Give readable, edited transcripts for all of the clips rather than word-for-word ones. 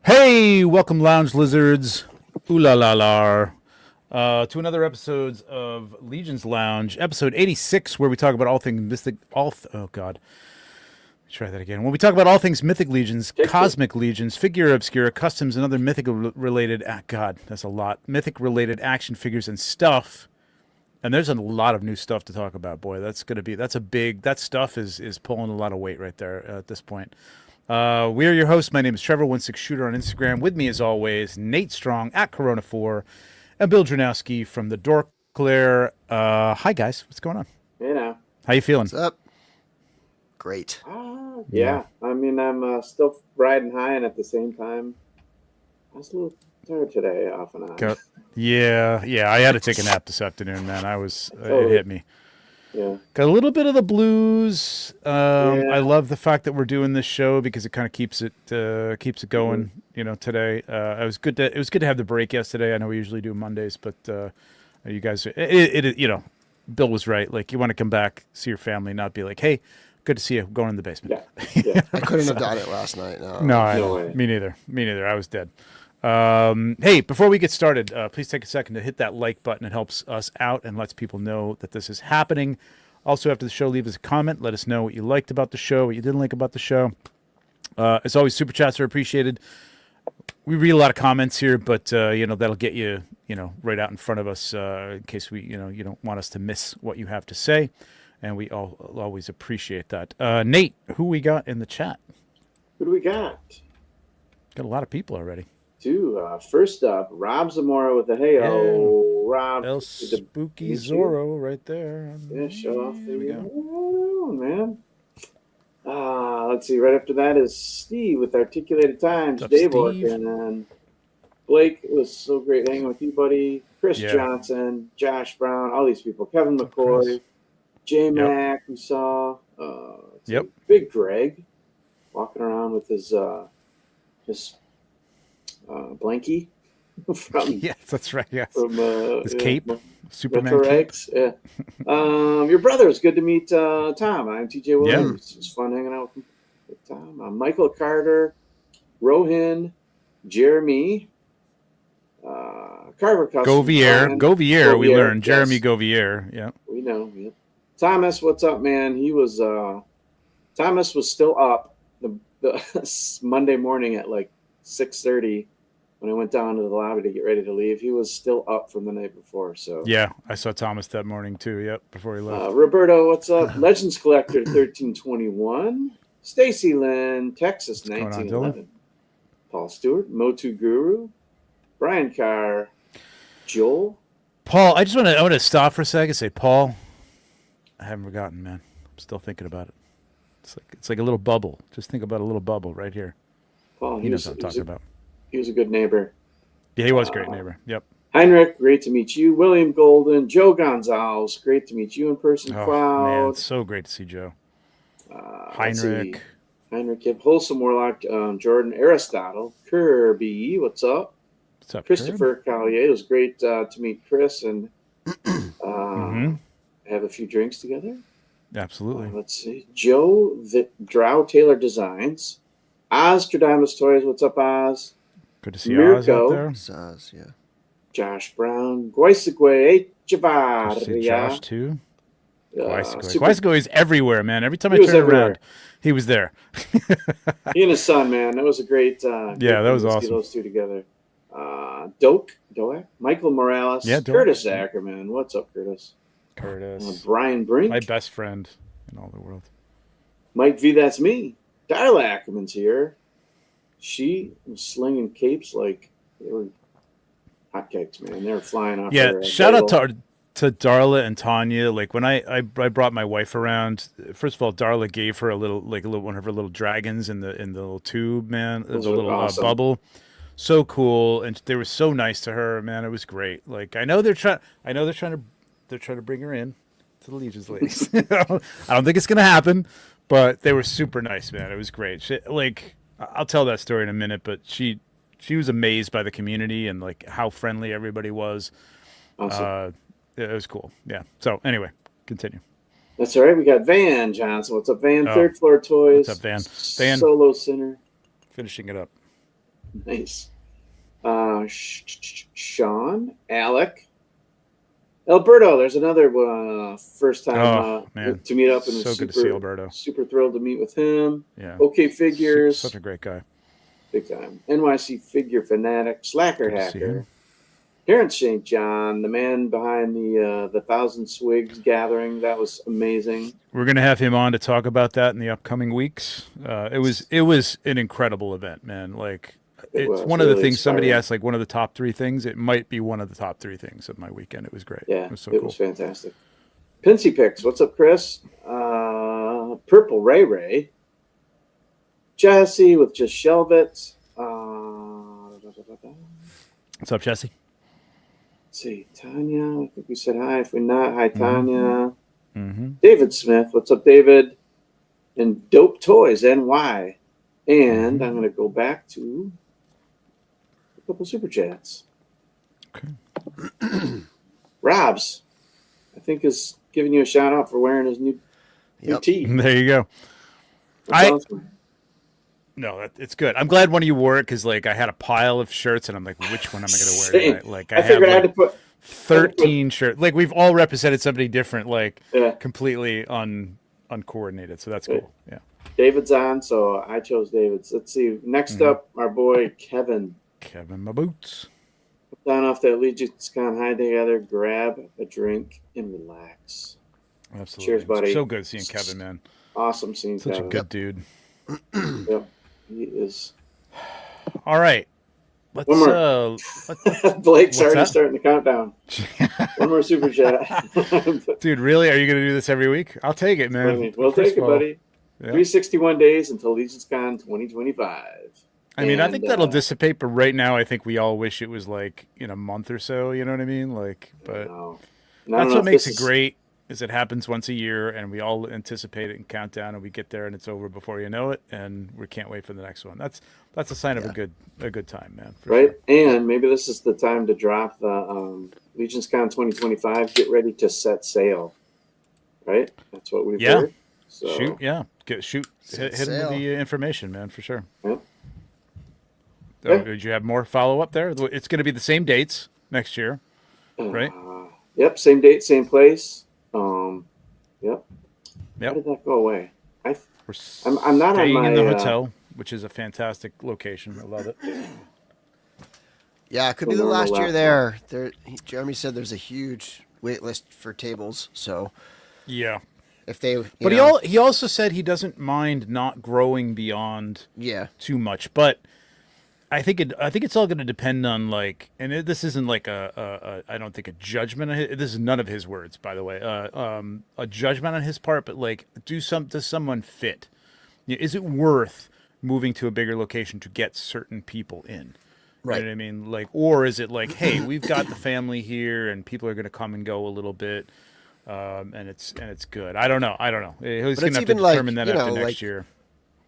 Hey, welcome, lounge lizards. Ooh la la la. To another episode of Legions Lounge, episode 86, where we talk about all things mystic. Oh God, try that again. When we talk about all things Mythic Legions, Cosmic Legions, Figure Obscura, customs, and other mythical related. God, that's a lot. Mythic related action figures and stuff. And there's a lot of new stuff to talk about. Boy, that stuff is pulling a lot of weight right there at this point. We are your hosts. My name is Trevor, 16Shooter on Instagram. With me, as always, Nate Strong at Corona4 and Bill Dranowski from the Dork Claire. Hi, guys. What's going on? Hey, now. How you feeling? What's up? Great. Yeah. I mean, I'm still riding high, and at the same time, I was a little tired today, off and on. Yeah. I had to take a nap this afternoon, man. It hit me. Yeah. Got a little bit of the blues. I love the fact that we're doing this show because it kind of keeps it going. Mm-hmm. Today it was good to have the break yesterday. I know we usually do Mondays, but you guys, Bill was right. Like, you want to come back, see your family, not be like, hey, good to see you, going in the basement. Yeah. I couldn't have done it last night. No way. Me neither. I was dead. Hey, before we get started, please take a second to hit that like button. It helps us out and lets people know that this is happening. Also, after the show, leave us a comment. Let us know what you liked about the show, what you didn't like about the show. As always, super chats are appreciated. We read a lot of comments here, but that'll get you, right out in front of us in case you don't want us to miss what you have to say, and we always appreciate that. Nate, who we got in the chat? Who do we got? Got a lot of people already. First up, Rob Zamora with the hey-o. Rob. El Spooky Zorro right there. Yeah, show off. There we go. Man. Let's see. Right after that is Steve with Articulated Times. Dave Orkin and Blake. It was so great hanging with you, buddy. Chris Johnson, Josh Brown, all these people. Kevin McCoy, J-Mac, we saw. Big Greg walking around with his blankie from that's right. Yeah, from his cape, Superman Rex. Yeah. Your brother. It's good to meet Tom. I'm TJ Williams. It's fun hanging out with Tom. Michael Carter, Rohin, Jeremy, Carver Custom. Govier. We learned Jeremy Govier. Yeah, we know. Yeah. Thomas, what's up, man? He was Thomas was still up the Monday morning at like 6:30. When I went down to the lobby to get ready to leave, he was still up from the night before. So yeah, I saw Thomas that morning too. Yep, before he left. Roberto, what's up? Legends Collector 1321. Stacy Lynn, Texas 1911. Paul Stewart, Motu Guru, Brian Carr, Joel. Paul, I want to stop for a second and say, Paul, I haven't forgotten, man. I'm still thinking about it. It's like a little bubble. Just think about a little bubble right here. Paul, he knows what I'm talking about. He was a good neighbor. Yeah, he was a great neighbor. Yep. Heinrich, great to meet you. William Golden, Joe Gonzalez, great to meet you in person. Cloud. Man, it's so great to see Joe. Heinrich, yep. Wholesome Warlock, Jordan, Aristotle, Kirby, what's up? What's up, Christopher Collier. It was great to meet Chris and have a few drinks together. Absolutely. Let's see. Joe, the Drow Taylor Designs. Oz Stradamus Toys, what's up, Oz? Good to see Oz out there. Oz, yeah. Josh Brown, Guaisegwe, Javaria. Josh too. Guaisegwe is everywhere, man. Every time I turn around, he was there. He and his son, man. That was a great. That was awesome. Those two together. Doak, Michael Morales, Curtis Ackerman. What's up, Curtis? Brian Brink, my best friend in all the world. Mike V, that's me. Darla Ackerman's here. She was slinging capes like they were hotcakes, man. They were flying off. Yeah, shout out to Darla and Tanya. Like, when I brought my wife around, first of all, Darla gave her a little one of her little dragons in the little tube, man. The little awesome. Bubble. So cool, and they were so nice to her, man. It was great. Like, I know they're trying to bring her in to the Legions ladies. I don't think it's gonna happen. But they were super nice, man. It was great. I'll tell that story in a minute, but she was amazed by the community and like how friendly everybody was. Awesome. It was cool. Yeah. So anyway, continue. That's all right. We got Van Johnson. What's up, Van? Third Floor Toys. What's up, Van? Solo Center. Finishing it up. Nice. Sean, Alec, Alberto. There's another first time to meet up, and so good to see Alberto. Super thrilled to meet with him. Yeah. OK Figures, such a great guy. Big time. NYC Figure Fanatic, Slacker Hacker, Terrence St. John, the man behind the Thousand Swigs gathering. That was amazing. We're gonna have him on to talk about that in the upcoming weeks. It was an incredible event, man. Like it's one of the things somebody asked, like one of the top 3 things. It might be one of the top 3 things of my weekend. It was great. Yeah, it was so cool. Was fantastic. Pinsy Picks, what's up, Chris? Purple Ray Ray, Jesse with Just Shelve It. What's up, Jesse? Let's see, Tanya. I think we said hi. If we're not, hi, Tanya. Mm-hmm. David Smith, what's up, David? And Dope Toys NY. And I'm going to go back to a couple super chats. Okay. Rob's, I think, is giving you a shout out for wearing his new tee. There you go. Awesome. No, it's good. I'm glad one of you wore it because, like, I had a pile of shirts, and I'm like, which one am I going to wear tonight? Like, I figured I had to put 13 shirts. Like, we've all represented somebody different, like, completely uncoordinated. So that's cool. Yeah. David's on, so I chose David's. Let's see. Next up, our boy Kevin. Kevin, my boots. Down off that LegionsCon high together, grab a drink and relax. Absolutely. Cheers, buddy. So good seeing Kevin, man. Awesome seeing Such Kevin. a good dude. Yep. He is. All right. Let's, one more. Blake's already starting the countdown. One more super chat. Dude, really? Are you going to do this every week? I'll take it, man. We'll take it, buddy. Yeah. 361 days until LegionsCon 2025. I mean, I think that'll dissipate, but right now I think we all wish it was like in a month or so, you know what I mean? Like, but that's what makes it great. Is it happens once a year, and we all anticipate it and count down, and we get there, and it's over before you know it, and we can't wait for the next one. That's a sign of a good time, man. Right, sure. And maybe this is the time to drop the LegionsCon 2025. Get ready to set sail. Right, that's what we've heard. So. Hit him with the information, man, for sure. Yep. Oh, did you have more follow up there? It's going to be the same dates next year, right? Yep, same date, same place. Yep. How did that go away? I'm not staying on my, in the hotel, which is a fantastic location. I love it. Yeah, it could be the last year there. Jeremy said there's a huge wait list for tables, so yeah. If they, but he also said he doesn't mind not growing beyond too much, but I think it's all going to depend on like, and this isn't like I don't think a judgment. This is none of his words, by the way. A judgment on his part, but like, does someone fit? Is it worth moving to a bigger location to get certain people in? Right. You know what I mean? Like, or is it like, hey, we've got the family here, and people are going to come and go a little bit, and it's good. I don't know. He's going to have to determine that after next year.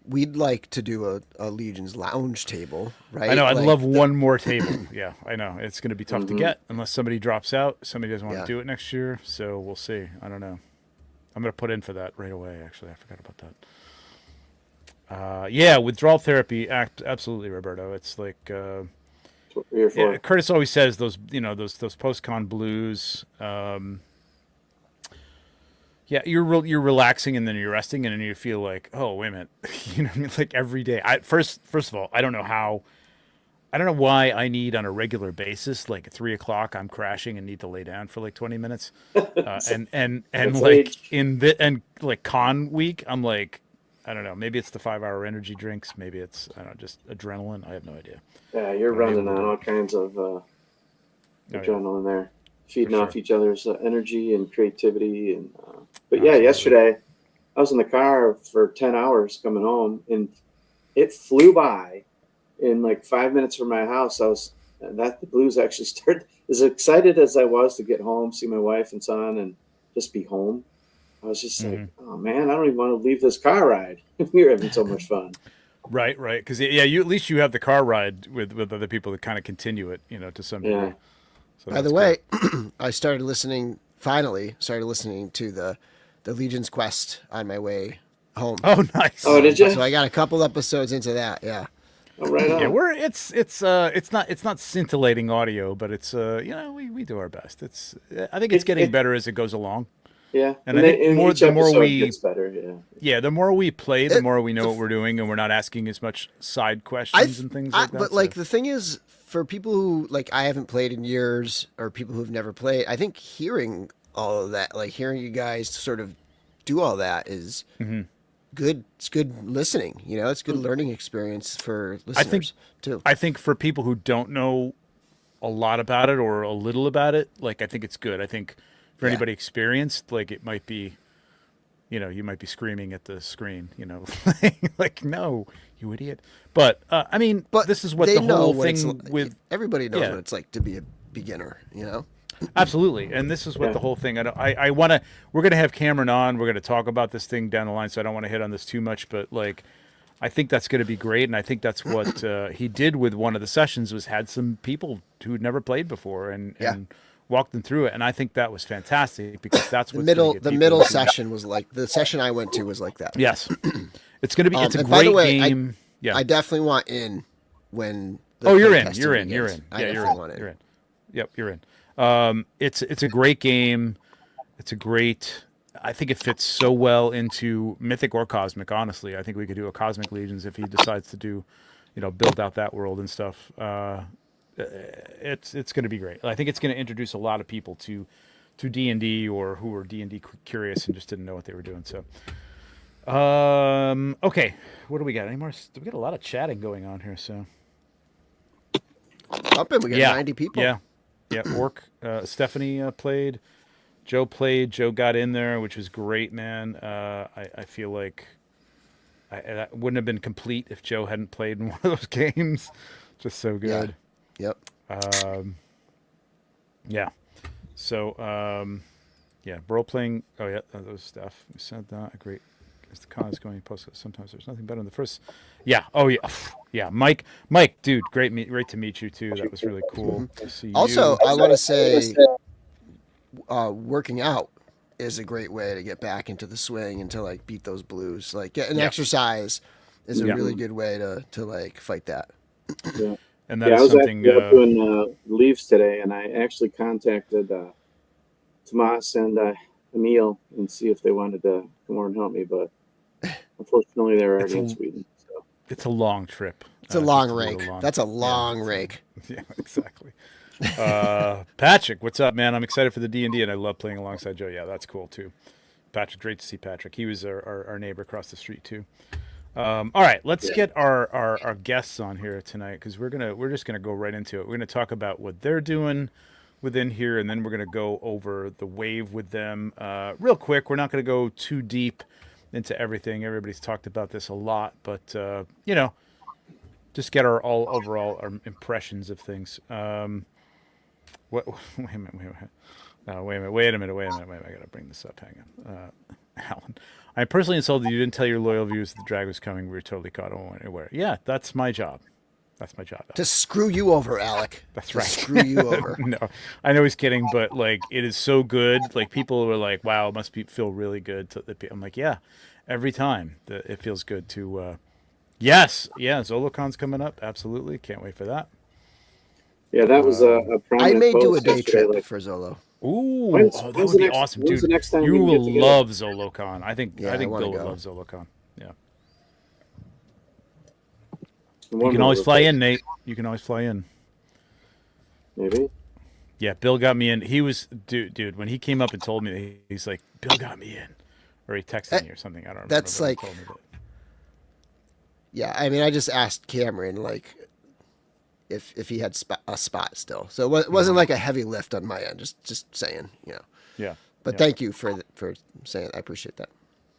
We'd like to do a Legions lounge table, right? I know. I'd love one more table. Yeah, I know. It's going to be tough to get unless somebody drops out. Somebody doesn't want to do it next year. So we'll see. I don't know. I'm going to put in for that right away, actually. I forgot about that. Withdrawal therapy, absolutely, Roberto. It's like Curtis always says those post-con blues. Yeah, you're relaxing and then you're resting and then you feel like, oh, wait a minute, you know what I mean? Like every day. First of all, I don't know why I need on a regular basis, like at 3:00, I'm crashing and need to lay down for like 20 minutes, and like like con week, I'm like, I don't know, maybe it's the 5-hour energy drinks, maybe it's just adrenaline. I have no idea. Yeah, you're running on all kinds of adrenaline there. Feeding off each other's energy and creativity. And but yesterday I was in the car for 10 hours coming home, and it flew by. In like 5 minutes from my house, the blues actually started. As excited as I was to get home, see my wife and son, and just be home, I was just like, oh man, I don't even want to leave this car ride. We were having so much fun. Right, because you at least you have the car ride with other people that kind of continue it, to some degree. Yeah. So by the way, I finally started listening to the Legion's Quest on my way home. Oh, nice. Oh, did you? So I got a couple episodes into that. Yeah. Oh, right on. Yeah, it's not scintillating audio, but it's we do our best. I think it's getting better as it goes along. Yeah, and I think each the more we gets better. the more we play, the more we know what we're doing, and we're not asking as much side questions and things like that. But like the thing is, for people who like I haven't played in years, or people who've never played, I think hearing all of that, like hearing you guys sort of do all that, is good. It's good listening. You know, it's good learning experience for listeners too. I think for people who don't know a lot about it or a little about it, like I think it's good. I think for anybody experienced, like it might be, you might be screaming at the screen, like, no, you idiot. But I mean, but this is what the whole thing with everybody knows what it's like to be a beginner, Absolutely. And this is what the whole thing, we're going to have Cameron on. We're going to talk about this thing down the line. So I don't want to hit on this too much, but like, I think that's going to be great. And I think that's what he did with one of the sessions, was had some people who'd never played before and walked them through it. And I think that was fantastic, because that's what the middle session was like, the session I went to was like that. Yes. It's going to be, it's a great game. I definitely want in when. You're in. You're in. Yeah, you're in. You're in. Yep, you're in. It's a great game. I think it fits so well into Mythic or Cosmic. Honestly, I think we could do a Cosmic Legions if he decides to do, build out that world and stuff. It's going to be great. I think it's going to introduce a lot of people to D&D, or who were D&D curious and just didn't know what they were doing. So, okay, what do we got? Any more? We got a lot of chatting going on here. So, we got 90 people. Yeah. Orc, Stephanie played. Joe played. Joe got in there, which was great, man. I feel like that wouldn't have been complete if Joe hadn't played in one of those games. Just so good. Yeah. Yep. Yeah. So, role playing. Oh yeah, those stuff. We said that. Great. As the con is going post, sometimes there's nothing better than the first. Yeah. Oh yeah. Yeah. Mike, dude, great to meet you too. That was really cool to see you. Also, I want to say, working out is a great way to get back into the swing and to like beat those blues. Like getting exercise is a really good way to like fight that. Yeah. And that is something. I was doing leaves today, and I actually contacted Tomas and Emil and see if they wanted to come over and help me, but unfortunately they're already in Sweden. So. It's a long trip. It's a long rake. That's a long rake. Yeah, exactly. Patrick, what's up, man? I'm excited for the D&D, and I love playing alongside Joe. Yeah, that's cool too. Patrick, great to see Patrick. He was our neighbor across the street too. All right, let's get our guests on here tonight, because we're just gonna go right into it. We're gonna talk about what they're doing within here, and then we're gonna go over the wave with them real quick. We're not gonna go too deep into everything. Everybody's talked about this a lot, but just get our overall impressions of things. Wait a minute. I gotta bring this up. Hang on, Alan. I personally insulted you. Didn't tell your loyal viewers that the drag was coming. We were totally caught. I don't want anywhere. Yeah, that's my job. To screw you over, Alec. That's right. Screw you over. No, I know he's kidding, but like, it is so good. Like, people were like, "Wow, it must feel really good." I'm like, yeah, every time it feels good to. Yes, yeah, ZoloCon's coming up. Absolutely, can't wait for that. Yeah, that was a prominent. I may do a day trip for Zolo. Ooh, that would be awesome, dude. You will love ZoloCon. I think Bill would love ZoloCon. Yeah. You can always fly in, Nate. You can always fly in. Maybe. Yeah, Bill got me in. He was dude. When he came up and told me, he's like, "Bill got me in," or he texted me or something. I don't remember. That's like. Yeah, I mean, I just asked Cameron like if he had a spot still, so it wasn't like a heavy lift on my end. Just saying, Yeah. But thank you for saying. I appreciate that.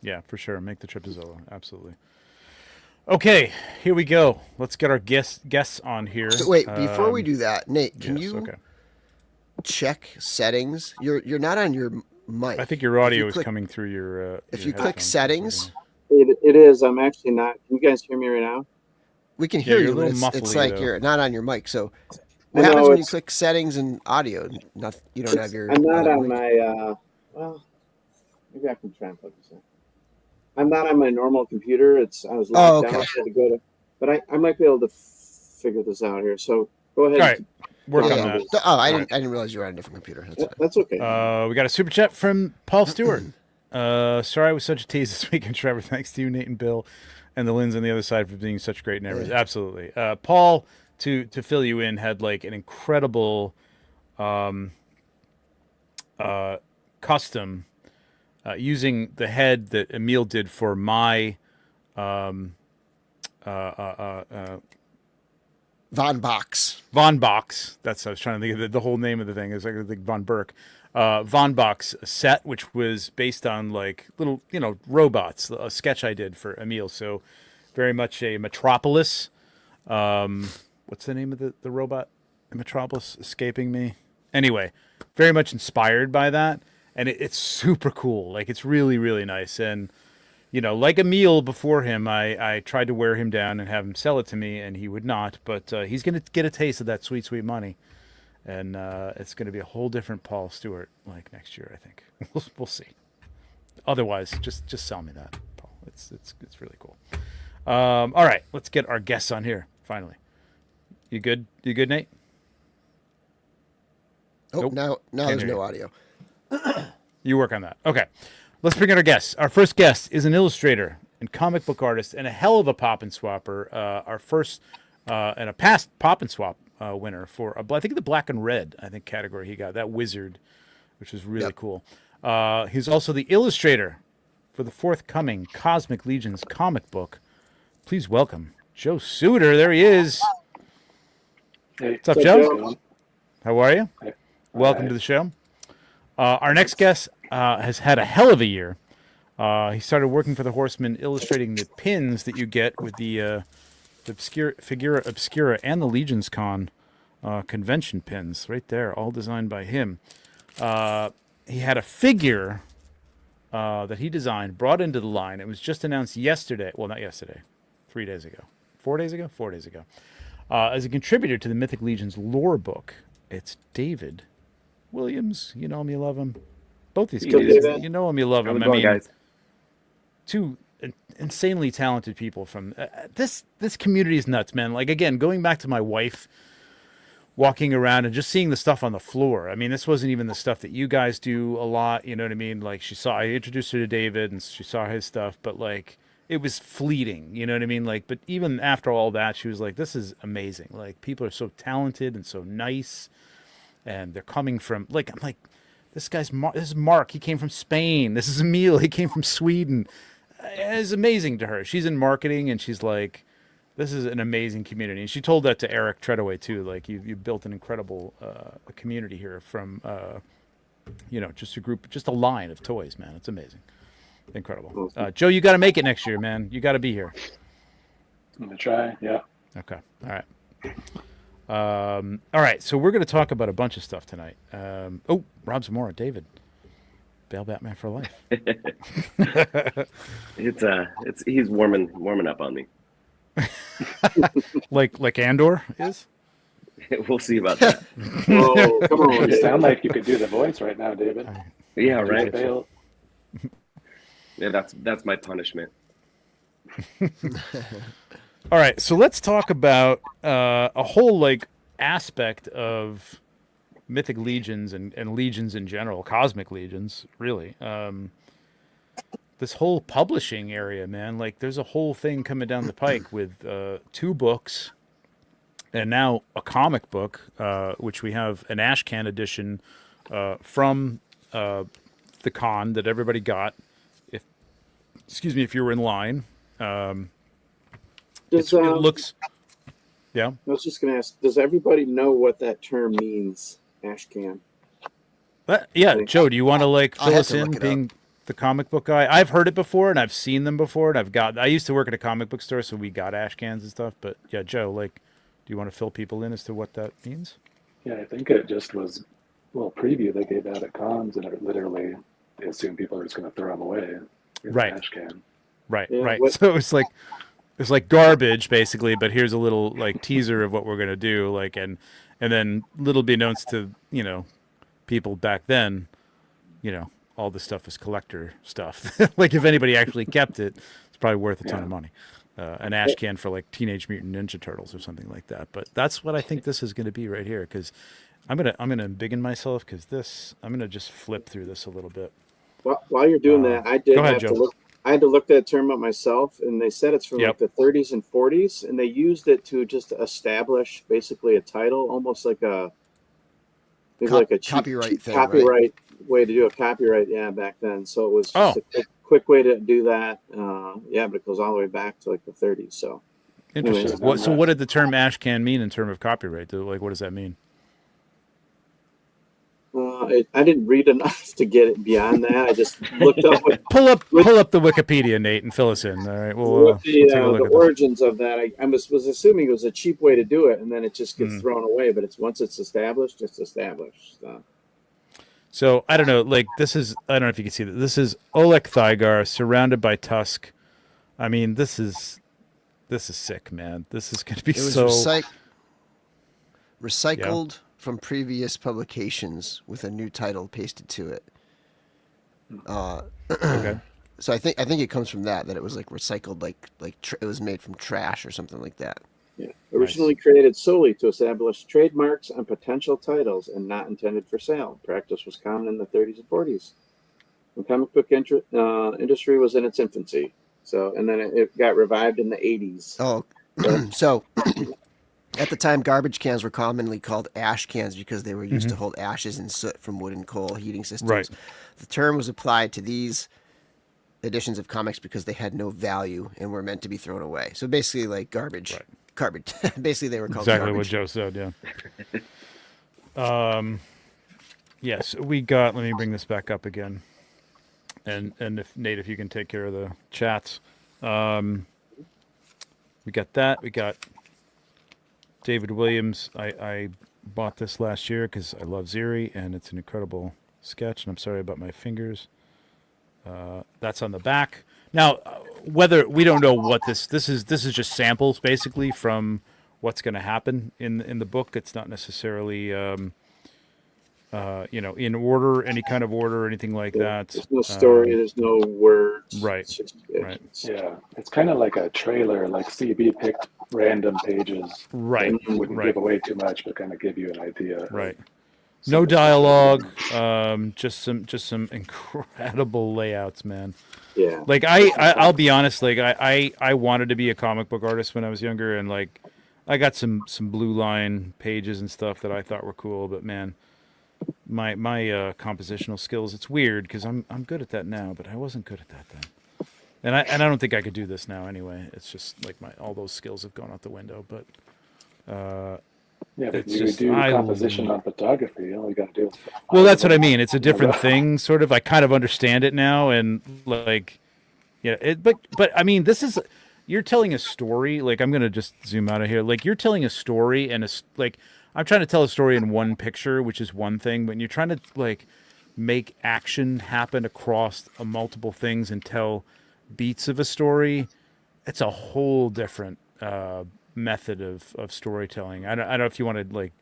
Yeah, for sure. Make the trip to Zolo. Absolutely. Okay, here we go. Let's get our guests on here. So wait, before we do that, Nate, can you check settings? You're not on your mic. I think your audio is coming through your. If you click settings, it is. I'm actually not. Can you guys hear me right now? We can hear you. It's like you're not on your mic. So what happens when you click settings and audio? You don't have your. I'm not on my. Well, maybe I can try and plug this in. I'm not on my normal computer. I was locked down. I had to go to. but I might be able to figure this out here. So go ahead. All right. Work Yeah, on yeah. that. Oh, I didn't realize you were on a different computer. That's fine. That's okay. We got a super chat from Paul Stewart. Sorry I was such a tease this weekend, Trevor. Thanks to you, Nate and Bill, and the Lins on the other side for being such great neighbors. Yeah. Absolutely. Paul, to fill you in, had like an incredible custom using the head that Emil did for my Von Box. Von Box. That's I was trying to think of the whole name of the thing. Is like Von Burke. Von Box set, which was based on like little, robots, a sketch I did for Emil. So very much a Metropolis. What's the name of the robot? Metropolis escaping me. Anyway, very much inspired by that. And it's super cool. Like, it's really, really nice. And, like Emil before him, I tried to wear him down and have him sell it to me, and he would not. But he's going to get a taste of that sweet, sweet money. And it's going to be a whole different Paul Stewart like next year, I think. We'll see. Otherwise, just sell me that, Paul. It's really cool. All right, let's get our guests on here finally. You good? You good, Nate? Oh, Nope. now there's no audio. You work on that. Okay. Let's bring in our guests. Our first guest is an illustrator and comic book artist and a hell of a pop and swapper. Our first and a past pop and swap winner for, I think, the black and red, category he got. That wizard, which is really cool. He's also the illustrator for the forthcoming Cosmic Legions comic book. Please welcome Joe Suitor. There he is. Hey, What's up, Joe? How are you? Hey. Welcome to the show. Our next guest has had a hell of a year. He started working for the Horsemen, illustrating the pins that you get with the Figura Obscura and the LegionsCon convention pins right there, all designed by him. He had a figure that he designed, brought into the line. It was just announced yesterday. Well, not yesterday. 3 days ago. 4 days ago? 4 days ago. As a contributor to the Mythic Legions lore book, it's David Williams. You know him, you love him. Both these guys, you know him, you love him. Guys. Two insanely talented people from this community is nuts, man. Like, again, going back to my wife walking around and just seeing the stuff on the floor. I mean, this wasn't even the stuff that you guys do a lot. You know what I mean? Like, I introduced her to David and she saw his stuff, but like, it was fleeting. You know what I mean? Like, but even after all that, she was like, this is amazing. Like, people are so talented and so nice. And they're coming from, like, I'm like, this is Mark. He came from Spain. This is Emil. He came from Sweden. It's amazing to her. She's in marketing, and she's like, this is an amazing community. And she told that to Eric Treadaway, too. Like, you built an incredible community here from, just a line of toys, man. It's amazing. Incredible. Joe, you got to make it next year, man. You got to be here. I'm going to try, yeah. Okay. All right. All right, so we're going to talk about a bunch of stuff tonight. Rob Zamora, David, Bail Batman for life. He's warming up on me. like Andor is. We'll see about that. Oh, come on. You sound like you could do the voice right now, David. Yeah, right. Bail. Yeah, that's my punishment. All right, so let's talk about a whole aspect of Mythic Legions and Legions in general, Cosmic Legions, really. This whole publishing area, man. Like, there's a whole thing coming down the pike with 2 books and now a comic book, which we have an Ashcan edition from the con that everybody got. If you were in line. It looks. Yeah. I was just going to ask, does everybody know what that term means, Ashcan? Yeah, Joe, do you want to fill us in, being up. the comic book guy? I've heard it before, and I've seen them before, and I used to work at a comic book store, so we got Ashcans and stuff. But yeah, Joe, do you want to fill people in as to what that means? Yeah, I think it just was preview they gave out at cons, and it literally they assume people are just going to throw them away. Right. Trash can. Right. Yeah, Right. So it's like garbage basically, but here's a little teaser of what we're gonna do, and then little beknownst to people back then, all this stuff is collector stuff. Like, if anybody actually kept it, it's probably worth a ton of money. an ash can for like Teenage Mutant Ninja Turtles or something like that. But that's what I think this is going to be right here, because I'm gonna embiggen myself, because I'm gonna just flip through this a little bit. While you're doing that, I did go ahead, have Joe. to look. I had to look that term up myself, and they said it's from like the 30s and 40s, and they used it to just establish basically a title, almost like a like a cheap, copyright thing, copyright way to do a copyright. Yeah, back then, so it was just a quick way to do that. Yeah, but it goes all the way back to like the 30s. So interesting. So what did the term ash can mean in terms of copyright? Like, what does that mean? I didn't read enough to get it beyond that. I just looked up. Pull up the Wikipedia, Nate, and fill us in. All right, we'll take a look the at origins of that. I was assuming it was a cheap way to do it, and then it just gets thrown away. But once it's established, it's established. So I don't know. Like, this is, I don't know if you can see that. This is Oleg Thygar surrounded by Tusk. I mean, this is sick, man. This is going to be recycled from previous publications with a new title pasted to it. Okay. So I think it comes from that it was like recycled, like it was made from trash or something like that. Yeah. Originally created solely to establish trademarks on potential titles and not intended for sale. Practice was common in the 30s and 40s. The comic book industry was in its infancy. So, and then it got revived in the 80s. Oh, so at the time, garbage cans were commonly called ash cans because they were used to hold ashes and soot from wood and coal heating systems. Right. The term was applied to these editions of comics because they had no value and were meant to be thrown away. So basically, like garbage. Right. Garbage. Basically, they were called exactly garbage. what Joe said. Yeah. Yes, we got. Let me bring this back up again. And if Nate, if you can take care of the chats, we got that. We got David Williams. I bought this last year because I love Ziri, and it's an incredible sketch. And I'm sorry about my fingers. That's on the back. Now, whether we don't know what this is just samples basically from what's going to happen in the book. It's not necessarily in order, any kind of order or anything like that. There's no story. There's no words. Right. Right. Yeah, it's kind of like a trailer. Like CB picked random pages. Right. Wouldn't give away too much, but kind of give you an idea. Right. No dialogue. Just some incredible layouts, man. Yeah. Like I'll be honest. Like I wanted to be a comic book artist when I was younger, and like I got some blue line pages and stuff that I thought were cool, but man, my compositional skills, it's weird because I'm good at that now, but I wasn't good at that then. And I don't think I could do this now anyway. It's just like all those skills have gone out the window, but yeah, but you do composition on photography. All you got to do. Well, that's what I mean. It's a different thing, sort of. I kind of understand it now, and like, yeah. But I mean, you're telling a story. Like, I'm gonna just zoom out of here. Like, you're telling a story, and I'm trying to tell a story in one picture, which is one thing. But you're trying to like make action happen across multiple things and tell beats of a story. It's a whole different method of storytelling. I don't know if you want to like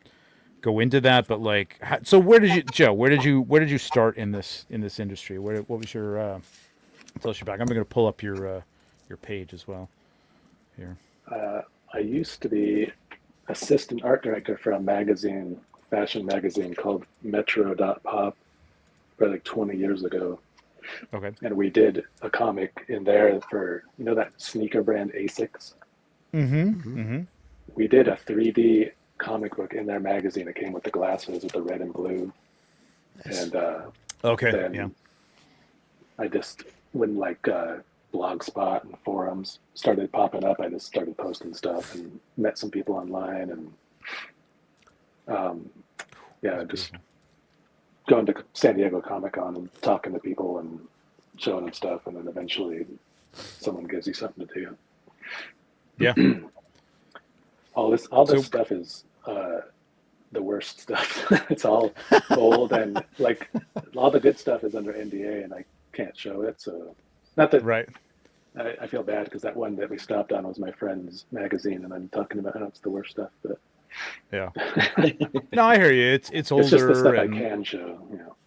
go into that, but like, so where did you start in this industry? What was your tell us your back? I'm going to pull up your page as well here. I used to be assistant art director for a fashion magazine called Metro.pop for like 20 years ago. Okay. And we did a comic in there for, that sneaker brand Asics. We did a 3D comic book in their magazine. It came with the glasses with the red and blue. Nice. And then I just, when like Blogspot and forums started popping up, I just started posting stuff and met some people online, and just going to San Diego Comic-Con and talking to people and showing them stuff, and then eventually someone gives you something to do. Yeah. all this stuff is the worst stuff. It's all old, and like all the good stuff is under NDA, and I can't show it. So not that right. I feel bad because that one that we stopped on was my friend's magazine, and I'm talking about it's the worst stuff. But yeah, no, I hear you. It's older. It's just the stuff I can show.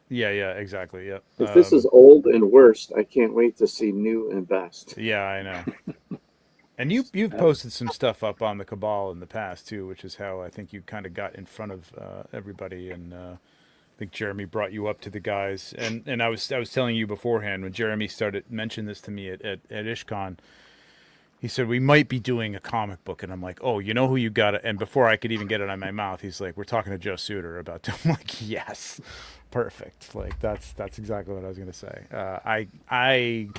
Yeah, exactly. Yeah. If this is old and worst, I can't wait to see new and best. Yeah, I know. And you've posted some stuff up on the Cabal in the past too, which is how I think you kind of got in front of everybody. And I think Jeremy brought you up to the guys. And I was telling you beforehand when Jeremy mentioned this to me at IshCon. He said, we might be doing a comic book. And I'm like, oh, you know who you got? And before I could even get it out of my mouth, he's like, we're talking to Joe Suitor about it. I'm like, yes, perfect. Like, that's exactly what I was going to say. I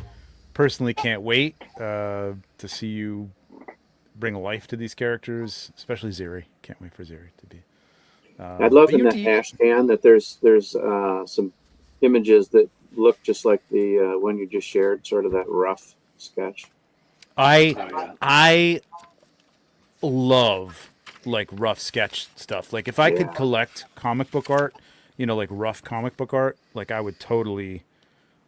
personally can't wait to see you bring life to these characters, especially Ziri. Can't wait for Ziri to be. I'd love in that hash can that there's some images that look just like the one you just shared, sort of that rough sketch. I love like rough sketch stuff. Like if I could collect comic book art, like rough comic book art, like I would totally.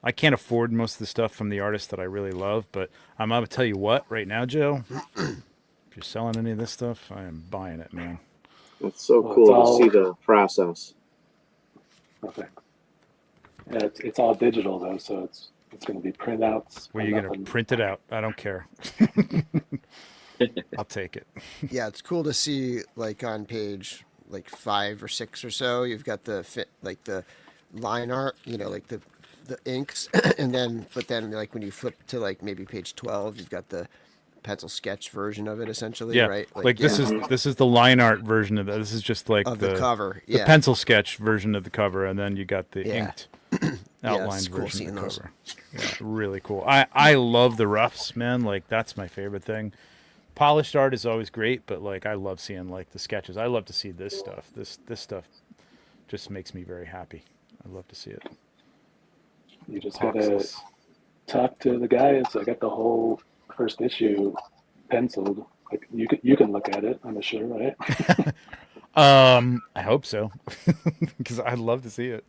I can't afford most of the stuff from the artists that I really love, but I'm gonna tell you what, right now, Joe, if you're selling any of this stuff, I am buying it, man. That's so cool to see the process. Perfect. Yeah, it's all digital though, so it's going to be printouts. Well, you're going to print it out. I don't care. I'll take it. Yeah, it's cool to see like on page like 5 or 6 or so. You've got the line art, like the inks, and then like when you flip to like maybe page 12, you've got the pencil sketch version of it essentially, right? Like this is the line art version of that. This is just like the cover, the pencil sketch version of the cover, and then you got the inked outlined cool version of the those. cover. Yeah, really cool. I love the roughs, man. Like that's my favorite thing. Polished art is always great, but like I love seeing like the sketches. I love to see this stuff. This stuff just makes me very happy. I love to see it. You just gotta talk to the guys. I got the whole first issue penciled. Like you can look at it, I'm sure, right? I hope so, because I'd love to see it.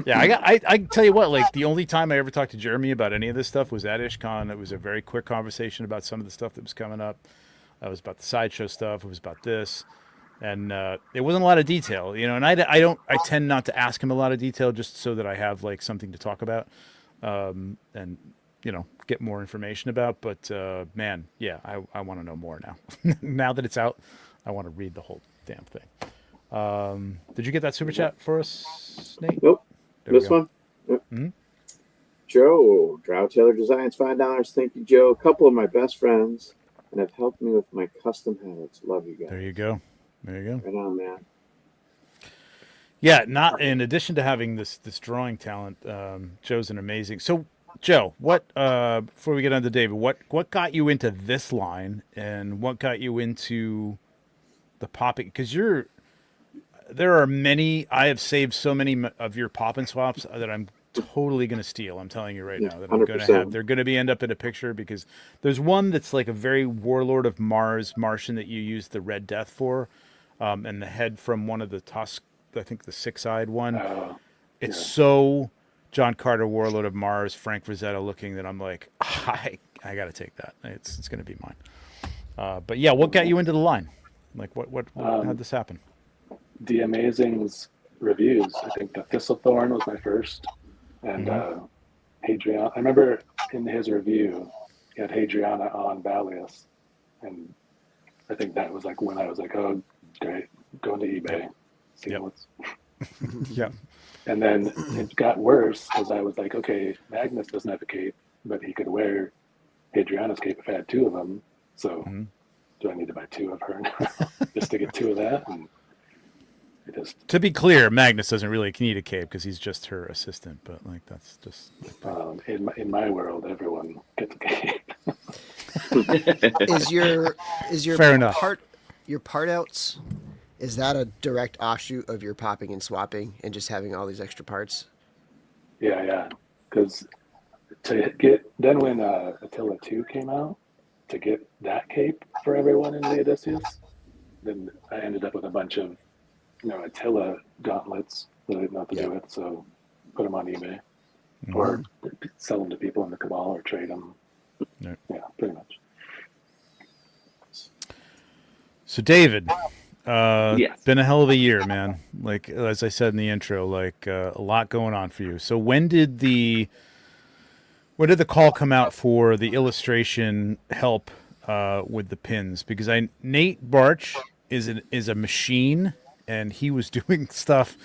Yeah, I tell you what, like the only time I ever talked to Jeremy about any of this stuff was at IshCon. It was a very quick conversation about some of the stuff that was coming up. It was about the sideshow stuff. It was about this, and it wasn't a lot of detail, And I tend not to ask him a lot of detail just so that I have like something to talk about, and get more information about. But man, yeah, I want to know more now. Now that it's out, I want to read the whole damn thing. Did you get that super chat for us, Nate? Nope. There This one? Yep. Mm-hmm. Joe, Drow Taylor Designs, $5. Thank you, Joe. A couple of my best friends and have helped me with my custom hats. Love you guys. There you go. Right on, man. Yeah, not in addition to having this drawing talent, Joe's an amazing. So, Joe, what before we get on to David, what got you into this line, and what got you into the popping? Because there are many. I have saved so many of your pop and swaps that I'm totally going to steal. I'm telling you right now that I'm going to have. They're going to end up in a picture because there's one that's like a very Warlord of Mars Martian that you use the Red Death for, and the head from one of the Tusk. I think the six-eyed one. It's so John Carter, Warlord of Mars, Frank Rosetta looking that I'm like, I got to take that. It's going to be mine. But yeah, what got you into the line? Like what how'd this happen? The Amazing's reviews. I think the Thistlethorn was my first, and Hadriana. I remember in his review, he had Hadriana on Valius, and I think that was like when I was like, oh, great, going to eBay, see what's. Yeah. And then it got worse because I was like, okay, Magnus doesn't have a cape, but he could wear Hadriana's cape if I had 2 of them. So do I need to buy 2 of her just to get 2 of that? And to be clear, Magnus doesn't really need a cape because he's just her assistant. But like that's just in my world, everyone gets a cape. Is your fair enough. Your part outs? Is that a direct offshoot of your popping and swapping and just having all these extra parts? Yeah. Because then when Attila 2 came out, to get that cape for everyone in the Odysseus, then I ended up with a bunch of Attila gauntlets that I didn't know what to do with, so put them on eBay or sell them to people in the Cabal or trade them. Yeah, pretty much. So David, Yes. been a hell of a year, man. Like as I said in the intro, like a lot going on for you. So when did the call come out for the illustration help with the pins, because Nate Barch is a machine, and he was doing stuff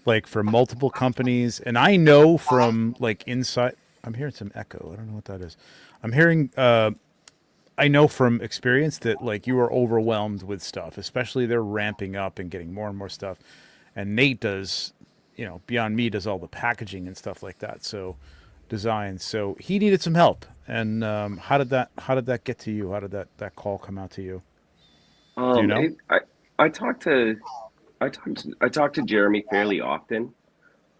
like for multiple companies, and I know from like inside. I'm hearing some echo. I don't know what that is. I'm hearing. I know from experience that like you are overwhelmed with stuff, especially they're ramping up and getting more and more stuff, and Nate does, Beyond Me does all the packaging and stuff like that. So design. So he needed some help. And how did that get to you? How did that call come out to you? Do you know? I talk to Jeremy fairly often,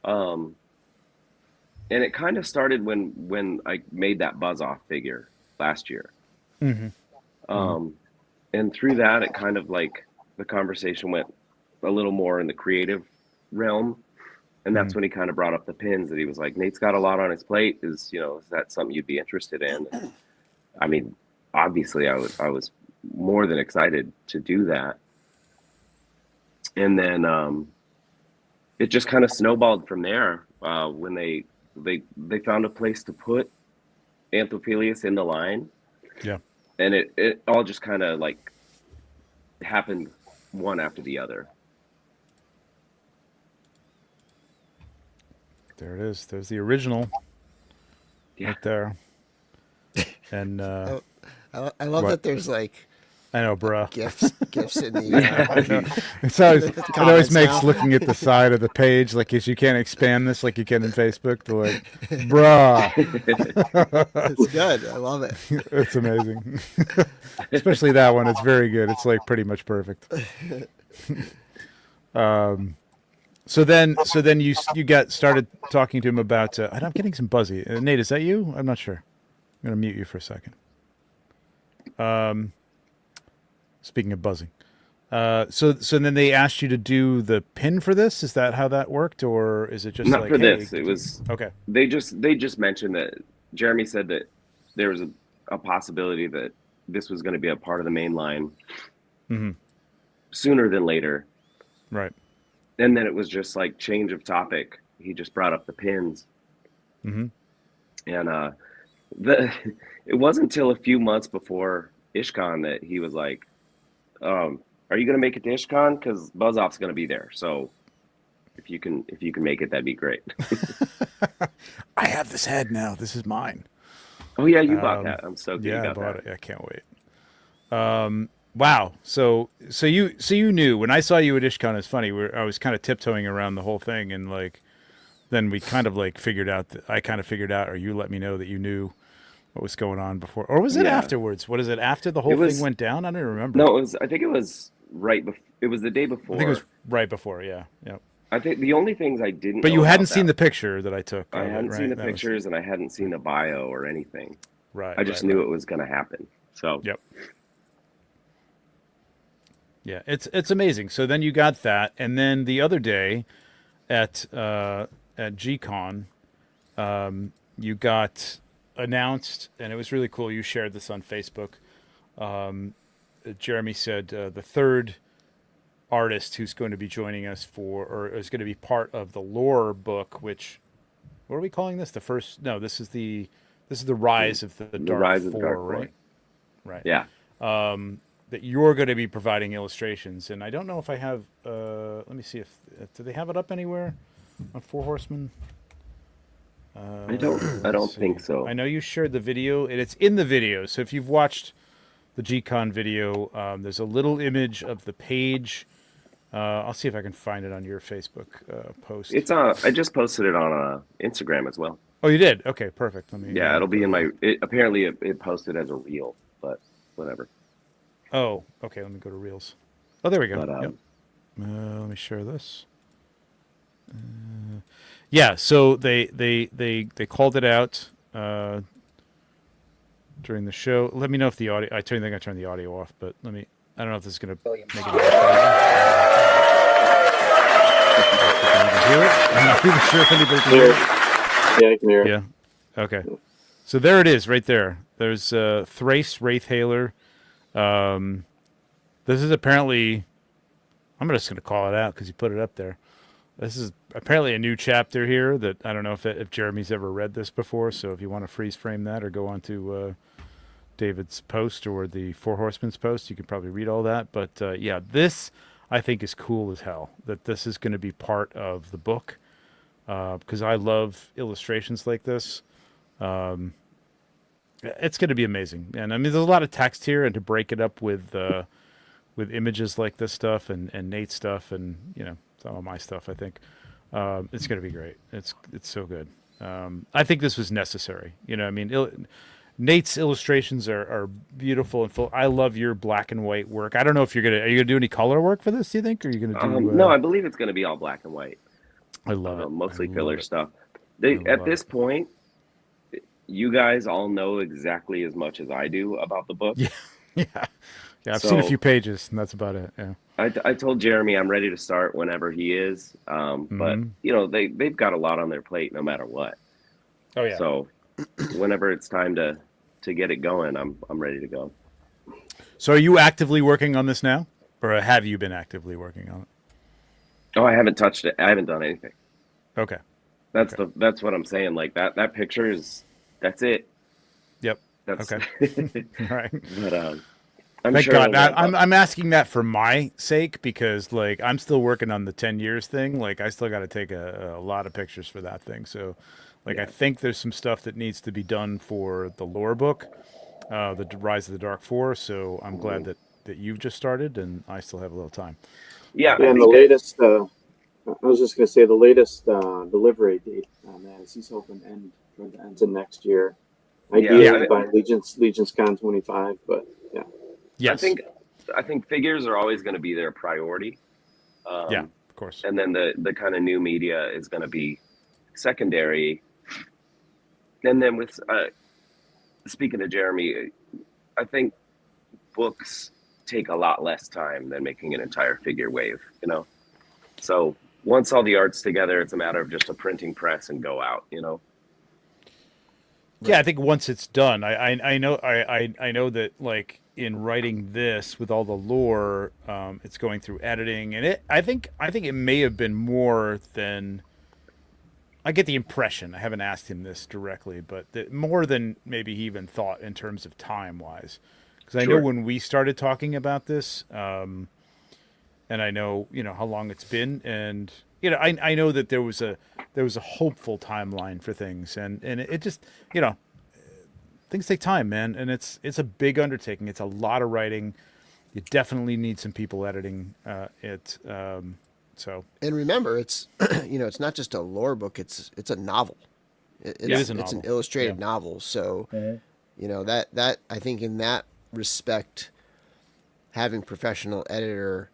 and it kind of started when I made that Buzz Off figure last year. Mm-hmm. And through that, it kind of like the conversation went a little more in the creative realm. And that's when he kind of brought up the pins, that he was like, Nate's got a lot on his plate. Is that something you'd be interested in? And, I mean, obviously I was more than excited to do that. And then it just kind of snowballed from there when they found a place to put Anthophileus in the line. Yeah. And it all just kind of like happened one after the other. There it is. There's the original right there. And I love that there's like I know, bruh. gifts in the. It always makes now. looking at the side of the page like you can't expand this like you can in Facebook. To like, bruh. It's good. I love it. It's amazing. Especially that one. It's very good. It's like pretty much perfect. So then you got started talking to him about. I'm getting some buzzy. Nate, is that you? I'm not sure. I'm gonna mute you for a second. Speaking of buzzing, so then they asked you to do the pin for this. Is that how that worked, or is it just not like, for hey, this? It was okay. They just mentioned that Jeremy said that there was a possibility that this was going to be a part of the main line sooner than later, right? And then it was just like change of topic. He just brought up the pins, and it wasn't until a few months before IshCon that he was like, "Are you going to make it to IshCon? Because Buzz Off's going to be there. So if you can make it, that'd be great." I have this head now. This is mine. Oh yeah, you bought that. I'm so good. Yeah, you got I bought that. it. I can't wait. Wow. So you knew when I saw you at IshCon. It's funny. I was kind of tiptoeing around the whole thing, and like, then we kind of like figured out that I kind of figured out, or you let me know that you knew what was going on before, or was it afterwards? What is it after the whole thing went down? I don't remember. No, I think it was right before. It was the day before. I think it was right before. Yeah. Yep. I think the only things I didn't. But know you hadn't about seen the picture that I took. I hadn't seen the That pictures, and I hadn't seen the bio or anything. Right. I just knew it was going to happen. So. Yep. Yeah, it's amazing. So then you got that, and then the other day at GCon, you got announced, and it was really cool. You shared this on Facebook. Jeremy said the third artist who's going to be joining us or is going to be part of the lore book. Which, what are we calling this? The first? No, this is the rise of the Dark Rise of the Four, Dark Four. right? Right. Yeah. That you're going to be providing illustrations, and I don't know if I have. Let me see if do they have it up anywhere on Four Horsemen. I don't think so. I know you shared the video, and it's in the video. So if you've watched the GCon video, there's a little image of the page. I'll see if I can find it on your Facebook post. It's I just posted it on Instagram as well. Oh, you did? Okay, perfect. Yeah, it'll be in my. Apparently, it posted as a reel, but whatever. Oh, okay. Let me go to Reels. Oh, there we go. But, yep. Let me share this. Yeah, so they called it out during the show. Let me know if the audio. I think I turned the audio off, but let me. I don't know if this is going to make it. Can you hear it? I'm not even sure if anybody can hear it. Yeah, I can hear it. Yeah. Okay. So there it is, right there. There's Thrace Wraithhaler. This is apparently. I'm just going to call it out because you put it up there. This is apparently a new chapter here that I don't know if Jeremy's ever read this before. So if you want to freeze frame that or go on to David's post or the Four Horsemen's post. You can probably read all that. But yeah, this I think is cool as hell. That this is going to be part of the book because I love illustrations like this. It's going to be amazing, and I mean, there's a lot of text here, and to break it up with images like this stuff and Nate's stuff, and some of my stuff, I think it's going to be great. It's so good. I think this was necessary. I mean, Nate's illustrations are beautiful and full. I love your black and white work. I don't know if are you gonna do any color work for this? Do you think, or are you gonna do? No, I believe it's going to be all black and white. I love it. Mostly filler stuff. At this point, you guys all know exactly as much as I do about the book. Yeah. I've seen a few pages, and that's about it. Yeah. I told Jeremy I'm ready to start whenever he is. But they've got a lot on their plate no matter what. Oh yeah. So whenever it's time to get it going, I'm ready to go. So are you actively working on this now, or have you been actively working on it? Oh, I haven't touched it. I haven't done anything. Okay. That's what I'm saying. Like that picture that's it. Yep. That's okay. All right. But I'm Thank sure God. I'm asking that for my sake because like I'm still working on the 10 years thing. Like I still got to take a lot of pictures for that thing. So like I think there's some stuff that needs to be done for the lore book, the Rise of the Dark Force. So I'm glad that you've just started and I still have a little time. Yeah. And the latest, I was just going to say the latest delivery date on that is he's hoping ends in next year. Ideally by LegionsCon 25, but yeah. Yes. I think figures are always going to be their priority. Yeah, of course. And then the kind of new media is going to be secondary. And then with speaking to Jeremy, I think books take a lot less time than making an entire figure wave, So once all the art's together, it's a matter of just a printing press and go out, Yeah, I think once it's done, I know that like in writing this with all the lore, it's going through editing, and I think it may have been more than. I get the impression. I haven't asked him this directly, but more than maybe he even thought in terms of time wise, because I know when we started talking about this, and I know how long it's been, and I know that there was a hopeful timeline for things, and it just things take time, man, and it's a big undertaking. It's a lot of writing. You definitely need some people editing it. So and remember, it's it's not just a lore book. It's a novel. It is a novel. It's an illustrated novel. So that I think in that respect, having professional editor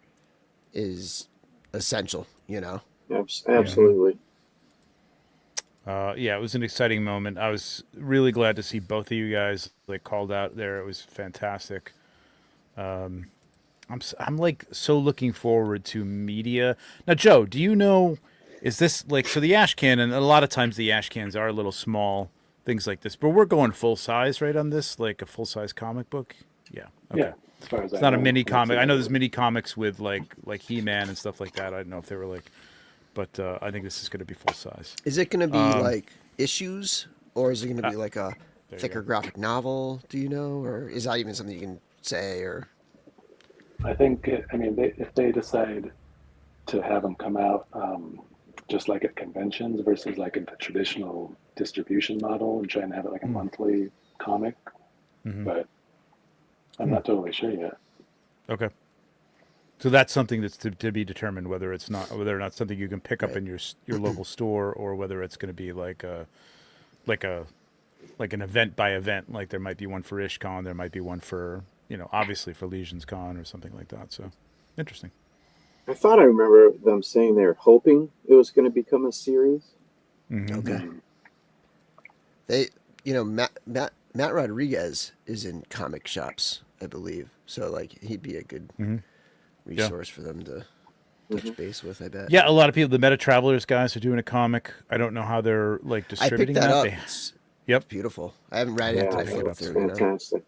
is essential. Absolutely. Yeah, it was an exciting moment. I was really glad to see both of you guys like called out there. It was fantastic. I'm like so looking forward to media. Now, Joe, do you know, is this like, so the ash can, and a lot of times the ash cans are a little small, things like this, but we're going full size, right, on this, like a full size comic book? Yeah. Okay. Yeah. As far as it's not a mini comic. I know there's mini comics with like He-Man and stuff like that. I don't know if they were like, but I think this is going to be full size. Is it going to be like issues, or is it going to be like a thicker graphic novel? Do you know, or is that even something you can say? Or I think if they decide to have them come out just like at conventions versus like in the traditional distribution model and try and have it like a monthly comic, but I'm not totally sure yet. Okay. So that's something that's to be determined whether or not something you can pick up in your local store, or whether it's going to be like an event by event. Like there might be one for IshCon, there might be one for obviously for LegionsCon or something like that. So interesting. I thought I remember them saying they were hoping it was going to become a series. Okay. They Matt Rodriguez is in comic shops, I believe. So like he'd be a good resource for them to touch base with, I bet. Yeah, a lot of people, the Meta Travelers guys are doing a comic. I don't know how they're like distributing I picked that that. up. Yep. It's beautiful. I haven't read it, but I flipped through. Fantastic.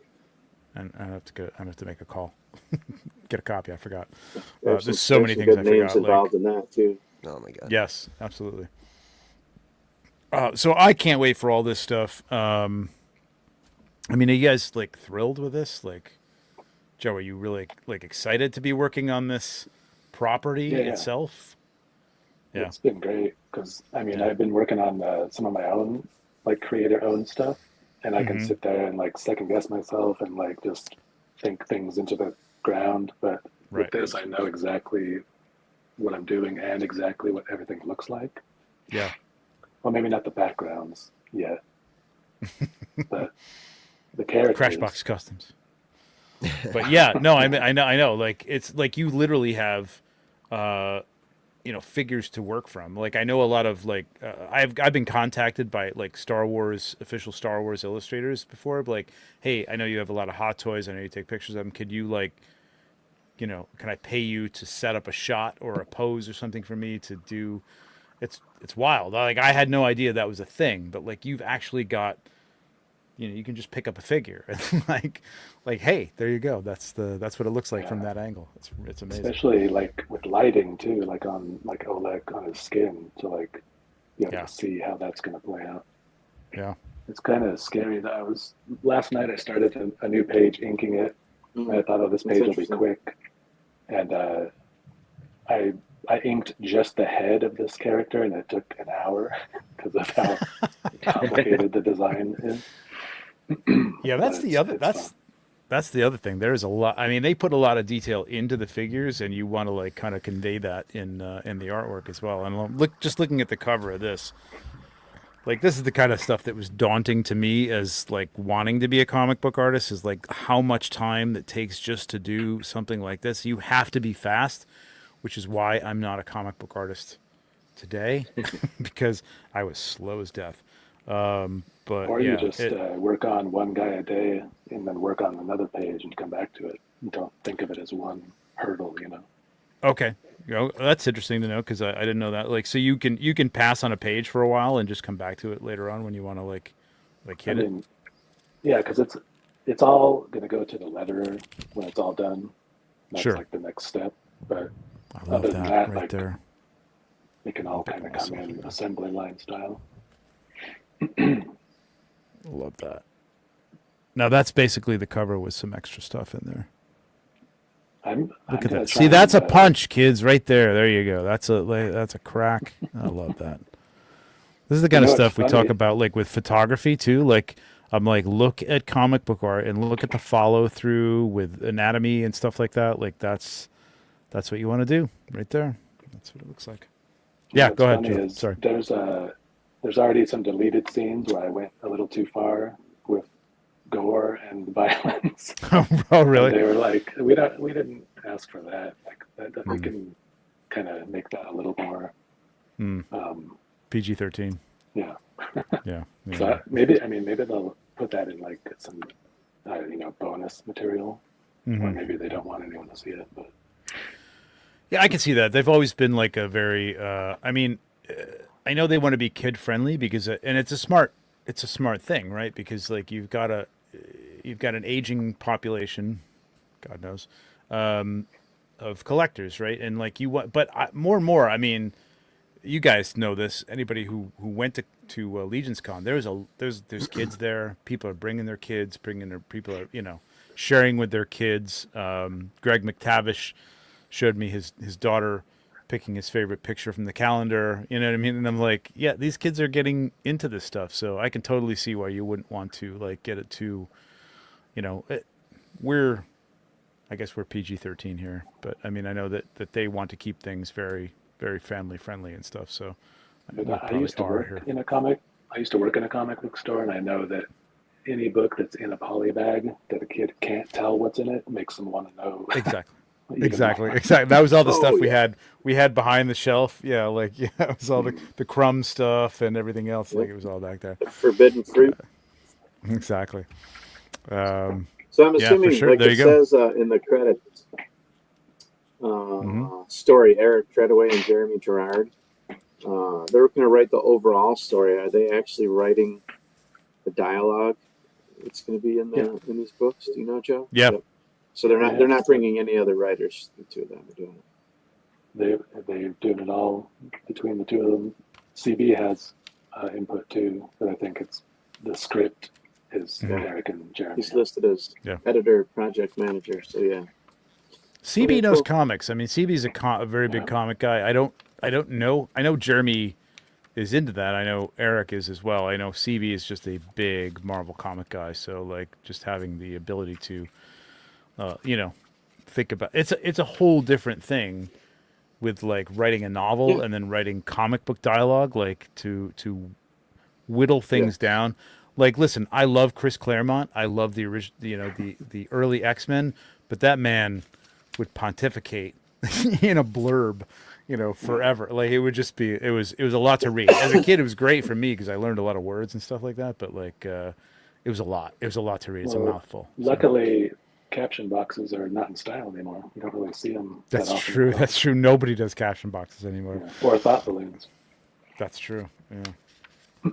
And I have to make a call. Get a copy. I forgot. There's so many things I names forgot. involved in that too. Oh my god. Yes, absolutely. So I can't wait for all this stuff. I mean, are you guys like thrilled with this? Like, Joe, are you really like excited to be working on this property itself? Yeah. It's been great because I mean, I've been working on some of my own like creator-owned stuff, and I can sit there and like second guess myself and like just think things into the ground. But with this, I know exactly what I'm doing and exactly what everything looks like. Yeah. Well, maybe not the backgrounds yet, but the characters. Crashbox Customs. But yeah, no, I mean, I know. Like it's like you literally have, figures to work from. Like I know a lot of like I've been contacted by like official Star Wars illustrators before. Like, hey, I know you have a lot of hot toys. I know you take pictures of them. Could you like, can I pay you to set up a shot or a pose or something for me to do? It's wild. Like I had no idea that was a thing, but like you've actually got, you can just pick up a figure and like, hey, there you go. That's what it looks like from that angle. It's amazing. Especially like with lighting too, like on like Oleg on his skin, to like be able to see how that's going to play out. Yeah, it's kind of scary. Last night I started a new page, inking it. And I thought, oh, this page will be quick, and I inked just the head of this character, and it took an hour because of how complicated the design is. Yeah, that's the other thing. There's a lot. I mean, they put a lot of detail into the figures, and you want to like kind of convey that in the artwork as well. And looking at the cover of this, like this is the kind of stuff that was daunting to me as like wanting to be a comic book artist, is like how much time it takes just to do something like this. You have to be fast, which is why I'm not a comic book artist today because I was slow as death. But or you just work on one guy a day and then work on another page and come back to it. And don't think of it as one hurdle, Okay, that's interesting to know because I didn't know that. Like, so you can pass on a page for a while and just come back to it later on when you want to like hit it. Yeah, because it's all gonna go to the letterer when it's all done. That's like the next step. But I love other than that, right like there. It can all kind of come in assembly line style. Love that. Now that's basically the cover with some extra stuff in there. Look at that. See, that's a punch, kids, right there. There you go. That's a crack. I love that. This is the kind of stuff we talk about, like with photography too. Like I'm like, look at comic book art and look at the follow through with anatomy and stuff like that. Like that's what you want to do right there. That's what it looks like. Yeah, go ahead, Joe. Sorry. There's already some deleted scenes where I went a little too far with gore and violence. Oh, really? And they were like, we didn't ask for that. Like that we can kind of make that a little more PG-13. Yeah. Yeah. So maybe they'll put that in like some bonus material, or maybe they don't want anyone to see it. But yeah, I can see that. They've always been like a very. I know they want to be kid friendly because, and it's a smart thing, right? Because like you've got an aging population, God knows, of collectors, right? And like but more and more, I mean, you guys know this. Anybody who went to LegionsCon, there's kids there. People are bringing their kids, people are sharing with their kids. Greg McTavish showed me his daughter picking his favorite picture from the calendar, you know what I mean? And I'm like, yeah, these kids are getting into this stuff, so I can totally see why you wouldn't want to like get it too, we're PG-13 here, but I mean, I know that they want to keep things very, very family friendly and stuff. So I used to work in a comic book store, and I know that any book that's in a poly bag that a kid can't tell what's in it makes them want to know. Exactly. That was all the stuff we had behind the shelf. Yeah, like it was all the crumb stuff and everything else. Like it was all back there. Forbidden fruit. Exactly. So I'm assuming, like it says in the credits, story, Eric Treadaway and Jeremy Gerard. They're going to write the overall story. Are they actually writing the dialogue that's going to be in these books? Do you know, Joe? Yep. So they're not bringing any other writers to them. They're doing it all between the two of them. CB has input too, but I think it's the script is Eric and Jeremy. He's listed as editor, project manager. So yeah. CB knows comics. I mean, CB's a very big comic guy. I don't know. I know Jeremy is into that. I know Eric is as well. I know CB is just a big Marvel comic guy. So like, just having the ability to, think about it's a whole different thing with like writing a novel and then writing comic book dialogue, like to whittle things down. Like, listen, I love Chris Claremont. I love the original, the early X-Men, but that man would pontificate in a blurb, forever. Like, it would just be, it was a lot to read. As a kid, it was great for me because I learned a lot of words and stuff like that. But like, it was a lot. It was a lot to read. It's a mouthful. Luckily, caption boxes are not in style anymore. You don't really see them. That's that often. true. That's true. Nobody does caption boxes anymore. Yeah. Or thought balloons. That's true. Yeah.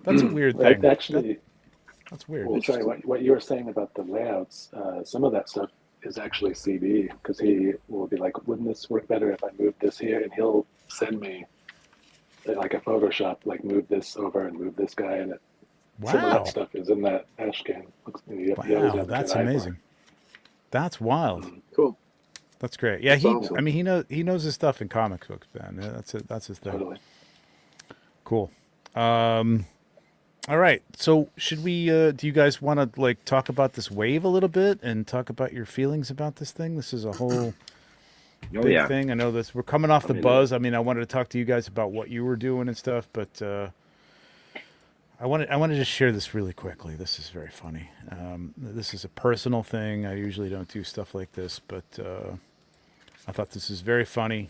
That's a weird thing. Actually, that's weird. Well, sorry, what you were saying about the layouts, some of that stuff is actually CB, because he will be like, wouldn't this work better if I moved this here? And he'll send me like a Photoshop, like move this over and move this guy, and some of that stuff is in that ash can. Wow, that's amazing. That's wild. Cool. That's great. Yeah, awesome. I mean, he knows his stuff in comic books, man. Yeah, that's his thing. Totally. Cool. All right. So should we? Do you guys want to like talk about this wave a little bit and talk about your feelings about this thing? This is a whole big thing. I know this. We're coming off the buzz. I mean, I wanted to talk to you guys about what you were doing and stuff, but I wanted to just share this really quickly. This is very funny. This is a personal thing. I usually don't do stuff like this, but I thought this is very funny.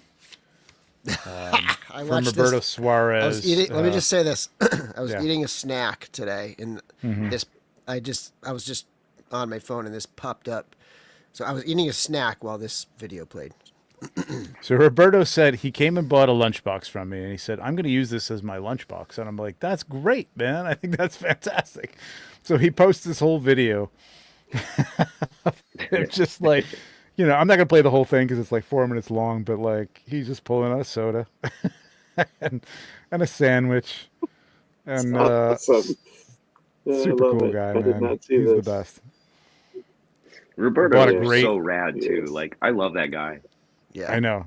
From Roberto Suarez. Let me just say this. I was eating a snack today, and I was just on my phone, and this popped up. So I was eating a snack while this video played. So Roberto said he came and bought a lunchbox from me, and he said, I'm going to use this as my lunchbox. And I'm like, that's great, man. I think that's fantastic. So he posts this whole video. It's just like, I'm not going to play the whole thing because it's like 4 minutes long, but like he's just pulling out a soda and a sandwich. And awesome. super cool guy, man. He's the best. Roberto is so rad too. Like, I love that guy. Yeah, I know.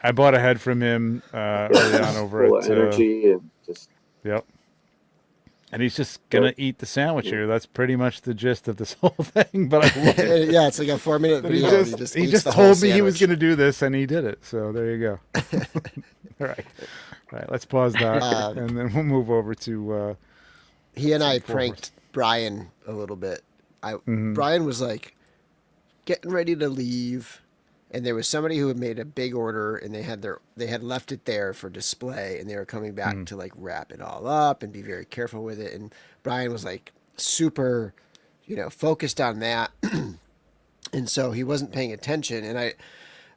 I bought a head from him early on over at energy and just and he's just gonna eat the sandwich here. That's pretty much the gist of this whole thing. But I love it. Yeah, it's like a 4-minute video. He just told me he was gonna do this, and he did it. So there you go. All right, let's pause that, and then we'll move over to. He and I pranked Brian a little bit. Brian was like getting ready to leave, and there was somebody who had made a big order, and they had left it there for display, and they were coming back to like wrap it all up and be very careful with it. And Brian was like super, focused on that, and so he wasn't paying attention. And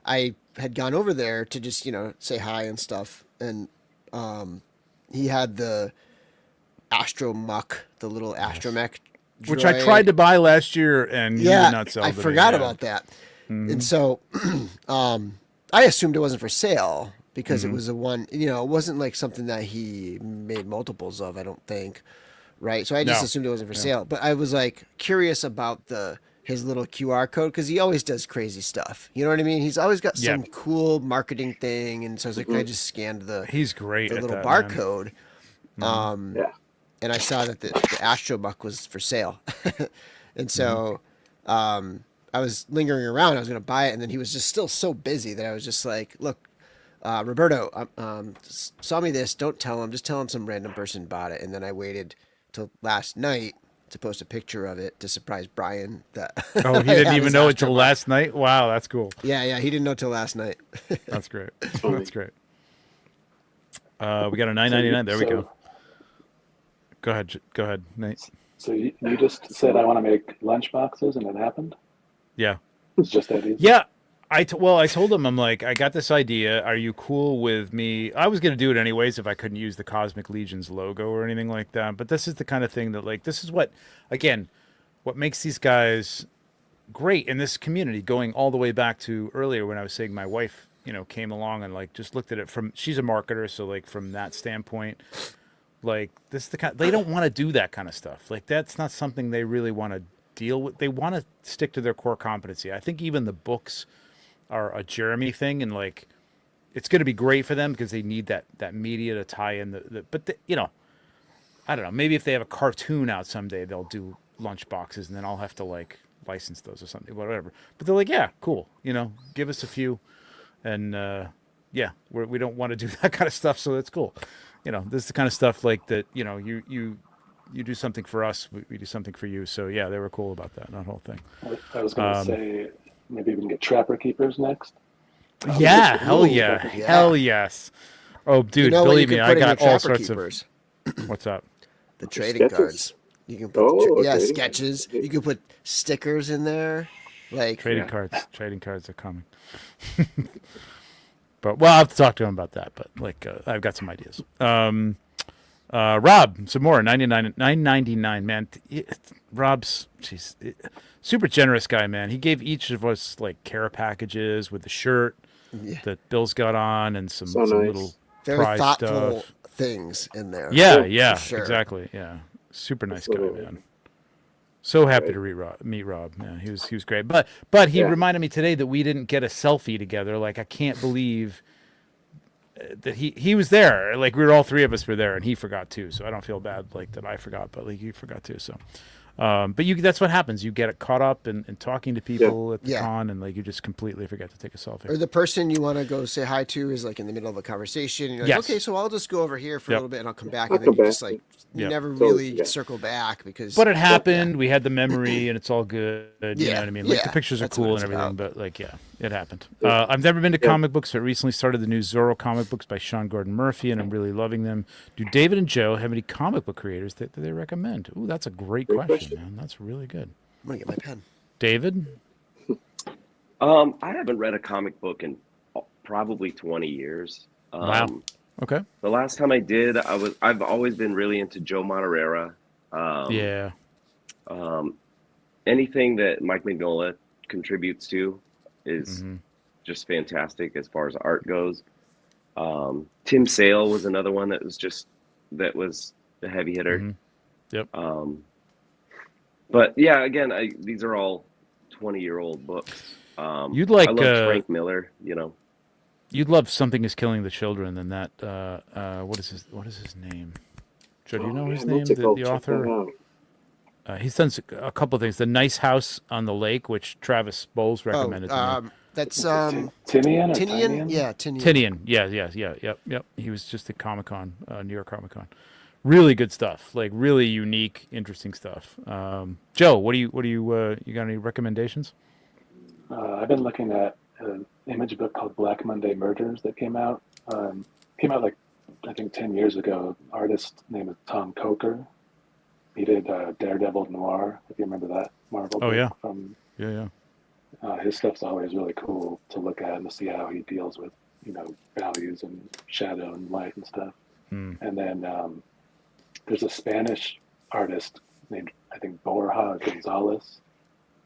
I had gone over there to just say hi and stuff, and he had the Astromech, the little Astromech droid, which I tried to buy last year, and you did not sell it. I forgot about that. And so I assumed it wasn't for sale because it was a one, it wasn't like something that he made multiples of, I don't think. Right. So I just assumed it wasn't for sale, but I was like curious about his little QR code, because he always does crazy stuff. You know what I mean? He's always got some cool marketing thing. And so I was like, I just scanned he's great the at little that, barcode. And I saw that the Astromech was for sale. And so I was lingering around. I was going to buy it. And then he was just still so busy that I was just like, look, Roberto, saw me this. Don't tell him. Just tell him some random person bought it. And then I waited till last night to post a picture of it to surprise Brian. That he didn't even know it till last night? Wow, that's cool. Yeah, he didn't know till last night. That's great. That's great. We got a $9.99. There we go. Go ahead, Nate. So you just said, I want to make lunch boxes, and it happened? Yeah. It's just that easy? Yeah. I told him, I'm like, I got this idea. Are you cool with me? I was going to do it anyways if I couldn't use the Cosmic Legions logo or anything like that. But this is the kind of thing that, like, this is what makes these guys great in this community, going all the way back to earlier when I was saying my wife, came along and, like, just looked at it she's a marketer. So, like, from that standpoint, Like this is the kind they don't want to do that kind of stuff. Like that's not something they really want to deal with. They want to stick to their core competency. I think even the books are a Jeremy thing, and like it's going to be great for them because they need that media to tie in you know, I don't know, maybe if they have a cartoon out someday they'll do lunch boxes and then I'll have to like license those or something, whatever. But they're like, yeah, cool, you know, give us a few, and yeah, we don't want to do that kind of stuff, so that's cool. You know, this is the kind of stuff like that, you know, you do something for us, we do something for you. So yeah, they were cool about that whole thing. I was going to say maybe we can get Trapper Keepers next. Yeah, hell yeah, hell yes. Oh, dude, you know believe me, I got all sorts keepers? of. What's up? The trading Sketches? cards. You can put trading sketches. cards. You can put stickers in there. Like Trading cards are coming. But well, I'll have to talk to him about that. But like, I've got some ideas. Rob, some more. $9.99, man. Rob's, super generous guy, man. He gave each of us like care packages with the shirt that Bill's got on and some nice. Little very prize thoughtful stuff. Things in there. Yeah, sure. Exactly. Yeah, super nice guy, man. So happy to meet Rob. Man, he was great. But he reminded me today that we didn't get a selfie together. Like I can't believe that he was there. Like we were all three of us were there, and he forgot too. So I don't feel bad like that I forgot, but like he forgot too. So, but that's what happens. You get caught up in talking to people at the con, and like you just completely forget to take a selfie. Or the person you want to go say hi to is like in the middle of a conversation. And you're like, okay, so I'll just go over here for a little bit, and I'll come back. And then you just like you never really circle back because. But it happened. We had the memory, and it's all good. You know what I mean? Like the pictures are cool and everything, but like it happened. I've never been to comic books, but recently started the new Zorro comic books by Sean Gordon Murphy, and I'm really loving them. Do David and Joe have any comic book creators that they recommend? Ooh, that's a great question, man. That's really good. I'm gonna get my pen. David? I haven't read a comic book in probably 20 years. Wow. Okay. The last time I did, I've always been really into Joe Montero. Anything that Mike Mignola contributes to is just fantastic as far as art goes. Tim Sale was another one that was a heavy hitter. Yep. But yeah, again, these are all 20-year-old books. You'd like I love Frank Miller, you know. You'd love Something Is Killing the Children than that. What is his name? Joe, do you know his name? The author. He's done a couple of things. The Nice House on the Lake, which Travis Bowles recommended to me. That's Tinian? Yeah, Tinian. Tinian. Yep. He was just at Comic-Con, New York Comic-Con. Really good stuff. Like really unique, interesting stuff. Joe, what do you got any recommendations? I've been looking at an image book called Black Monday Murders that came out. Like I think 10 years ago. Artist name is Tom Coker. He did Daredevil Noir, if you remember that Marvel book from. His stuff's always really cool to look at and to see how he deals with, you know, values and shadow and light and stuff. And then there's a Spanish artist named, I think, Borja Gonzalez,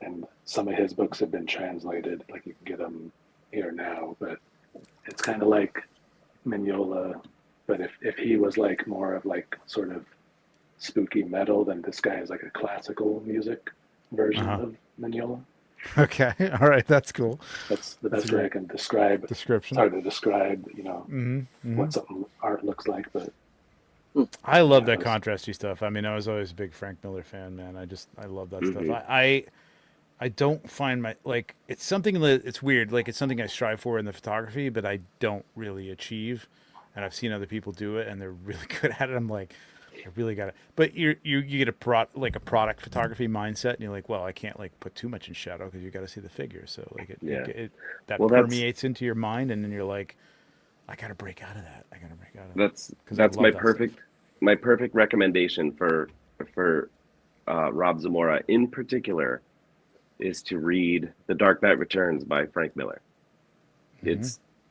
and some of his books have been translated. Like you can get them here now, but it's kind of like Mignola, but if he was like more of like sort of spooky metal, then this guy is like a classical music version of Mignola. Okay, all right, that's cool. That's the best way I can describe. Description. It's hard to describe, you know, what something art looks like, but I love that contrasty stuff. I mean, I was always a big Frank Miller fan, man. I love that stuff. I don't find it's something that it's weird. Like it's something I strive for in the photography, but I don't really achieve. And I've seen other people do it, and they're really good at it. I'm like, I really got it. But you get a product photography mindset, and you're like, well, I can't like put too much in shadow because you got to see the figure. So like it permeates into your mind, and then you're like, I got to break out of that. That's my perfect recommendation for Rob Zamora in particular is to read The Dark Knight Returns by Frank Miller.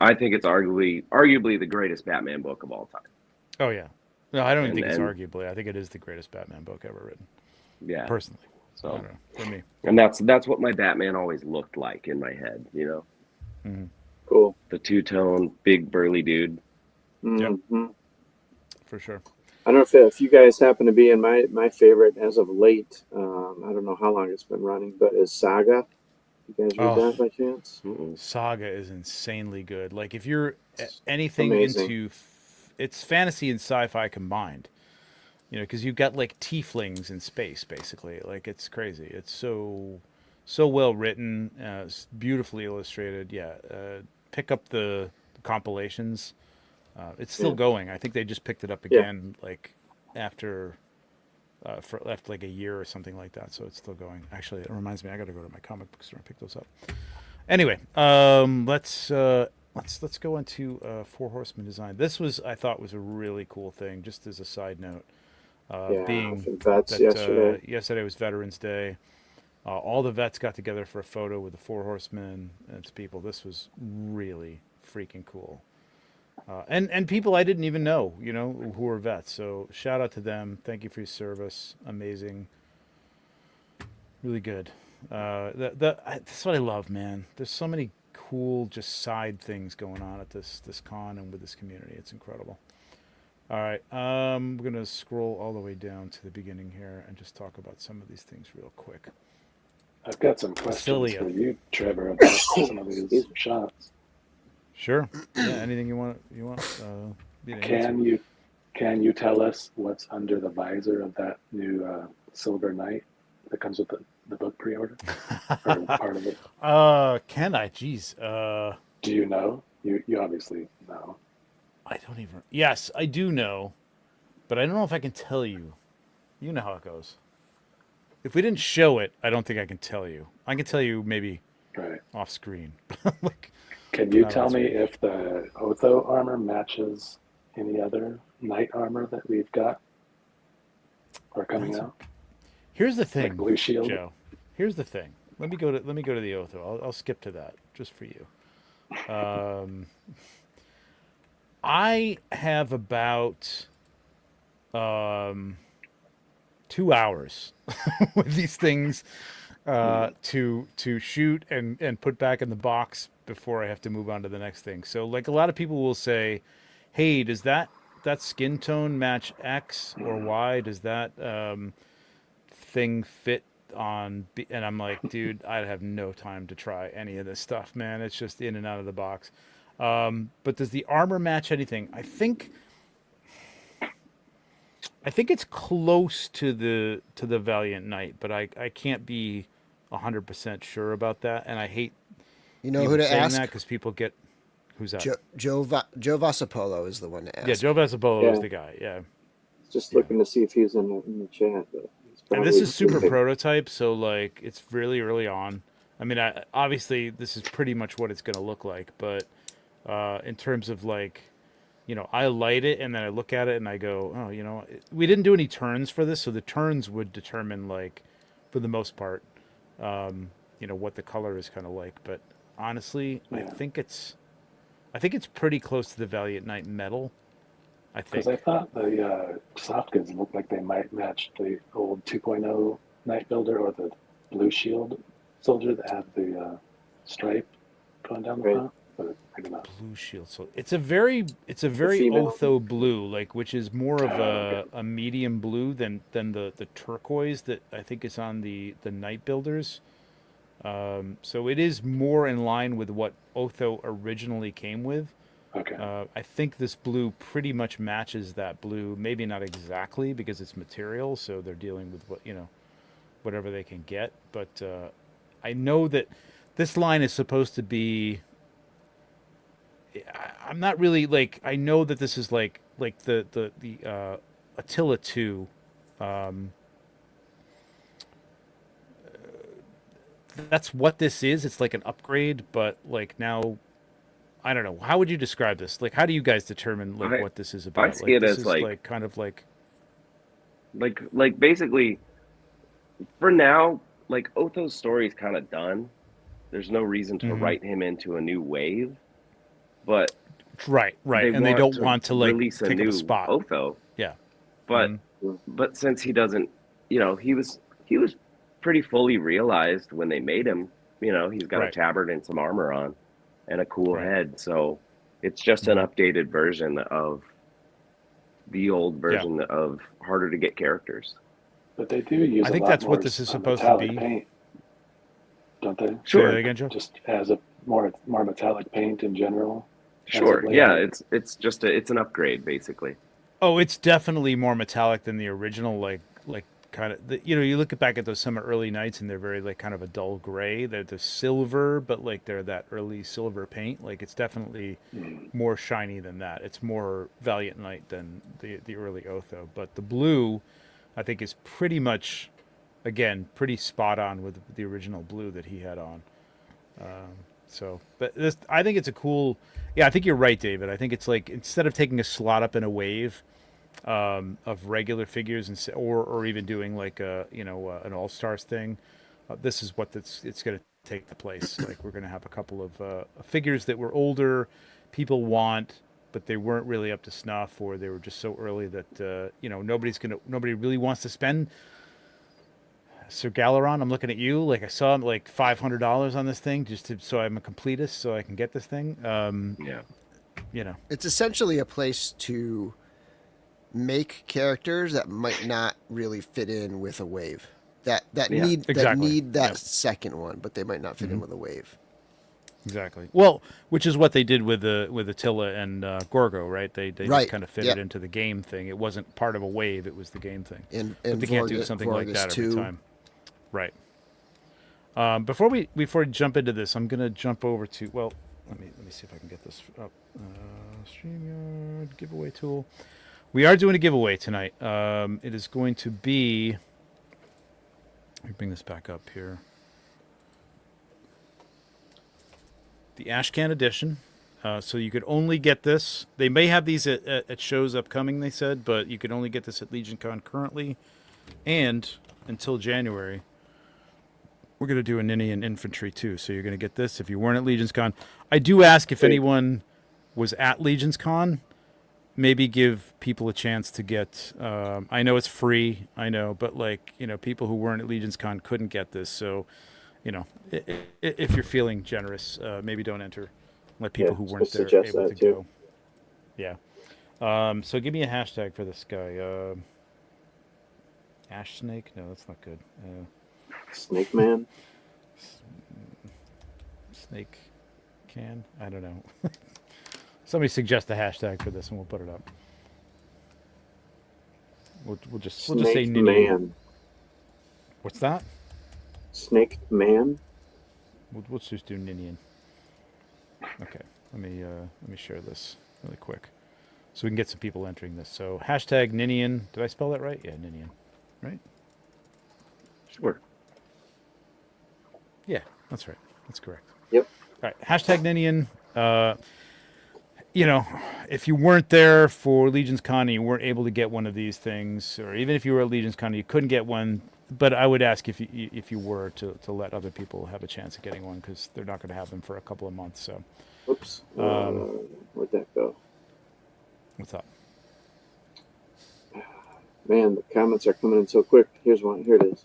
I think it's arguably the greatest Batman book of all time. Oh yeah. No, I don't even think it's arguably. I think it is the greatest Batman book ever written. Yeah. Personally. So I don't know, for me. And that's what my Batman always looked like in my head, you know? Mm-hmm. Cool. The two-tone, big burly dude. Mm-hmm. Yep. For sure. I don't know if you guys happen to be in my favorite as of late. I don't know how long it's been running, but is Saga. You guys read that by chance? Saga is insanely good. Like if you're anything Amazing. into, it's fantasy and sci-fi combined. You know, because you've got like tieflings in space, basically. Like it's crazy. It's so well written, it's beautifully illustrated. Yeah, pick up the compilations. It's still going. I think they just picked it up again, like after like a year or something like that. So it's still going. Actually, it reminds me, I got to go to my comic book store and pick those up. Anyway, let's go into Four Horsemen design. This I thought was a really cool thing. Just as a side note, being vets that yesterday was Veterans Day. All the vets got together for a photo with the Four Horsemen and its people. This was really freaking cool. And people I didn't even know, you know, who were vets. So shout out to them. Thank you for your service. Amazing. Really good. That's what I love, man. There's so many cool just side things going on at this con and with this community. It's incredible. All right. We're going to scroll all the way down to the beginning here and just talk about some of these things real quick. I've got some questions Basilia. for you, Trevor, about some of these shots. Sure. Yeah, anything you want. Can you tell us what's under the visor of that new Silver Knight that comes with the book pre-order? Or part of it? Can I? Jeez. Do you know? You obviously know. I don't even. Yes, I do know, but I don't know if I can tell you. You know how it goes. If we didn't show it, I don't think I can tell you. I can tell you maybe off screen. Like, can you tell me if the Otho armor matches any other knight armor that we've got or coming out? Here's the thing, like Blue Shield? Joe. Here's the thing. Let me go to the Otho. I'll skip to that just for you. I have about 2 hours with these things to shoot and put back in the box before I have to move on to the next thing. So like a lot of people will say, hey, does that skin tone match X or Y? Does that thing fit on B? And I'm like, dude, I have no time to try any of this stuff, man. It's just in and out of the box. But does the armor match anything? I think it's close to the Valiant Knight, but I can't be 100% sure about that. And I hate who to ask that because people get who's that? Joe Vassapolo is the one to ask. Yeah, Joe Vassapolo is the guy. Yeah, just looking to see if he's in the chat. But and this is super prototype, so like it's really early on. I mean, obviously this is pretty much what it's going to look like, but in terms of like, I light it and then I look at it and I go, oh, we didn't do any turns for this, so the turns would determine, like, for the most part, what the color is kind of like. But honestly, I think it's pretty close to the Valiant Knight metal. I think. Because I thought the soft goods looked like they might match the old 2.0 Knight Builder or the Blue Shield soldier that had the stripe going down the front. But maybe not. Blue Shield. So it's a very Otho blue, like, which is more of a medium blue than the turquoise that I think is on the Knight Builders. So it is more in line with what Otho originally came with. Okay. I think this blue pretty much matches that blue. Maybe not exactly because it's material, so they're dealing with whatever they can get. But I know that this line is supposed to be. I'm not really like. I know that this is like the Attila 2. That's what this is. It's like an upgrade, but like now, I don't know. How would you describe this? Like, how do you guys determine like what this is about? I see it as like kind of like basically, for now, like Otho's story is kind of done. There's no reason to write him into a new wave, but right, and they don't want to like release a pick new up a spot. Otho. Yeah, but since he doesn't, he was pretty fully realized when they made him. He's got a tabard and some armor on, and a cool head. So it's just an updated version of the old version of harder to get characters. But they do use I think a lot that's more what this is supposed to metallic be. paint, don't they? Sure. Say that again, Joe? Just as a more metallic paint in general. Sure. Yeah, it's just it's an upgrade basically. Oh, it's definitely more metallic than the original. Like kind of you look back at those some early nights and they're very like kind of a dull gray. They're the silver, but like they're that early silver paint. Like it's definitely more shiny than that. It's more Valiant Knight than the early Otho. But the blue, I think, is pretty much, again, pretty spot on with the original blue that he had on. But this, I think it's a cool. Yeah, I think you're right, David. I think it's like instead of taking a slot up in a wave of regular figures and or even doing like an All Stars thing, this is what it's going to take the place. Like we're going to have a couple of figures that were older, people want, but they weren't really up to snuff, or they were just so early that nobody really wants to spend. Sir Galeron, I'm looking at you. Like I saw like $500 on this thing so I'm a completist, so I can get this thing. It's essentially a place to make characters that might not really fit in with a wave. That need that second one, but they might not fit in with a wave. Exactly. Well, which is what they did with Attila and Gorgo, right? They just kind of fit it into the game thing. It wasn't part of a wave; it was the game thing. And they can't do something like that every time. Right. Before we jump into this, I'm gonna jump over to let me see if I can get this up. StreamYard giveaway tool. We are doing a giveaway tonight. It is going to be. Let me bring this back up here. The Ashcan edition. So you could only get this. They may have these at shows upcoming, they said, but you could only get this at LegionCon currently, and until January. We're going to do a Ninian infantry too, so you're going to get this if you weren't at LegionsCon. I do ask if anyone was at LegionsCon, maybe give people a chance to get. I know it's free, but people who weren't at LegionsCon couldn't get this, so if you're feeling generous, maybe don't enter. Let people who weren't there able to go. Yeah. So give me a hashtag for this guy. Ash Snake? No, that's not good. Snake Man? Snake Can? I don't know. Somebody suggest a hashtag for this and we'll put it up. We'll just say Man. What's that? Snake Man? We'll just do Ninian. Okay. Let me share this really quick so we can get some people entering this. So hashtag Ninian. Did I spell that right? Yeah, Ninian. Right? Sure. Yeah, that's right. That's correct. Yep. All right. Hashtag Ninian. If you weren't there for LegionsCon and you weren't able to get one of these things, or even if you were at LegionsCon and you couldn't get one, but I would ask if you were to let other people have a chance of getting one, because they're not going to have them for a couple of months. So. Oops. Where'd that go? What's up? Man, the comments are coming in so quick. Here's one. Here it is.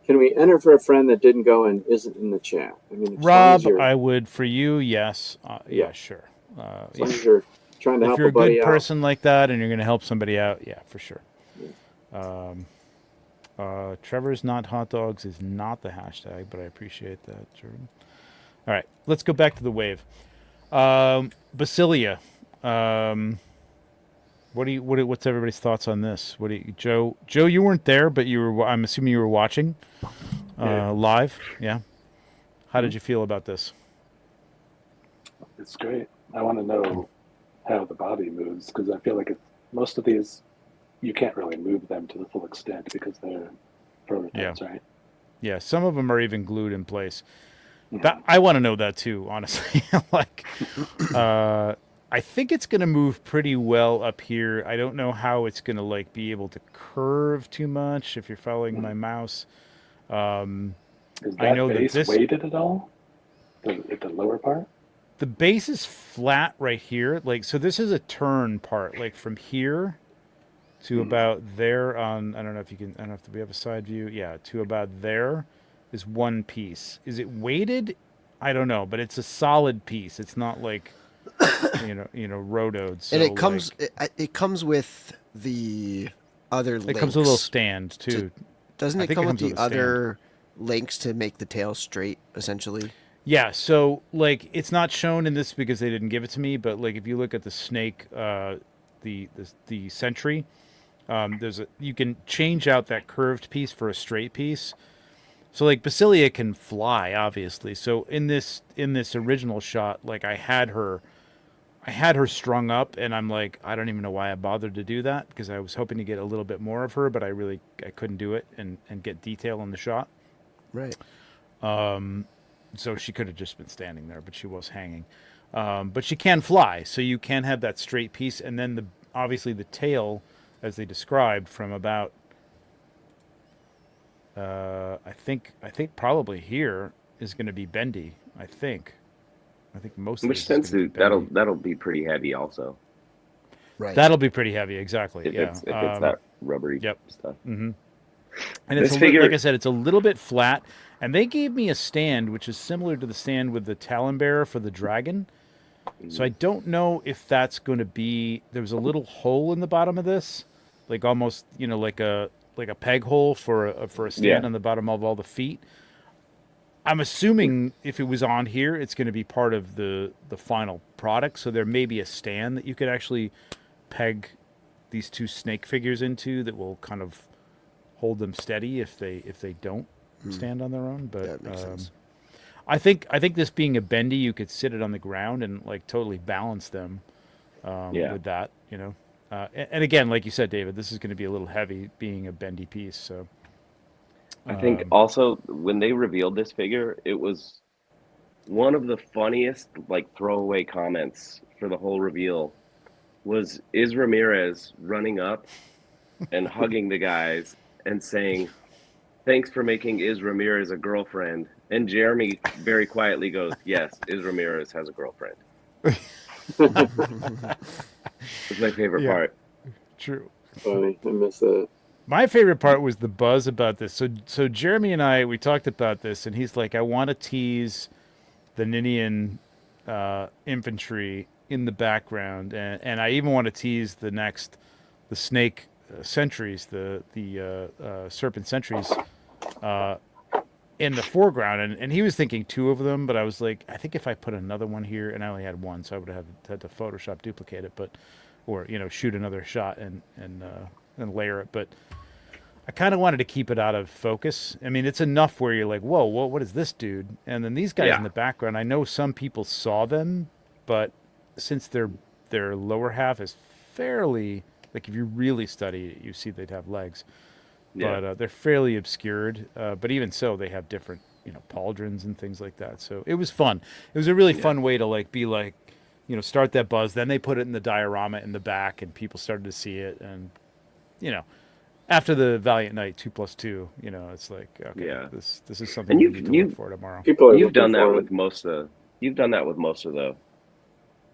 Can we enter for a friend that didn't go and isn't in the chat? I mean, Rob, I would for you. Yes. Yeah, sure. As long as you're trying to help if you're a buddy good out. person like that and you're going to help somebody out, yeah, for sure. Trevor's not hot dogs is not the hashtag, but I appreciate that, Jordan. All right, let's go back to the wave. Basilia. What's everybody's thoughts on this? Joe, you weren't there, but I'm assuming you were watching live. Yeah. How did you feel about this? It's great. I want to know how the body moves, because I feel like most of these, you can't really move them to the full extent because they're prototypes, right? Yeah, some of them are even glued in place. I want to know that too, honestly. I think it's going to move pretty well up here. I don't know how it's going to be able to curve too much if you're following my mouse. Is that base weighted at all? At the lower part? The base is flat right here. So this is a turn part, from here to about there on, I don't know if we have a side view. Yeah, to about there is one piece. Is it weighted? I don't know, but it's a solid piece. It's not rotoed. So, and it comes with the other links. It comes with a little stand too. Doesn't it come with the other links to make the tail straight, essentially? Yeah, so like it's not shown in this because they didn't give it to me, but like if you look at the snake, the sentry, you can change out that curved piece for a straight piece. So like Basilia can fly, obviously. So in this original shot, like I had her strung up, and I'm like, I don't even know why I bothered to do that, because I was hoping to get a little bit more of her, but I couldn't do it and get detail in the shot. Right. So she could have just been standing there, but she was hanging. But she can fly, so you can have that straight piece, and then obviously the tail, as they described, from about I think probably here is going to be bendy. I think most. Which sense that'll be pretty heavy, also. Right. That'll be pretty heavy, exactly. If it's that rubbery stuff. Mm-hmm. And it's like I said, it's a little bit flat. And they gave me a stand which is similar to the stand with the Talon Bearer for the dragon. Mm-hmm. So I don't know if that's going to be. There was a little hole in the bottom of this, like almost like a peg hole for a stand on the bottom of all the feet. I'm assuming if it was on here, it's going to be part of the final product. So there may be a stand that you could actually peg these two snake figures into that will kind of hold them steady if they don't stand on their own. But that makes sense. I think this being a bendy, you could sit it on the ground and like totally balance them with that. And again, like you said, David, this is going to be a little heavy being a bendy piece. So. I think also when they revealed this figure, it was one of the funniest like throwaway comments for the whole reveal was Iz Ramirez running up and hugging the guys and saying, "Thanks for making Iz Ramirez a girlfriend." And Jeremy very quietly goes, "Yes, Iz Ramirez has a girlfriend." It's my favorite part. True. Funny. I miss that. My favorite part was the buzz about this. So Jeremy and we talked about this, and he's like, I want to tease the Ninian infantry in the background, and I even want to tease the snake sentries, the serpent sentries in the foreground. And he was thinking 2 of them, but I was like, I think if I put another one here, and I only had 1, so I would have had to Photoshop duplicate it, or shoot another shot and layer it, but I kind of wanted to keep it out of focus. I mean, it's enough where you're like, whoa, what is this dude? And then these guys in the background, I know some people saw them, but since their lower half is fairly, like if you really study it, you see they'd have legs, but they're fairly obscured. But even so, they have different, pauldrons and things like that. So it was fun. It was a really fun way to be like, start that buzz. Then they put it in the diorama in the back, and people started to see it, and after the Valiant Night 2+2, it's like, okay, this is something you need to look for tomorrow. You've done that with most of the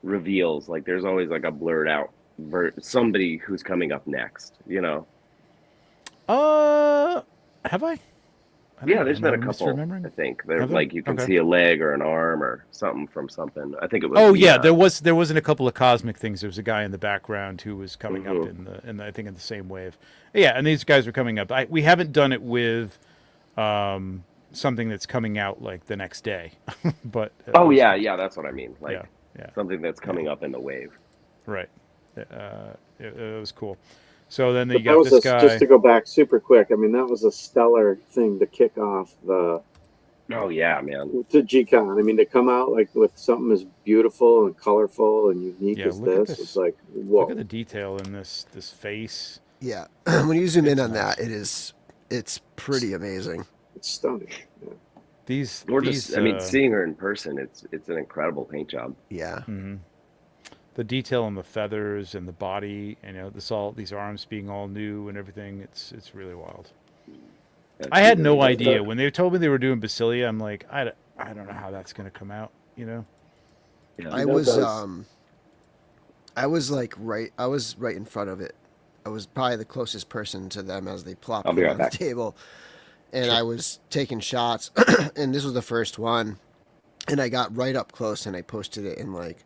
reveals. Like there's always like a blurred out somebody who's coming up next. Have I? Yeah, there's been a couple. I think like you can see a leg or an arm or something from something. I think it was. Oh yeah, there wasn't a couple of cosmic things. There was a guy in the background who was coming up in I think in the same wave. Yeah, and these guys were coming up. We haven't done it with something that's coming out like the next day, but yeah, that's what I mean. Like something that's coming up in the wave. Right. It was cool. So then you got this guy. Just to go back super quick, I mean, that was a stellar thing to kick off the. Oh yeah, man. To G-Con. I mean, to come out like with something as beautiful and colorful and unique as this, it's like, whoa. Look at the detail in this face. Yeah, when you zoom in on that, it's pretty amazing. It's stunning. Yeah. Seeing her in person, it's an incredible paint job. Yeah. Mm-hmm. The detail on the feathers and the body, and these arms being all new and everything, it's really wild. I had no idea when they told me they were doing Basilia. I'm like, I don't know how that's going to come out. Yeah, I was right in front of it. I was probably the closest person to them as they plopped on the table, and I was taking shots, and this was the first one, and I got right up close and I posted it in like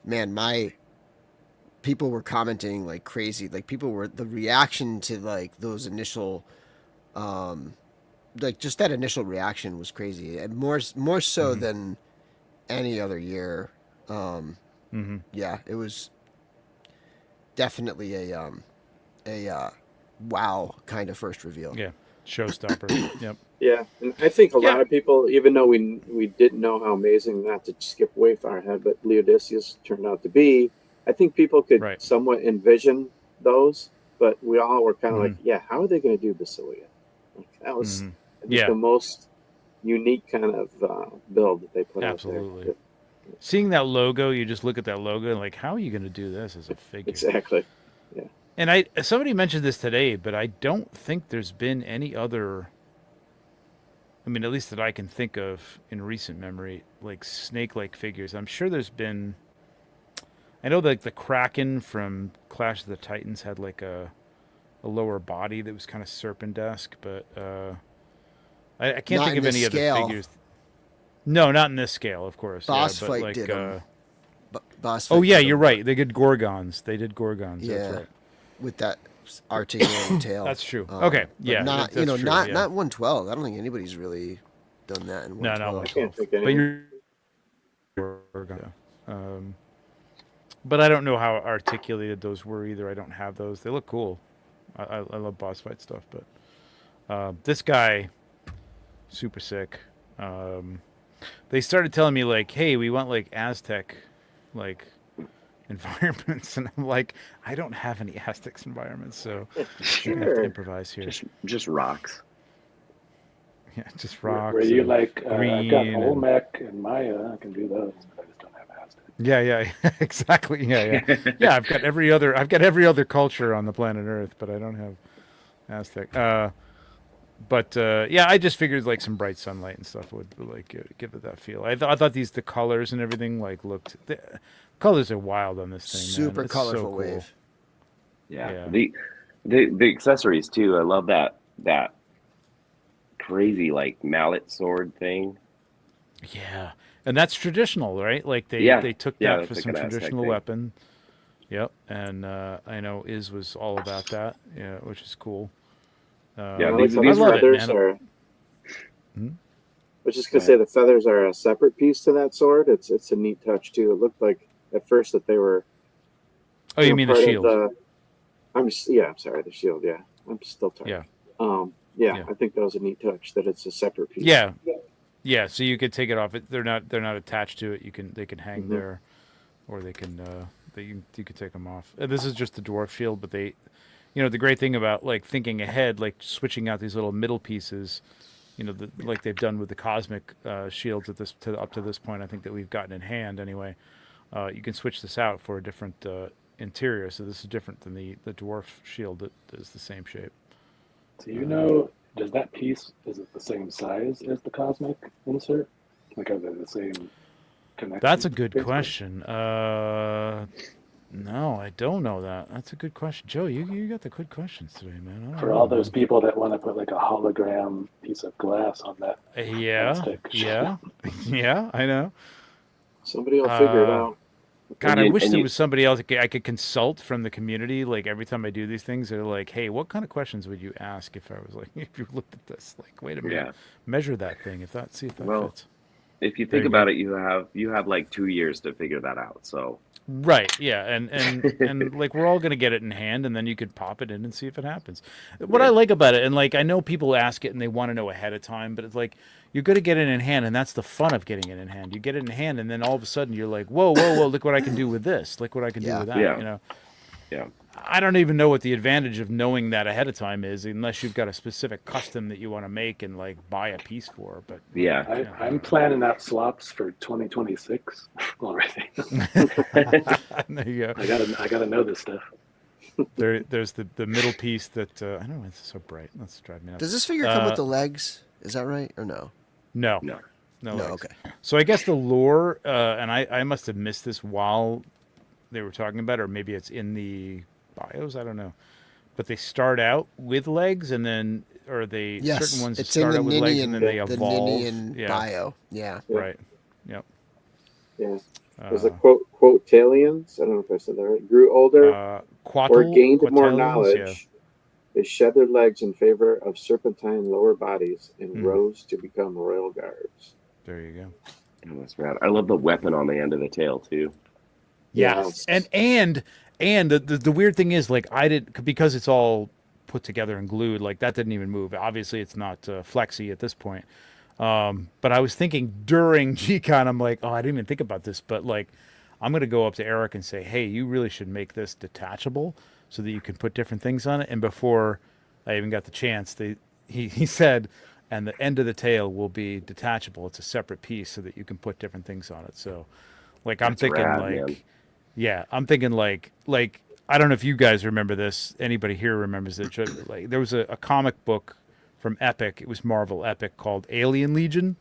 man, people were commenting like crazy. Like the reaction to like those initial, like just that initial reaction was crazy, and more so than any other year. Yeah, it was definitely a wow kind of first reveal. Yeah, showstopper. Yep. Yeah, and I think a lot of people, even though we didn't know how amazing, not to skip way far ahead, but Leodicius turned out to be, I think people could somewhat envision those, but we all were kind of like, yeah, how are they going to do Basilia? Like, that was the most unique kind of build that they put out there. Absolutely. Seeing that logo, you just look at that logo and like, how are you going to do this as a figure? Exactly. Yeah. And somebody mentioned this today, but I don't think there's been any other, I mean, at least that I can think of in recent memory, like snake-like figures. I'm sure there's been, I know like the Kraken from Clash of the Titans had like a lower body that was kind of serpent-esque, but I can't Not think of in any this other scale. figures. No, not in this scale, of course. Boss but Fight like, did 'em. Boss Fight oh yeah, did 'em, you're right. They did Gorgons. That's right. With that articulated tail. That's true. Okay, yeah, not that's true, not yeah. not 112. I don't think anybody's really done that in 112. No, not I can't 112. think But anyone. you're but I don't know how articulated those were either. I don't have those. They look cool. I love boss fight stuff, but this guy, super sick. They started telling me like, hey, we want like Aztec like environments, and I'm like, I don't have any Aztec environments, so you're gonna have to improvise here. Just rocks. Yeah, just rocks. Where you like, I've got green Olmec and Maya, I can do those, but I just don't have Aztec. Yeah, exactly. Yeah. I've got every other culture on the planet Earth, but I don't have Aztec. But I just figured like some bright sunlight and stuff would like give it that feel. I thought the colors and everything like looked. The colors are wild on this thing. Super man. It's colorful so cool. wave. Yeah. The accessories too. I love that crazy like mallet sword thing. Yeah, and that's traditional, right? Like they took that for like some an Aztec traditional thing. weapon. Yep, and I know Iz was all about that. Yeah, which is cool. Yeah, I like these how I the love it, feathers man. are. Hmm? I was just gonna say the feathers are a separate piece to that sword. It's a neat touch too. It looked like at first that they were. Oh, you mean the part of shield? I'm sorry, the shield. Yeah, I'm still tired. Yeah. Yeah, I think that was a neat touch that it's a separate piece. Yeah. So you could take it off. They're not attached to it. They can hang there, or they can you could take them off. This is just the dwarf shield, but they, the great thing about like thinking ahead, like switching out these little middle pieces, like they've done with the cosmic shields up to this point. I think that we've gotten in hand anyway. You can switch this out for a different interior. So this is different than the dwarf shield that is the same shape. So does that piece, is it the same size as the cosmic insert? Like are they the same connection? That's a good basically? question. No, I don't know that. That's a good question. Joe, you got the good questions today, man. I don't For know, all those man. people that want to put like a hologram piece of glass on that. Yeah, I know. Somebody will figure it out. God, I wish there was somebody else I could consult from the community. Like every time I do these things, they're like, "Hey, what kind of questions would you ask if I was like, if you looked at this? Like, wait a minute, measure that thing. See if that fits." If you think about it, you have like 2 years to figure that out. So right, yeah, and like we're all gonna get it in hand, and then you could pop it in and see if it happens. What I like about it, and like I know people ask it and they want to know ahead of time, but it's like you're gonna get it in hand, and that's the fun of getting it in hand. You get it in hand, and then all of a sudden you're like, whoa, look what I can do with this. Look what I can do with that. Yeah. I don't even know what the advantage of knowing that ahead of time is, unless you've got a specific custom that you want to make and like buy a piece for. But I'm planning out swaps for 2026 already. There you go. I gotta know this stuff. There's the middle piece that I don't know. It's so bright. Let's drive me nuts. Does this figure come with the legs? Is that right or no? No. No. Legs. Okay. So I guess the lore, and I must have missed this while they were talking about it, or maybe it's in the bios. I don't know. But they start out with legs, and then, or certain ones start out with legs, and then they evolve. The Ninian bio. Yeah. Right. Yep. Yeah. There's a quotalians. I don't know if I said that right. Grew older or gained more knowledge. Yeah. They shed their legs in favor of serpentine lower bodies and rose to become royal guards. There you go. Oh, that's rad. I love the weapon on the end of the tail too. Yes. And the weird thing is, like, I did, because it's all put together and glued, like that didn't even move. Obviously it's not flexy at this point. But I was thinking during G-Con, I'm like, oh, I didn't even think about this, but like, I'm going to go up to Eric and say, hey, you really should make this detachable so that you can put different things on it. And before I even got the chance, he said, and the end of the tail will be detachable. It's a separate piece so that you can put different things on it. So like, I'm thinking rad, like, man. Yeah, I'm thinking like, I don't know if you guys remember this. Anybody here remembers it? Like, there was a comic book from Epic. It was Marvel Epic called Alien Legion.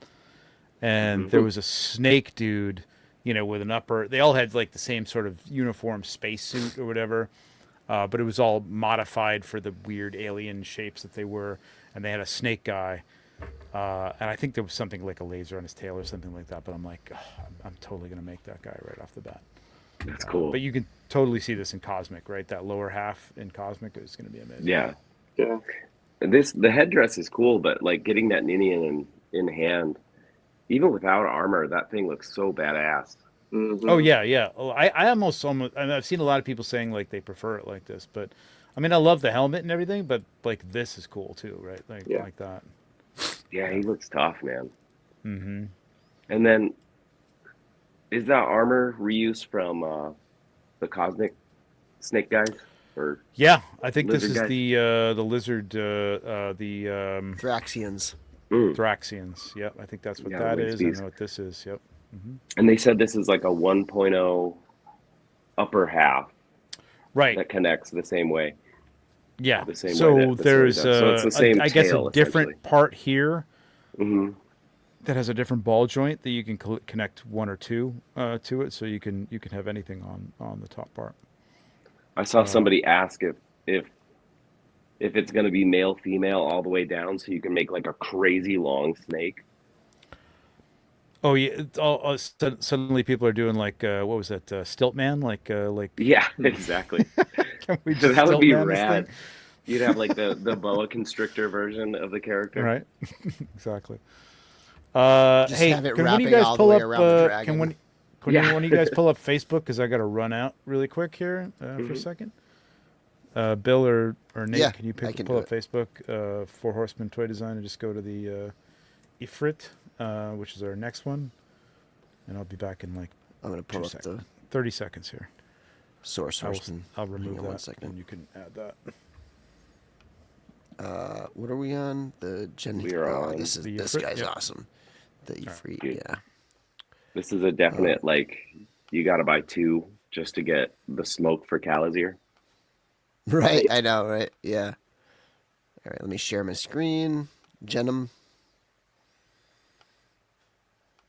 And there was a snake dude, you know, with an upper. They all had like the same sort of uniform spacesuit or whatever, but it was all modified for the weird alien shapes that they were. And they had a snake guy, and I think there was something like a laser on his tail or something like that. But I'm like, oh, I'm totally gonna make that guy right off the bat. That's cool. But you can totally see this in Cosmic, right? That lower half in Cosmic is gonna be amazing. Yeah, yeah. The headdress is cool, but like getting that Ninian in hand. Even without armor, that thing looks so badass. Mm-hmm. Oh yeah. I almost. I mean, I've seen a lot of people saying like they prefer it like this, but I mean, I love the helmet and everything, but like this is cool too, right? Like like that. Yeah, he looks tough, man. Mm-hmm. And then, is that armor reuse from the Cosmic Snake guys? Or yeah, I think this is guys? the lizard, Thraxians. Thraxians. Yep, I think that's what that is. I know what this is. Yep. Mm-hmm. And they said this is like a 1.0 upper half, right? That connects the same way. Yeah. The same so way there's so it's the same I guess tail, a different part here that has a different ball joint that you can connect one or two to it, so you can have anything on the top part. I saw somebody ask if it's going to be male female all the way down, so you can make like a crazy long snake. Oh yeah! Suddenly people are doing like what was that? Stiltman, like yeah, exactly. That would be rad. You'd have like the boa constrictor version of the character, right? Exactly. Just hey, have it can one of you wrapping guys all the pull way up? around the dragon. Can one of you guys pull up Facebook, because I got to run out really quick here for a second. Bill or Nate, Yeah, can you I can pull do up Facebook for Horsemen Toy Design and just go to the Ifrit, which is our next one, and I'll be back in like I'm gonna pull up the 30 seconds here. source Horsemen. I'll remove that, 1 second. and you can add that. What are we on? The Gen. We are on this Ifrit, guy's yep. awesome. The Ifrit, Dude. yeah. This is a definite like you got to buy two just to get the smoke for Calazir. Right, I know, right? Yeah. All right, let me share my screen. Genum.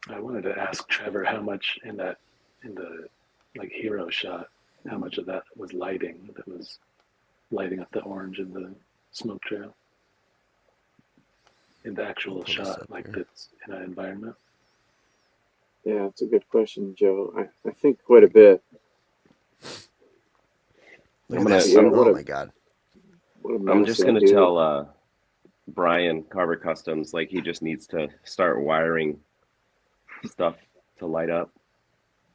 I wanted to ask Trevor how much in the like hero shot, how much of that was lighting, that was lighting up the orange in the smoke trail in the actual shot, like that's in an environment. Yeah, it's a good question, Joe. I think quite a bit. Look at this. Oh my god. I'm just gonna tell Brian Carver Customs, like, he just needs to start wiring stuff to light up.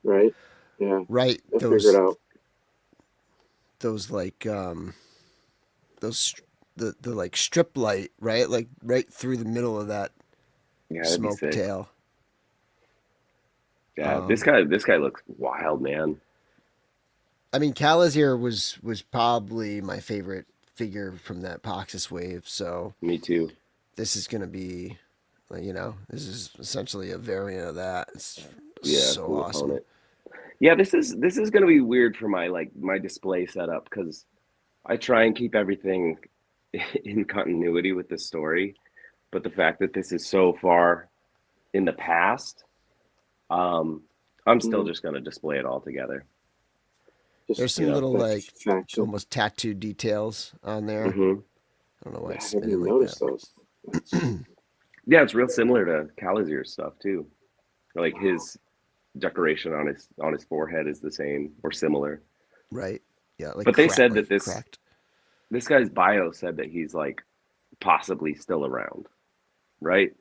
Right. Yeah. Right. We'll figure it out. Those like the like strip light, right? Like right through the middle of that smoke tail. Yeah, this guy looks wild, man. I mean, Calazir was probably my favorite figure from that Poxus wave. So me too. This is gonna be, this is essentially a variant of that. It's so cool awesome. Opponent. Yeah, this is gonna be weird for my display setup, because I try and keep everything in continuity with the story, but the fact that this is so far in the past, I'm still just gonna display it all together. There's some little almost tattoo details on there. I don't know why it's spinning like noticed that. Those. Yeah, it's real similar to Calazir's stuff too. Like his decoration on his forehead is the same or similar. Right. Yeah. Like, But they said like that cracked. this guy's bio said that he's like possibly still around, right?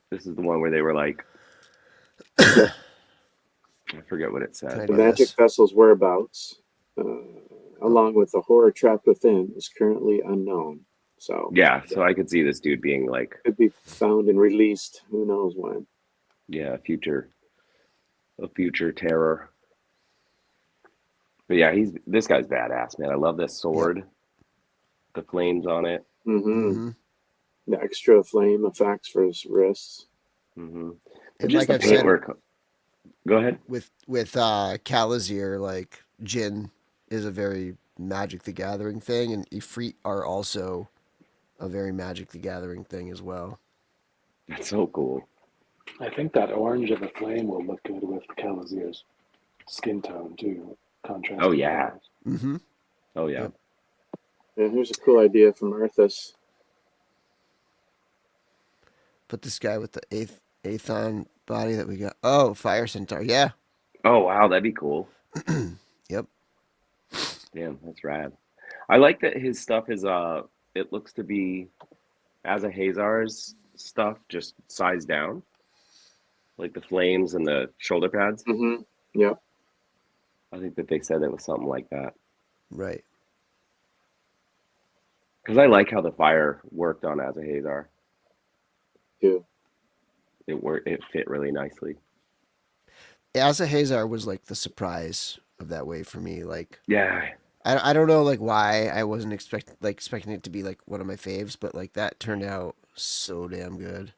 This is the one where they were like, I forget what it said. The magic vessel's whereabouts, along with the horror trapped within, is currently unknown. So yeah, so I could see this dude being like, could be found and released. Who knows when? Yeah, a future terror. But yeah, this guy's badass, man. I love this sword. Yep. The flames on it. Mm-hmm. The extra flame effects for his wrists. Mm-hmm. And just like the I've paint said, work. Go ahead. With Kalazir, like Jin is a very Magic the Gathering thing, and Ifrit are also a very Magic the Gathering thing as well. That's so cool. I think that orange of the flame will look good with Kalazir's skin tone too. Contrast. Oh yeah. Mm-hmm. Oh yeah. Yep. And here's a cool idea from Arthas. But this guy with the Aethon body that we got. Oh, Fire Centaur. Yeah. Oh wow, that'd be cool. Yep. Damn, that's rad. I like that his stuff is it looks to be as a Hazar's stuff, just sized down. Like the flames and the shoulder pads. Mm-hmm. Yep. I think that they said it was something like that. Right. Because I like how the fire worked on as a Hazar. Too. It fit really nicely. Asa Hazar was like the surprise of that wave for me. Like, yeah, I don't know like why I wasn't expecting it to be like one of my faves, but like that turned out so damn good.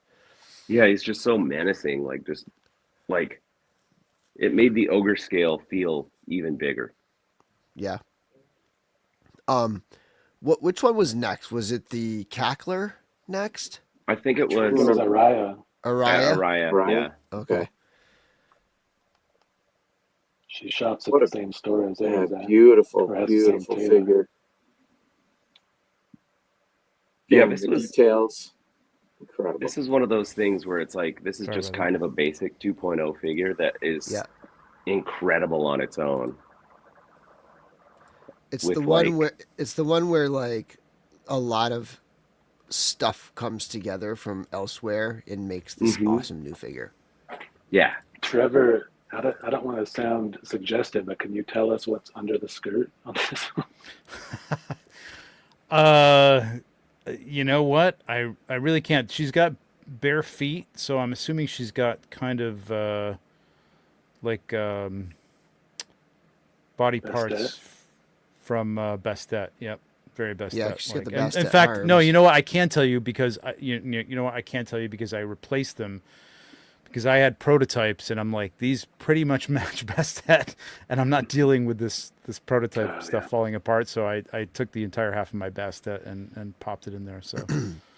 Yeah, he's just so menacing. Like just like it made the ogre scale feel even bigger. Yeah. Which one was next? Was it the Cackler next? I think it It was was Araya. Araya. Yeah. Okay. She shops at What the a- same store as Yeah, Aza. beautiful, Or has the same beautiful tailor. figure. Yeah, The details. Incredible. This is one of those things where it's like this is Sorry just about kind of a basic 2.0 figure that is Yeah. incredible on its own. It's With, the one like- where like a lot of stuff comes together from elsewhere and makes this Mhm. awesome new figure. Yeah. Trevor, I don't want to sound suggestive, but can you tell us what's under the skirt on this one? You know what? I really can't. She's got bare feet, so I'm assuming she's got kind of like body parts Bastet? from Bastet. Yep, very Bastet. Yeah, she's got the in Bastet fact, no. arms. You know what? I can tell you because you know what? I can't tell you because I replaced them because I had prototypes and I'm like, these pretty much match Bastet, and I'm not dealing with this prototype Oh, stuff yeah. falling apart. So I took the entire half of my Bastet and popped it in there. So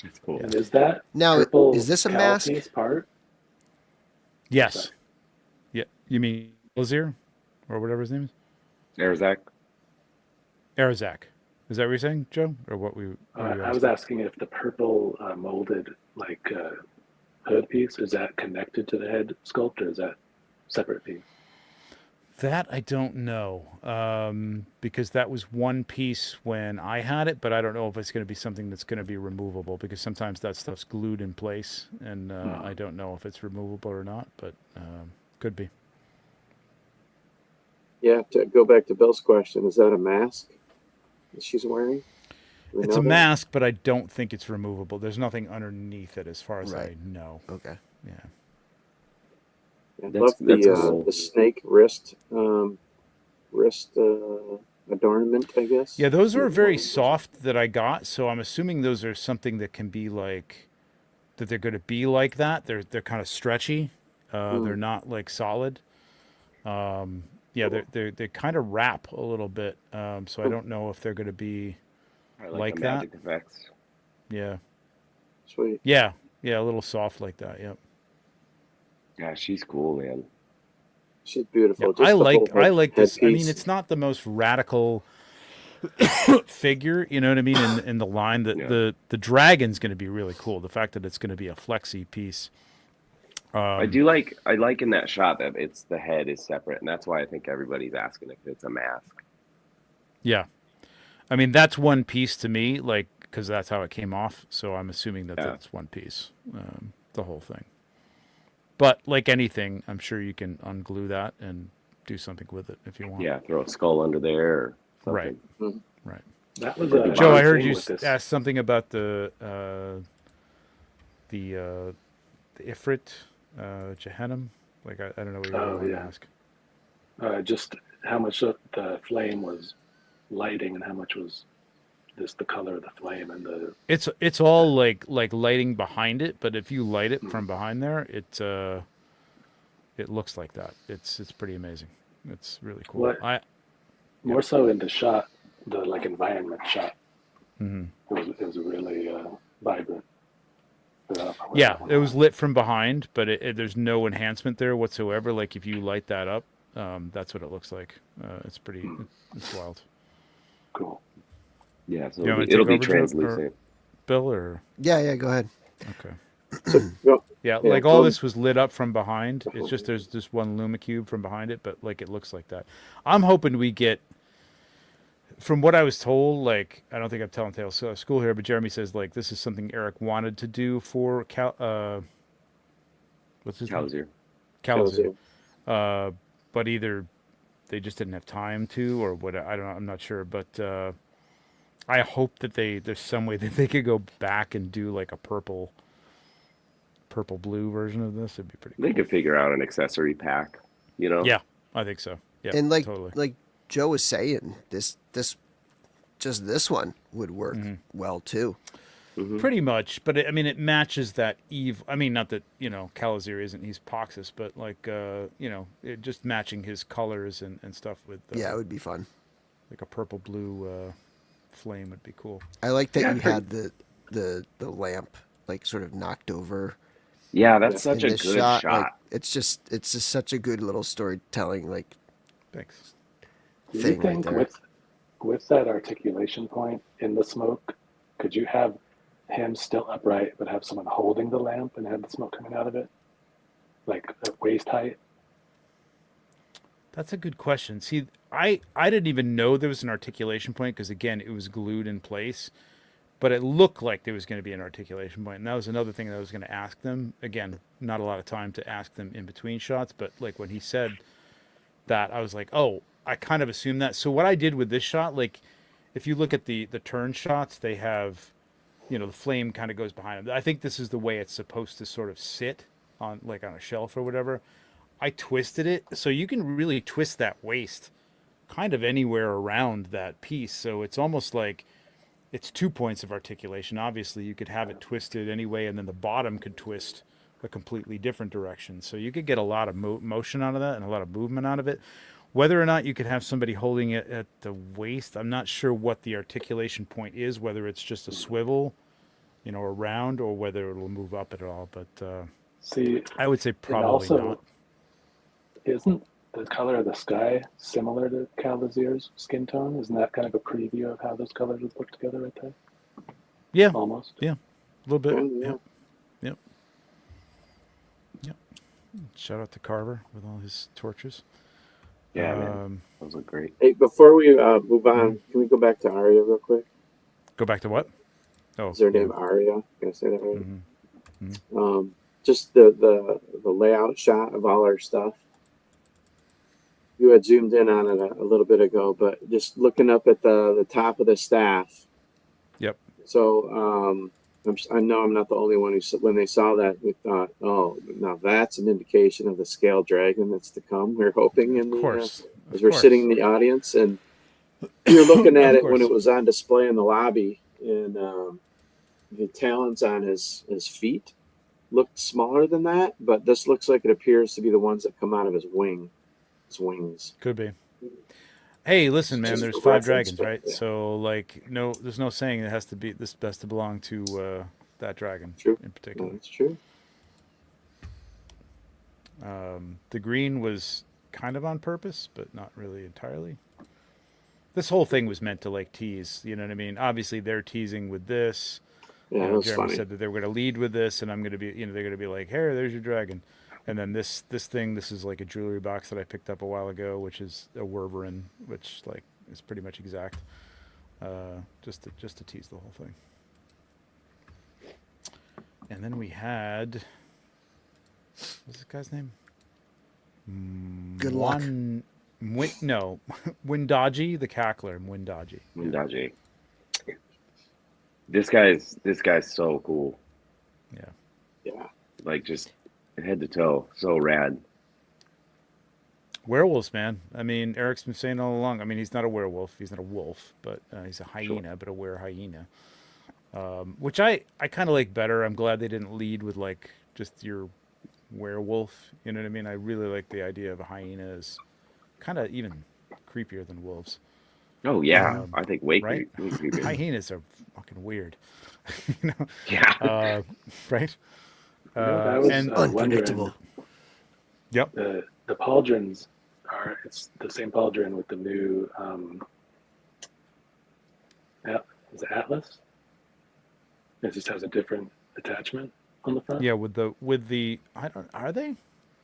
It's cool. And is that Now, purple is this a cowl mask? piece part? yes, yeah. You mean Lazir or whatever his name is? Arzak. Arazak. Is that what you're saying, Joe? Or what we? I was asking if the purple molded like hood piece, is that connected to the head sculpt, or is that separate piece? That I don't know, because that was one piece when I had it, but I don't know if it's going to be something that's going to be removable because sometimes that stuff's glued in place, and I don't know if it's removable or not, but could be. Yeah, to go back to Bill's question, is that a mask that she's wearing? Do we It's know a that? mask, but I don't think it's removable. There's nothing underneath it as far as Right. I know. Okay. Yeah. I That's- love that's cool. the snake wrist adornment, I guess. Yeah, those were very soft that I got, so I'm assuming those are something that can be like that they're going to be like that. They're kind of stretchy. They're not like solid. Yeah, they kind of wrap a little bit. So I don't know if they're going to be I like the that? magic effects. yeah. Sweet. Yeah, a little soft like that. Yep. Yeah, she's cool, man. She's beautiful. Yeah, Just I the like whole this. I mean, headpiece. it's not the most radical figure, you know what I mean, in the line. Yeah. The dragon's going to be really cool. The fact that it's going to be a flexi piece I like in that shot that it's the head is separate, and that's why I think everybody's asking if it's a mask. Yeah. I mean, that's one piece to me, like, because that's how it came off. So I'm assuming that that's one piece, the whole thing. But like anything, I'm sure you can unglue that and do something with it if you want. Yeah, throw a skull under there or something. Right. Right. That was Joe, I heard you ask something about the Ifrit, Jehannam. Like, I don't know what you're going to ask. Just how much of the flame was lighting and how much was just the color of the flame and the. It's all like lighting behind it, but if you light it from behind there, it looks like that. It's pretty amazing. It's really cool. More so in the shot, the like environment shot. Mm-hmm. It was really vibrant. Yeah, it was lit from behind, but there's no enhancement there whatsoever. Like if you light that up, that's what it looks like. It's pretty. It's wild. Cool. Yeah, so it'll be translucent. Bill, or yeah, go ahead. Okay. Yeah, like all this was lit up from behind. It's just there's this one Lumicube from behind it, but like it looks like that. I'm hoping we get. From what I was told, like, I don't think I'm telling tales school here, but Jeremy says, like, this is something Eric wanted to do for what's his name? Calazir. But either they just didn't have time to, or what, I don't know, I'm not sure. But I hope that there's some way that they could go back and do, like, a purple blue version of this. It'd be pretty cool. They could figure out an accessory pack, you know? Yeah, I think so. Yeah, and like, totally. Like Joe was saying, this one would work well too. Mm-hmm. Pretty much, but I mean, it matches that Eve. I mean, not that Calazir isn't. He's Poxus, but like it just matching his colors and stuff with. Yeah, it would be fun. Like a purple blue flame would be cool. I like that you had the lamp like sort of knocked over. Yeah, that's such a good shot. Like, it's just such a good little storytelling like. Thanks. Do you think with that articulation point in the smoke, could you have him still upright but have someone holding the lamp and have the smoke coming out of it, like at waist height? That's a good question. See, I didn't even know there was an articulation point because again, it was glued in place, but it looked like there was going to be an articulation point, and that was another thing that I was going to ask them. Again, not a lot of time to ask them in between shots, but like when he said that, I was like, oh, I kind of assumed that. So what I did with this shot, like if you look at the turn shots, they have, the flame kind of goes behind them. I think this is the way it's supposed to sort of sit on a shelf or whatever. I twisted it so you can really twist that waist kind of anywhere around that piece. So it's almost like it's 2 points of articulation. Obviously, you could have it twisted anyway, and then the bottom could twist a completely different direction. So you could get a lot of motion out of that and a lot of movement out of it. Whether or not you could have somebody holding it at the waist, I'm not sure what the articulation point is, whether it's just a swivel, around, or whether it'll move up at all. But see, I would say probably not. Isn't the color of the sky similar to Calazir's skin tone? Isn't that kind of a preview of how those colors would look together right there? Yeah. Almost. Yeah. A little bit. Yep. Shout out to Carver with all his torches. Yeah, man. Those look great. Hey, before we move on, can we go back to Aria real quick? Go back to what? Oh, is her name Aria? Can I say that right? Mm-hmm. Mm-hmm. Just the layout shot of all our stuff. You had zoomed in on it a little bit ago, but just looking up at the top of the staff. Yep. So I know I'm not the only one who, when they saw that, we thought, oh, now that's an indication of the scale dragon that's to come. We're hoping, of course, as we're sitting in the audience, and you're looking at it when it was on display in the lobby, and the talons on his feet looked smaller than that, but this looks like it appears to be the ones that come out of his wings. Could be. Hey, listen, man. There's 5 dragons, right? Yeah. So, there's no saying it has to be this best to belong to that dragon in particular. That's true. The green was kind of on purpose, but not really entirely. This whole thing was meant to tease. You know what I mean? Obviously, they're teasing with this. Yeah, that was Jeremy funny. said that they were going to lead with this, and I'm going to be, they're going to be like, "Here, there's your dragon," and then this thing, this is like a jewelry box that I picked up a while ago, which is a Werberin, which like is pretty much exact, just to tease the whole thing. And then we had, what's this guy's name? Good luck. Windaji, the cackler, Windaji. Windaji. This guy's so cool. Yeah. Yeah. Like just head to toe, so rad. Werewolves, man. I mean, Eric's been saying all along. I mean, he's not a werewolf. He's not a wolf, but he's a hyena, but a were-hyena. Which I kind of like better. I'm glad they didn't lead with like just your werewolf. You know what I mean? I really like the idea of a hyena is kind of even creepier than wolves. Oh yeah, I think way right? creepier. Hyenas are fucking weird. You know? Yeah. Right? I was and unpredictable. Yep. The pauldrons it's the same pauldron with the new is it Atlas? It just has a different attachment on the front. Yeah, with the are they?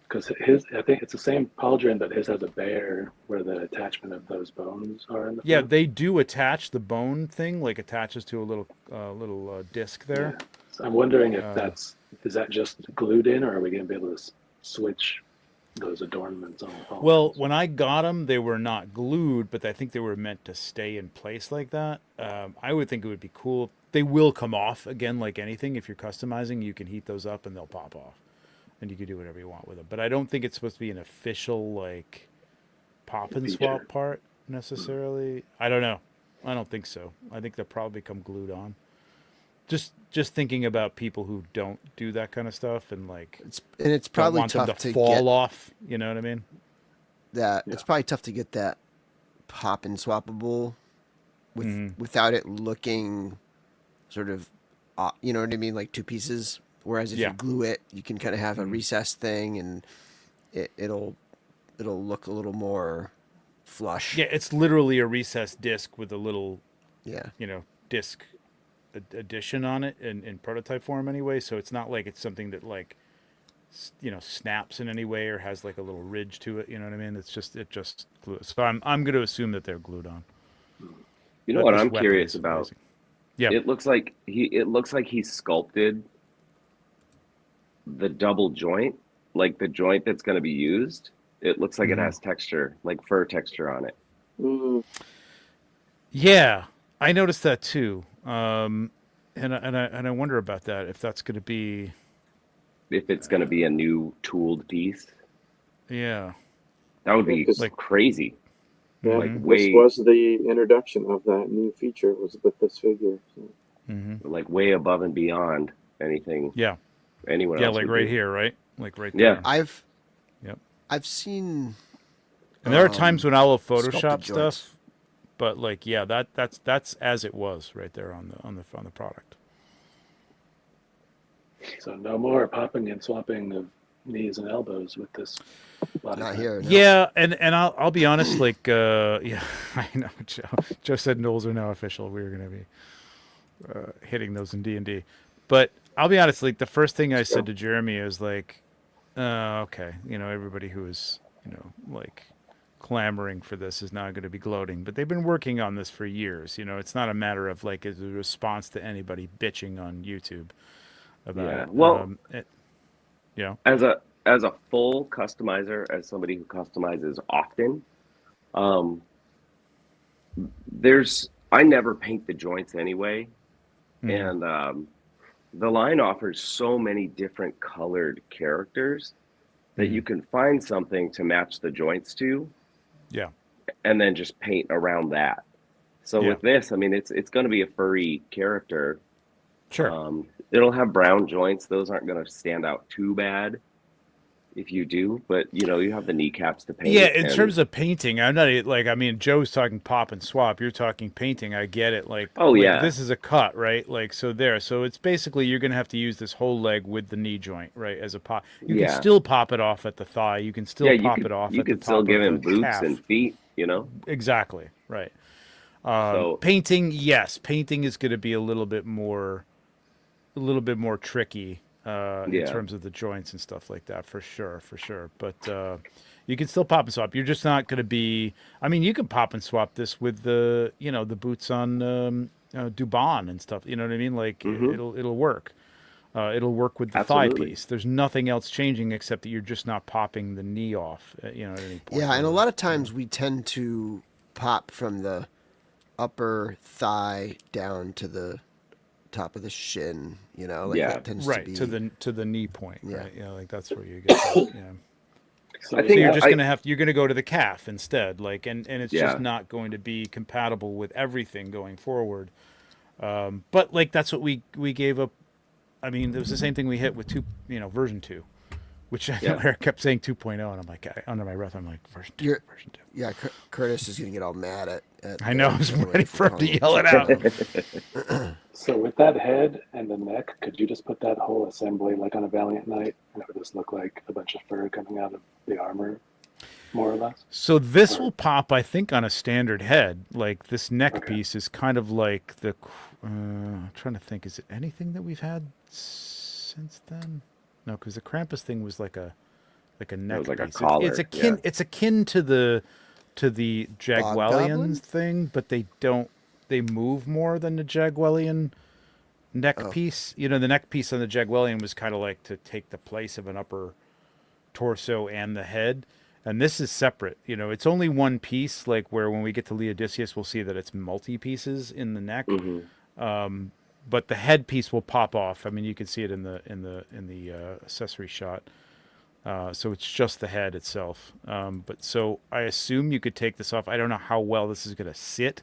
Because I think it's the same pauldron, but his has a bear where the attachment of those bones are in the front. Yeah, they do attach the bone thing, like attaches to a little disc there. Yeah. So I'm wondering if is that just glued in, or are we going to be able to switch those adornments on the pauldrons? Well, when I got them, they were not glued, but I think they were meant to stay in place like that. I would think it would be cool. They will come off again, like anything. If you're customizing, you can heat those up and they'll pop off, and you can do whatever you want with them. But I don't think it's supposed to be an official like pop and swap part necessarily. I don't know. I don't think so. I think they'll probably come glued on. Just thinking about people who don't do that kind of stuff and like It's probably want them tough to fall get off. You know what I mean? that. Yeah. It's probably tough to get that pop and swappable without it looking sort of, you know what I mean, like two pieces. Whereas if you glue it, you can kind of have a recessed thing, and it'll look a little more flush. Yeah, it's literally a recessed disc with a little, Yeah. disc addition on it in prototype form anyway. So it's not like it's something that like, snaps in any way or has like a little ridge to it. You know what I mean? It just glues. So I'm going to assume that they're glued on. You know But what this I'm weapon curious is about? amazing. Yeah. It looks like he sculpted the double joint, like the joint that's going to be used. It looks like it has texture, like fur texture on it. Mm-hmm. Yeah, I noticed that too. And I wonder about that, if that's going to be, If it's going to be a new tooled piece, yeah. that would be Like- crazy. Yeah, Like this way, was the introduction of that new feature, was with this figure. So. like way above and beyond anything. Yeah. Anyone Yeah, else? like would right do. here, right? Like right Yeah. there. Yep. I've seen. And there are times when I will sculpted Photoshop joints. stuff, but like, yeah, that's as it was right there on the product. So no more popping and swapping of knees and elbows with this. Not here. No. Yeah, and I'll be honest, like, yeah, I know. Joe said Knowles are now official. We were going to be hitting those in D&D, but I'll be honest, like the first thing I said to Jeremy is like, okay, everybody who is, like clamoring for this is now going to be gloating, but they've been working on this for years. It's not a matter of like as a response to anybody bitching on YouTube about it. Well, As a full customizer, as somebody who customizes often, I never paint the joints anyway, and the line offers so many different colored characters that you can find something to match the joints to, and then just paint around that. So with this, I mean, it's going to be a furry character. Sure. It'll have brown joints; those aren't going to stand out too bad. If you do, but you have the kneecaps to paint. Yeah, in terms of painting, I'm not like, I mean, Joe's talking pop and swap. You're talking painting. I get it. Like, this is a cut, right? Like, so it's basically you're going to have to use this whole leg with the knee joint, right? As a pop. You can still pop it off at the thigh. You can still pop it off at the top. You can still give him boots calf. and feet, Exactly, right. So Painting, yes. Painting is going to be a little bit more little bit more tricky in Yeah. terms of the joints and stuff like that, for sure. But you can still pop and swap. You're just not going to be. I mean, you can pop and swap this with the the boots on Dubon and stuff. You know what I mean? Like it'll work. It'll work with the Absolutely. thigh piece. There's nothing else changing except that you're just not popping the knee off. At any point. Yeah, and a lot of times we tend to pop from the upper thigh down to the top of the shin. Like Yeah. that tends Right to be to the knee point. Yeah. Right. Yeah, like that's where you get. Yeah. So I So think you're just you're gonna go to the calf instead, like, and it's Yeah. just not going to be compatible with everything going forward. But like that's what we gave up. I mean, it was the same thing we hit with version 2, which I know Yeah. Eric kept saying 2.0, and I'm like, under my breath, I'm like, version 2, You're- version 2. Yeah, Curtis is going to get all mad at I know, I was everyone ready for him to yell it out. So with that head and the neck, could you just put that whole assembly like on a Valiant Knight, and it would just look like a bunch of fur coming out of the armor, more or less? So this will pop, I think, on a standard head. Like this neck Okay. piece is kind of like the. I'm trying to think. Is it anything that we've had since then? No, because the Krampus thing was like a neck was like a piece. collar, It's akin. yeah. It's akin to the Jagwellians Goblin? thing, but they don't. They move more than the Jagwellian neck Oh. piece. The neck piece on the Jagwellian was kind of like to take the place of an upper torso and the head. And this is separate. It's only one piece. Like where when we get to Leodicius, we'll see that it's multi pieces in the neck. But the head piece will pop off. I mean, you can see it in the accessory shot. So it's just the head itself. But so I assume you could take this off. I don't know how well this is going to sit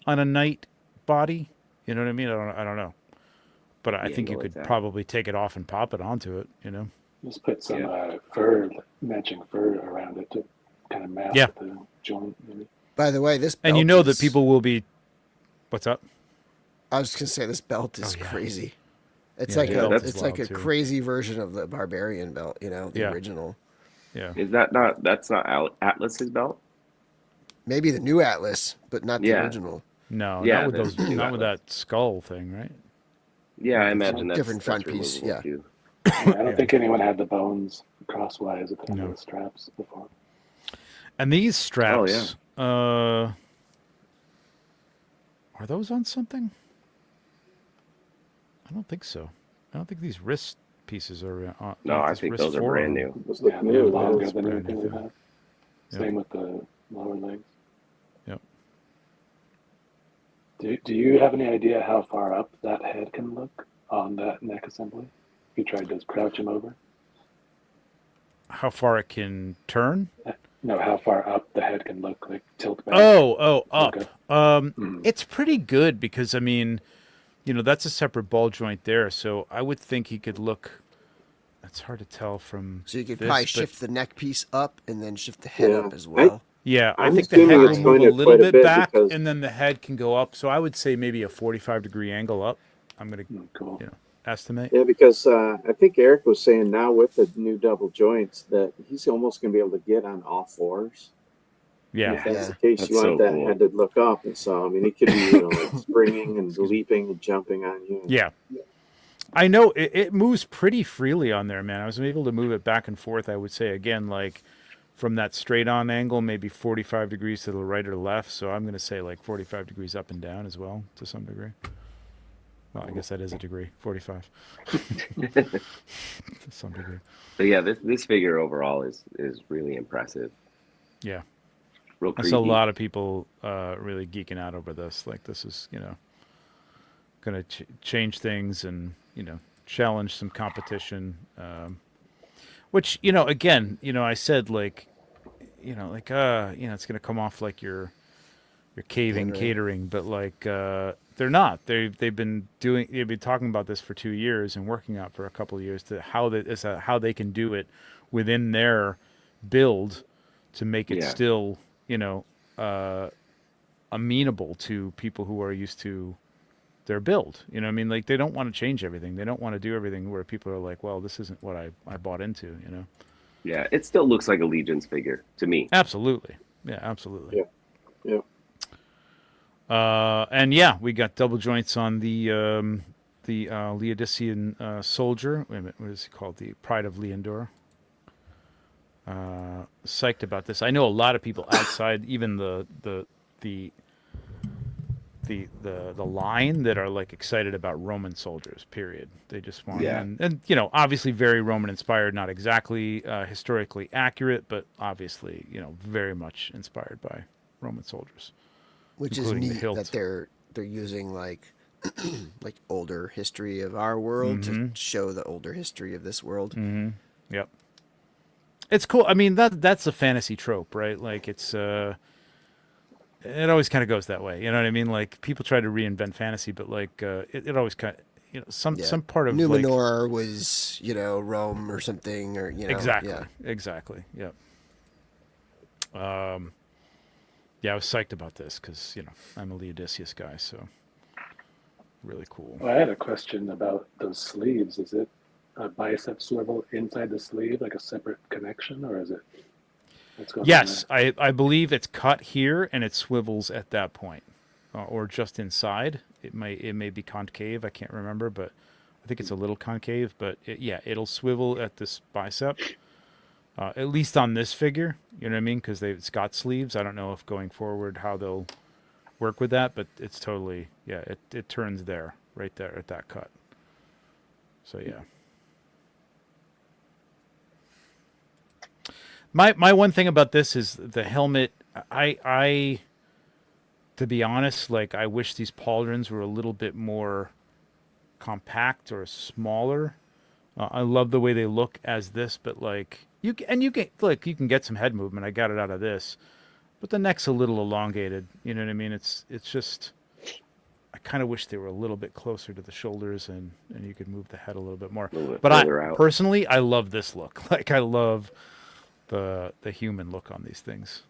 on a knight body. You know what I mean? I don't know. But I Yeah, think no, you could exactly. probably take it off and pop it onto it. Just put some Yeah. fur, matching fur around it to kind of mask Yeah. the joint. Maybe. By the way, this belt And you know that is- people will be. What's up? I was going to say this belt is Oh, yeah. crazy. It's Yeah, like the a belt is it's like a wild, too. crazy version of the barbarian belt, the Yeah. original. Yeah. Is that's not Atlas's belt? Maybe the new Atlas, but not the Yeah. original. No, Yeah, not with there's those. two Not with Atlas. that skull thing, right? Yeah, I imagine that's different front that's piece, removable, yeah. too. I don't think anyone had the bones crosswise at the end No. of the straps before. And these straps, Oh, are those on something? I don't think so. I don't think these wrist pieces are on. No, like I this think wrist those are forearm. brand new. Those Yeah, look they're new. longer That's than brand anything new, we've yeah. had. Yeah. Same with the lower legs. Yep. Do you have any idea how far up that head can look on that neck assembly? If you tried to crouch him over? How far it can turn? No, how far up the head can look, like tilt back. Oh, up. Okay. It's pretty good because I mean, that's a separate ball joint there. So I would think he could look. It's hard to tell from. So you could this, probably but- shift the neck piece up and then shift the head Yeah. up as well. Yeah, I I'm think the assuming head it's will going move a to little quite a bit bit back, because- and then the head can go up. So I would say maybe a 45-degree angle up. I'm gonna Cool. estimate. Yeah, because I think Eric was saying now with the new double joints that he's almost going to be able to get on all fours. Yeah. If that's Yeah. the case, That's you want so that cool. head to look up. And so, I mean, he could be like springing and leaping and jumping on you. Yeah. I know it moves pretty freely on there, man. I was able to move it back and forth, I would say, again, like from that straight on angle, maybe 45 degrees to the right or the left. So I'm going to say like 45 degrees up and down as well to some degree. Well, I guess that is a degree, 45 to some degree. But yeah, this figure overall is really impressive. Yeah. Real I creepy. saw a lot of people really geeking out over this. Like this is, going to change things and, challenge some competition. Which, again, I said like, it's going to come off like you're caving catering, but like they're not. They've been talking about this for 2 years and working out for a couple of years to how they can do it within their build to make it Yeah. still, amenable to people who are used to their build. You know what I mean? Like they don't want to change everything. They don't want to do everything where people are like, well, this isn't what I bought into, Yeah, it still looks like a Legion's figure to me. Absolutely. Yeah, absolutely. Yeah. And yeah, we got double joints on the the Laodicean soldier. Wait a minute, what is he called? The Pride of Leandor. Psyched about this. I know a lot of people outside, even the line, that are like excited about Roman soldiers. Period. They just want, and you know, obviously very Roman inspired, not exactly historically accurate, but obviously, you know, very much inspired by Roman soldiers. Which is neat that they're using like like older history of our world to show the older history of this world. Mm-hmm. Yep. It's cool. I mean, that's a fantasy trope, right? Like it's it always kind of goes that way. You know what I mean? Like people try to reinvent fantasy, but like it always kind of, you know, some part of Numenor like, was, you know, Rome or something, or you know, exactly. Yep. Yeah, I was psyched about this because, you know, I'm a Laodiceus guy, so really cool. Well, I had a question about those sleeves. Is it a bicep swivel inside the sleeve, like a separate connection, or is it? Yes, I believe it's cut here and it swivels at that point, or just inside. It may be concave. I can't remember, but I think it's a little concave. But it'll swivel at this bicep. At least on this figure, you know what I mean? Because it's got sleeves. I don't know if going forward how they'll work with that, but it's totally, it turns there, right there at that cut. So, yeah. My one thing about this is the helmet. I to be honest, like I wish these pauldrons were a little bit more compact or smaller. I love the way they look as this, but like you can get some head movement. I got it out of this, but the neck's a little elongated. You know what I mean? It's just I kind of wish they were a little bit closer to the shoulders and you could move the head a little bit more. But personally, I love this look. Like I love the human look on these things.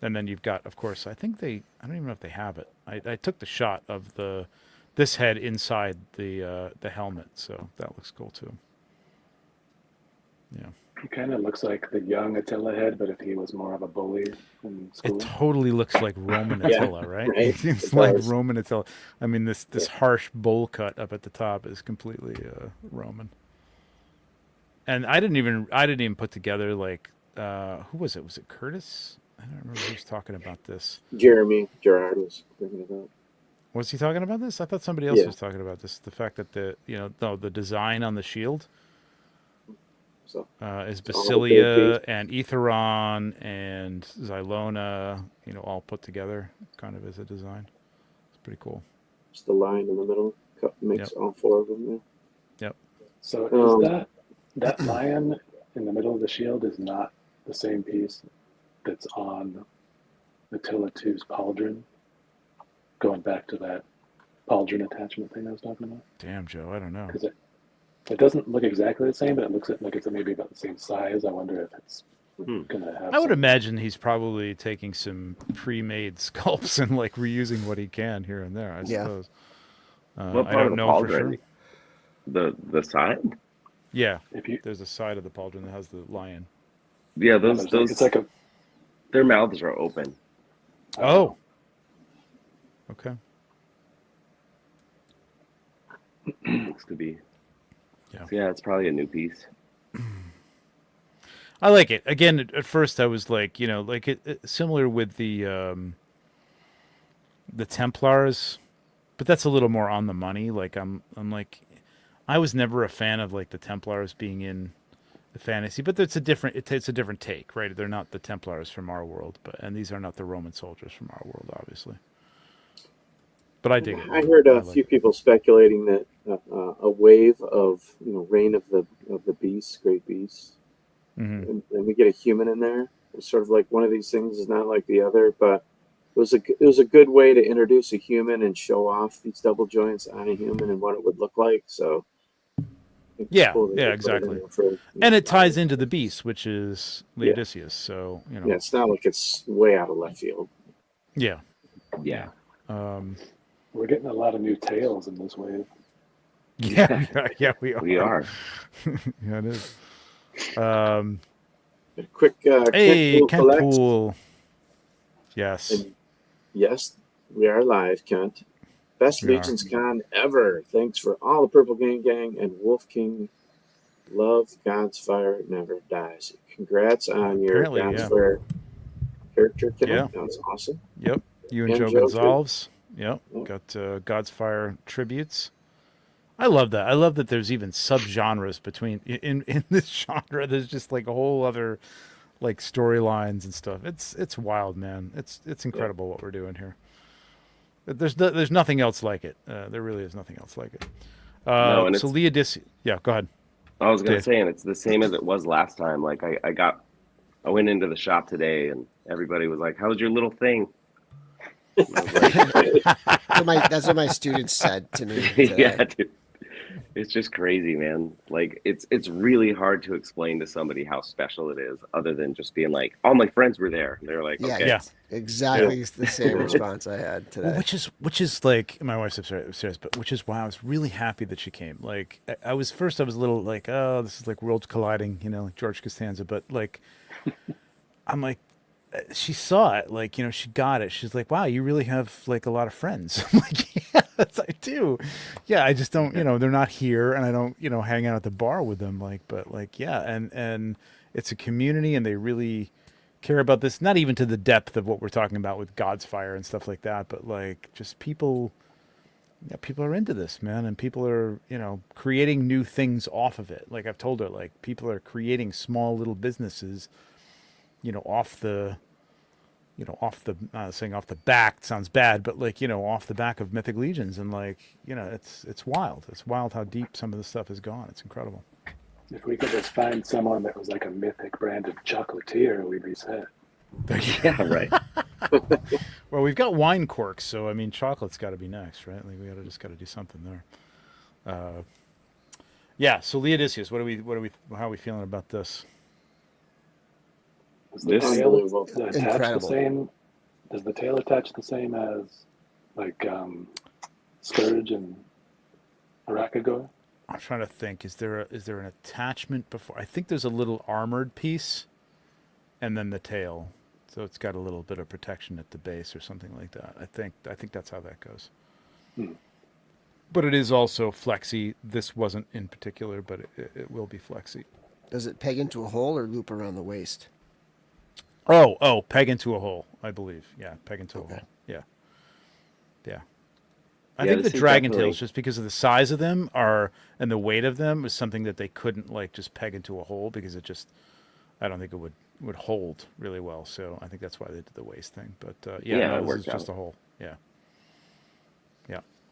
And then you've got, of course, I don't even know if they have it. I took the shot of this head inside the helmet, so that looks cool too. Yeah. He kind of looks like the young Attila head, but if he was more of a bully in school. It totally looks like Roman Attila, right? It seems like Roman Attila. I mean, this harsh bowl cut up at the top is completely Roman. And I didn't even put together like who was it? Was it Curtis? I don't remember who was talking about this. Jeremy Gerard was bringing it up. Was he talking about this? I thought somebody else was talking about this. The fact that the design on the shield is Basilia and Etheron and Xylona, all put together kind of as a design. It's pretty cool. Just the line in the middle makes all four of them there. Yep. So is that lion in the middle of the shield is not the same piece that's on Attila II's pauldron? Going back to that pauldron attachment thing I was talking about. Damn, Joe, I don't know. Because it doesn't look exactly the same, but it looks like it's maybe about the same size. I wonder if it's going to have. I would imagine he's probably taking some pre-made sculpts and like reusing what he can here and there. I suppose. What I don't know for sure. The side. Yeah, there's a side of the pauldron that has the lion. Yeah, those. It's like their mouths are open. Oh. Okay. Looks to be. Yeah. So yeah, it's probably a new piece. I like it. Again, at first I was like, similar with the Templars, but that's a little more on the money. Like I'm like, I was never a fan of like the Templars being in the fantasy, but it's a different take, right? They're not the Templars from our world, and these are not the Roman soldiers from our world, obviously. But I dig it. I heard a few people speculating that a wave of reign of the beasts, great beasts, and we get a human in there. It's sort of like one of these things is not like the other, but it was a good way to introduce a human and show off these double joints on a human and what it would look like. So. Yeah, exactly. And it ties into the beast, which is Laodiceus. So Yeah, it's not like it's way out of left field. Yeah. Yeah. We're getting a lot of new tails in this wave. Yeah, we are. We are. Yeah, it is. Quick, hey, Kent Pool. Yes. And yes, we are live, Kent. Best We are. LegionsCon ever. Thanks for all the Purple Gang and Wolf King. Love Godsire never dies. Congrats on your Apparently, yeah. Godsire character kit. Yeah. That was awesome. Yep. You and Joe Joe, too. Gonzalez. Yep. Yep. Got Godsfire tributes. I love that. I love that there's even subgenres between in this genre. There's just like a whole other like storylines and stuff. It's wild, man. It's incredible what we're doing here. There's nothing else like it. There really is nothing else like it. No, and so Leah yeah, go ahead. I was gonna say, and it's the same as it was last time. Like I went into the shop today, and everybody was like, "How's your little thing?" I was like, That's what my students said to me. yeah, dude. It's just crazy, man. Like it's really hard to explain to somebody how special it is, other than just being like, "All my friends were there." And they're like, Yeah, "Okay." Yeah. exactly the same response I had today. Well, which is like my wife's upstairs, but which is why I was really happy that she came. Like I was a little like, oh, this is like worlds colliding, like George Costanza. But like, I'm like, she saw it, like she got it. She's like, wow, you really have like a lot of friends. I'm like, yes, I do. Yeah, I just don't, they're not here, and I don't, hang out at the bar with them. Like, but like, yeah, and it's a community, and they really care about this, not even to the depth of what we're talking about with Godsfire and stuff like that, but like just people are into this, man, and people are creating new things off of it. Like I've told her, like people are creating small little businesses off the saying off the back sounds bad, but like off the back of Mythic Legions, and like it's wild how deep some of this stuff has gone. It's incredible. If we could just find someone that was like a Mythic branded chocolatier, we'd be set. Yeah, right. Well, we've got wine corks, so I mean, chocolate's got to be next, right? Like we got to do something there. Yeah. So Leodicius, how are we feeling about this? Does the This- tail Unbelievable. attach the Incredible. same? Does the tail attach the same as like Scourge and Arachagor? I'm trying to think. Is there an attachment before? I think there's a little armored piece, and then the tail. So it's got a little bit of protection at the base or something like that. I think that's how that goes. But it is also flexy. This wasn't in particular, but it will be flexy. Does it peg into a hole or loop around the waist? Oh, peg into a hole, I believe. Yeah, peg into a hole. Yeah. I think this the is dragon definitely- tails, just because of the size of them and the weight of them, is something that they couldn't like just peg into a hole, because I don't think it would hold really well. So I think that's why they did the waist thing. But Yeah, it this worked is just out. a hole. Yeah.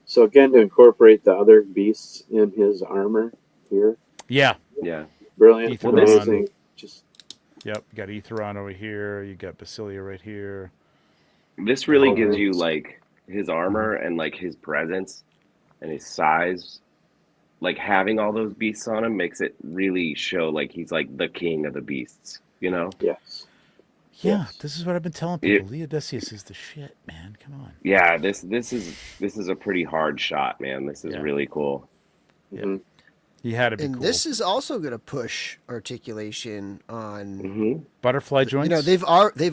So again, to incorporate the other beasts in his armor here, Yeah. Yeah. brilliant, Ethan amazing. Just Yep. You got Aetheron over here. You got Basilia right here. This really Oh, gives you nice. like his armor and like his presence and his size. Like having all those beasts on him makes it really show like he's like the king of the beasts, yes. Yeah, Yes. this is what I've been telling people. Leodicius is the shit, man. Come on. Yeah, this is a pretty hard shot, man. This is Yeah. really cool. Yeah. Mhm. He had to be And cool. this is also going to push articulation on. Hmm. Butterfly joints. They've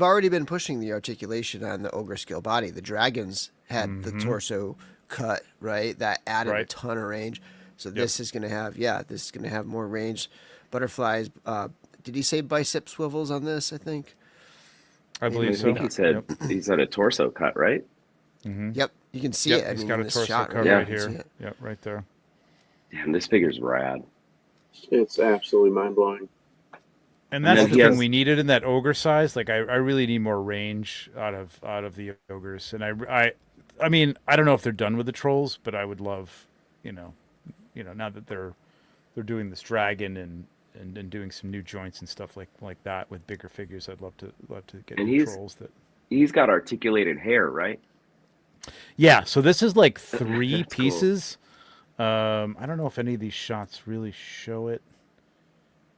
already been pushing the articulation on the ogre scale body. The dragons had the torso cut, right? That added a Right. ton of range. So this is going to have more range. Butterflies. Did he say bicep swivels on this? I think. I I believe so. think he said he said a torso cut, right? Yep, you can see Yep, it. I he's mean, got in a this torso shot cut Yeah. right you can see here. it. Yep, right there. Damn, this figure's rad. It's absolutely mind blowing. And that's then the he thing has- we needed in that ogre size. Like I really need more range out of the ogres. And I mean, I don't know if they're done with the trolls, but I would love, now that they're doing this dragon and doing some new joints and stuff like that with bigger figures. I'd love to get And new he's- trolls that. He's got articulated hair, right? Yeah, so this is like 3 That's cool. pieces. I don't know if any of these shots really show it.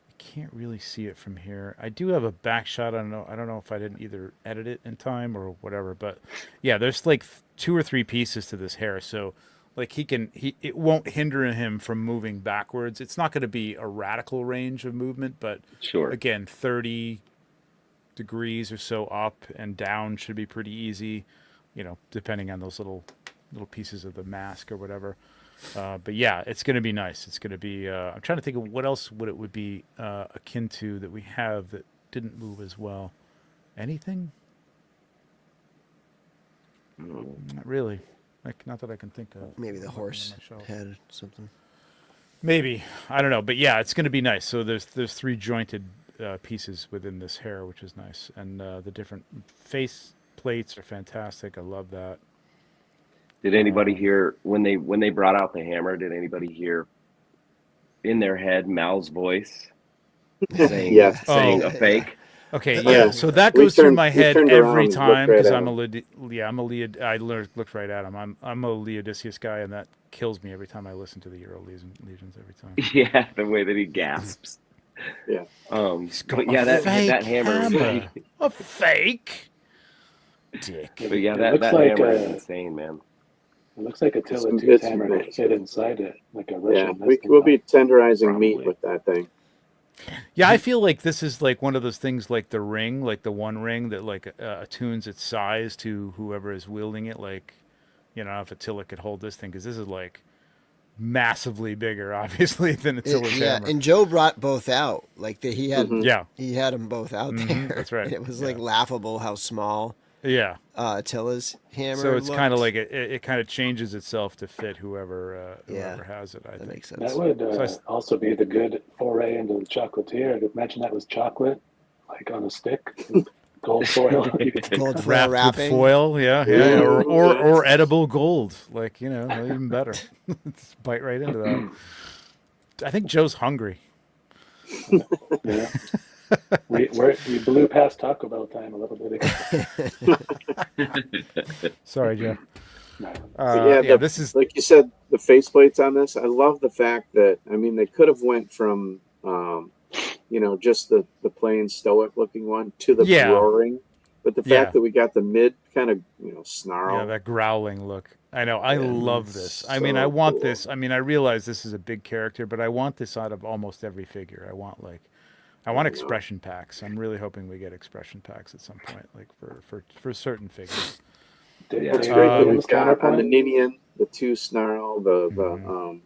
I can't really see it from here. I do have a back shot. I don't know if I didn't either edit it in time or whatever, but yeah, there's like 2 or 3 pieces to this hair. So like it won't hinder him from moving backwards. It's not going to be a radical range of movement, but Sure. again, 30 degrees or so up and down should be pretty easy, depending on those little little pieces of the mask or whatever. But yeah, it's going to be nice. It's going to be. I'm trying to think of what else would be akin to that we have that didn't move as well. Anything? Not really. Like, not that I can think of. Maybe the horse head something. Maybe, I don't know, but yeah, it's going to be nice. So there's 3 jointed pieces within this hair, which is nice, and the different face plates are fantastic. I love that. Did anybody hear when they brought out the hammer? Did anybody hear in their head Mal's voice saying a fake? Okay, yeah. So that goes through my head every time because I'm I looked right at him. I'm a Leodicius guy, and that kills me every time I listen to the Euro Legions every time. Yeah, the way that he gasps. Yeah. But yeah, that hammer. A fake dick. But yeah, that hammer is insane, man. It looks like Attila 2's hammer that fit inside it, like a Russian. Yeah, we'll be tenderizing meat with that thing. Yeah, I feel like this is like one of those things like the ring, like the one ring that like attunes its size to whoever is wielding it. Like, you know, if Attila could hold this thing, because this is like massively bigger, obviously, than Attila's hammer. And Joe brought both out. Like he had, he had them both out there. That's right. It was like laughable how small. Yeah. Attila's hammer. So it's looked. kind of like it kind of changes itself to fit whoever has it. I think makes sense. That would also be the good foray into the chocolatier. Imagine that was chocolate, like on a stick, gold foil. Gold foil wrapped wrapping. with foil, yeah, or edible gold, like, you know, even better. Just bite right into that. I think Joe's hungry. Yeah. We blew past Taco Bell time a little bit ago. Sorry, Joe. No. This is like you said, the faceplates on this. I love the fact that, I mean, they could have went from, just the plain stoic looking one to the roaring, but the fact that we got the mid kind of, snarl. Yeah, that growling look. I know. I love this. I mean, I want this. I mean, I realize this is a big character, but I want this out of almost every figure. I want expression packs. I'm really hoping we get expression packs at some point, like for certain figures. It's great that we've got on the Ninian, the 2 snarl, the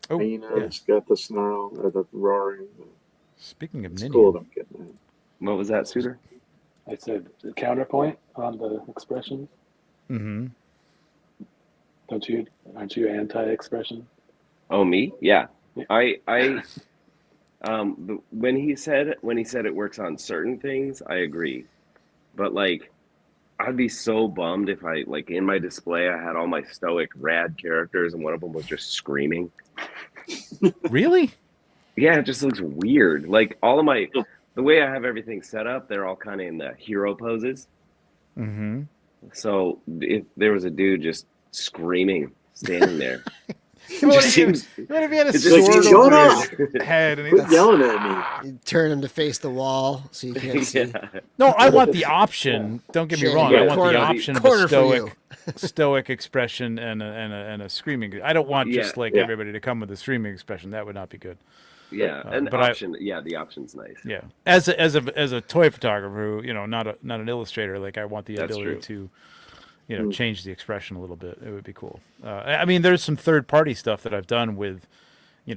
hyena's got the snarl or the roaring. Speaking of it's Ninian, cool. I'm getting that. What was that, Suitor? I said the counterpoint on the expression. Mm-hmm. Aren't you anti-expression? Oh, me? Yeah. I when he said it works on certain things, I agree. But like, I'd be so bummed if I, like, in my display I had all my stoic rad characters and one of them was just screaming. Really? Yeah, it just looks weird. Like all of the way I have everything set up, they're all kind of in the hero poses. Mm-hmm. So if there was a dude just screaming, standing there. What if he had a sword over his head and he's yelling at me? You turn him to face the wall so you can't see. No, I want the option. Don't get me wrong. I want the option of a stoic expression and a screaming. I don't want just everybody to come with a screaming expression. That would not be good. Yeah, the option's nice. Yeah, as a toy photographer, not an illustrator, like I want the ability to. Change the expression a little bit. It would be cool. I mean, there's some third-party stuff that I've done with,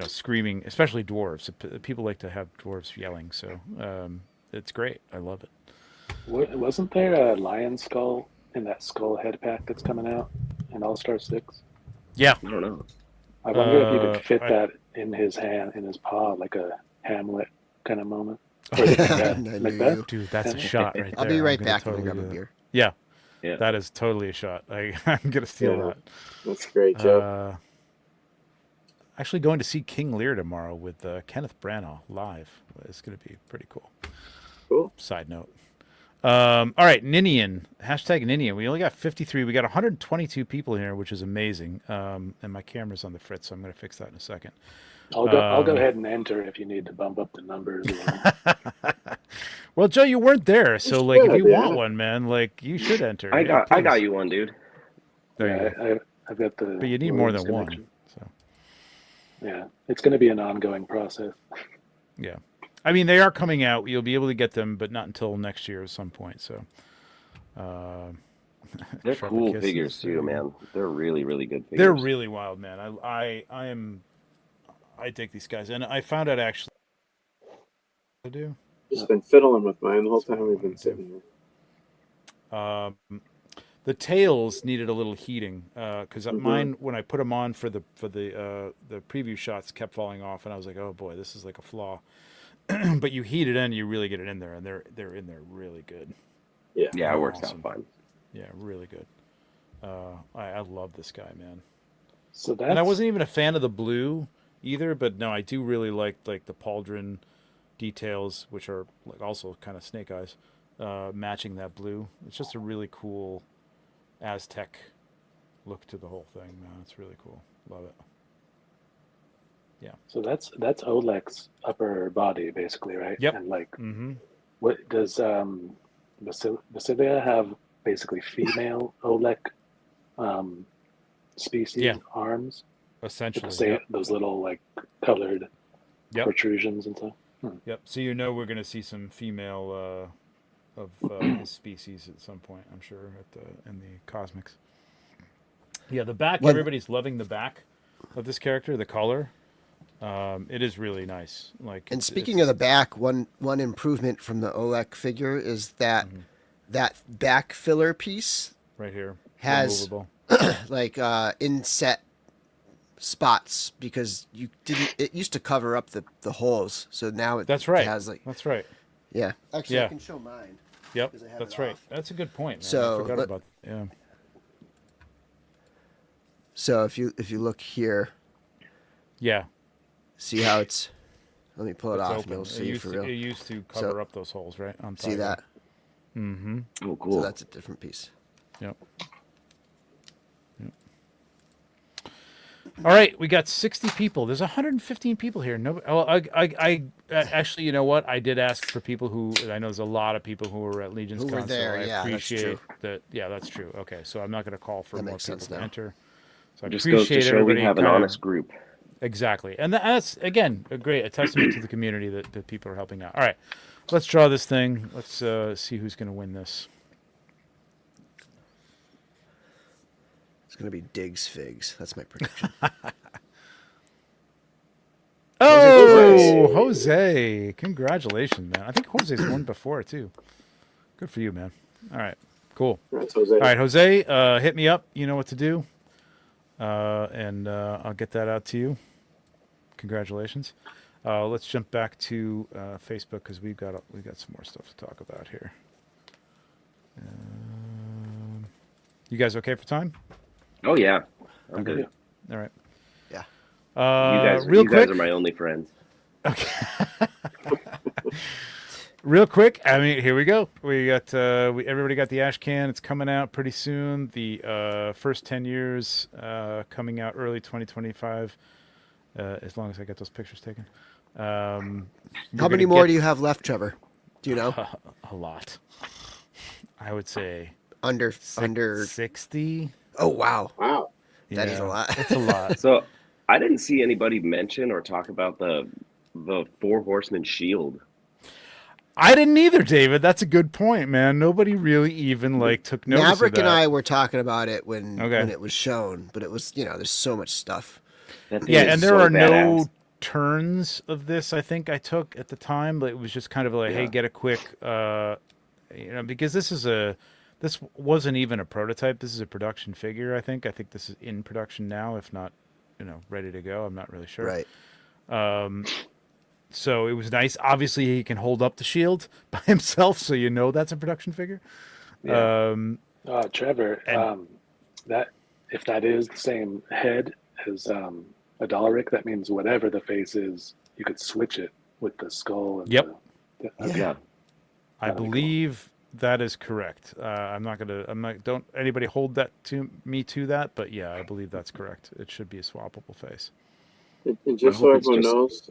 screaming, especially dwarves. People like to have dwarves yelling, so it's great. I love it. Wasn't there a lion skull in that skull head pack that's coming out in All-Star 6? Yeah. I don't know. I wonder if you could fit that in his hand, in his paw, like a Hamlet kind of moment. Like that. Dude, that's a shot right there. I'll be right back and grab a beer. Yeah. Yeah, that is totally a shot. I'm gonna steal that. That's great, Joe. Actually, going to see King Lear tomorrow with Kenneth Branagh live. It's gonna be pretty cool. Cool. Side note. All right, Ninian. Hashtag Ninian. We only got 53. We got 122 people here, which is amazing. And my camera's on the fritz, so I'm gonna fix that in a second. I'll go ahead and enter if you need to bump up the numbers. Well, Joe, you weren't there, so if you want one, man, you should enter. I got you one, dude. I've got the. But you need more than one. So. Yeah, it's going to be an ongoing process. Yeah, I mean they are coming out. You'll be able to get them, but not until next year at some point. So, They're Trevor cool Kisses, figures too, man. They're really, really good figures. They're really wild, man. I dig these guys, and I found out actually to do. Just been fiddling with mine the whole time we've been sitting here. The tails needed a little heating because mine, when I put them on for the preview shots, kept falling off, and I was like, oh boy, this is like a flaw. But you heat it in, you really get it in there, and they're in there really good. Yeah, it works out fine. Yeah, really good. I love this guy, man. So and I wasn't even a fan of the blue either, but no, I do really like the pauldron details, which are like also kind of snake eyes, matching that blue. It's just a really cool Aztec look to the whole thing, man. It's really cool. Love it. Yeah. So that's Oleg's upper body, basically, right? Yep. And like, what does Basilia have? Basically, female Oleg species arms. Essentially, those little like colored protrusions and stuff. Yep. So we're going to see some female of his species at some point, I'm sure, in the cosmics. Yeah, the back. Everybody's loving the back of this character. The color. It is really nice. And speaking of the back, one improvement from the Oleg figure is that that back filler piece right here has like inset spots because it used to cover up the holes, so now it has like yeah. Actually, I can show mine. Yep, that's right. That's a good point, man. So I forgot about that. So if you look here, see how it's. Let me pull it off, and you'll see for real. It used to cover up those holes, right? On see that? Mm-hmm. Oh, cool. So that's a different piece. Yep. All right, we got 60 people. There's 115 people here. No, I actually, you know what? I did ask for people who, I know there's a lot of people who were at LegionsCon. Who were there? So I appreciate that. Yeah, that's true. Okay, so I'm not going to call for more people to enter. So I just appreciate goes to show we have an honest group. Exactly, and that's again a testament to the community that people are helping out. All right, let's draw this thing. Let's see who's going to win this. It's going to be Diggs Figs. That's my prediction. Oh, Jose. Congratulations, man. I think Jose's won before, too. Good for you, man. All right, cool. That's Jose. All right, Jose, hit me up. You know what to do. And I'll get that out to you. Congratulations. Let's jump back to Facebook because we've got some more stuff to talk about here. You guys okay for time? Oh yeah, I'm good. All right. Yeah. You guys are my only friends. Okay. Real quick, I mean, here we go. We got everybody got the ash can. It's coming out pretty soon. The first 10 years coming out early 2025. As long as I get those pictures taken. How many more do you have left, Trevor? Do you know? A lot. I would say under 60. Oh wow! Wow, that is a lot. That's a lot. So I didn't see anybody mention or talk about the 4 Horsemen shield. I didn't either, David. That's a good point, man. Nobody really even took notice Maverick of that. and I were talking about it when Okay. it was shown, but it was there's so much stuff. Yeah, and there are no turns of this. I think I took at the time, but it was just kind of like, hey, get a quick, because this wasn't even a prototype. This is a production figure. I think this is in production now, if not, ready to go. I'm not really sure. Right. So it was nice. Obviously, he can hold up the shield by himself, so that's a production figure. Yeah. Trevor, that if that is the same head as a Dalaric, that means whatever the face is, you could switch it with the skull. And yeah. I believe that is correct. Don't anybody hold that to me to that, but yeah, I believe that's correct. It should be a swappable face. And just so everyone knows,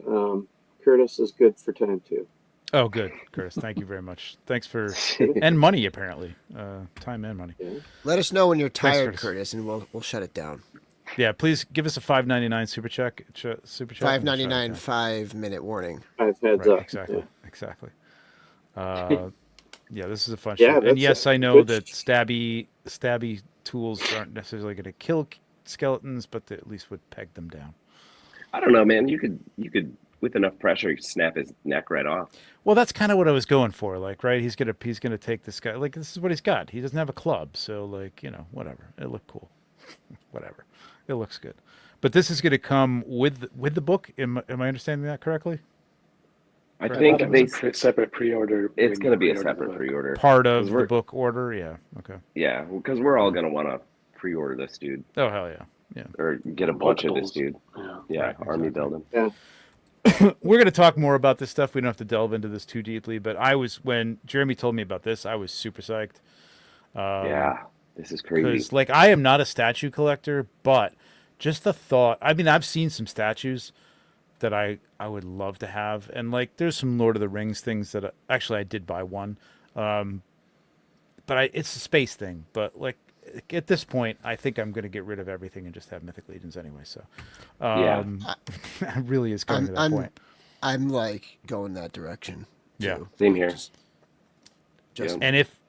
Curtis is good for time too. Oh, good, Curtis. Thank you very much. Thanks for and money apparently, time and money. Yeah. Let us know when you're tired, Curtis. Curtis, and we'll shut it down. Yeah, please give us a $5.99 super chat. $5.99 5-minute warning. 5 heads right, up. Exactly. Yeah. Exactly. Yeah, this is a fun Yeah, show. And yes, I know good that stabby tools aren't necessarily going to kill skeletons, but they at least would peg them down. I don't know, man. You could with enough pressure snap his neck right off. Well, that's kind of what I was going for. Like, right? He's gonna take this guy. Like, this is what he's got. He doesn't have a club, so like, whatever. It looked cool. Whatever. It looks good. But this is gonna come with the book. Am I understanding that correctly? I think separate pre-order. It's going to be a separate pre-order. Part of the book order, yeah. Okay. Yeah, because we're all going to want to pre-order this dude. Oh hell yeah, yeah. Or get a bunch of this dude. Yeah, right, army exactly. building. Yeah. We're going to talk more about this stuff. We don't have to delve into this too deeply, but when Jeremy told me about this, I was super psyched. Yeah, this is crazy. Because like I am not a statue collector, but just the thought. I mean, I've seen some statues that I would love to have, and like there's some Lord of the Rings things that I did buy one, but it's a space thing. But like at this point, I think I'm going to get rid of everything and just have Mythic Legions anyway. So it really is coming to that point. I'm like going that direction. Yeah, too. Same here. Just and if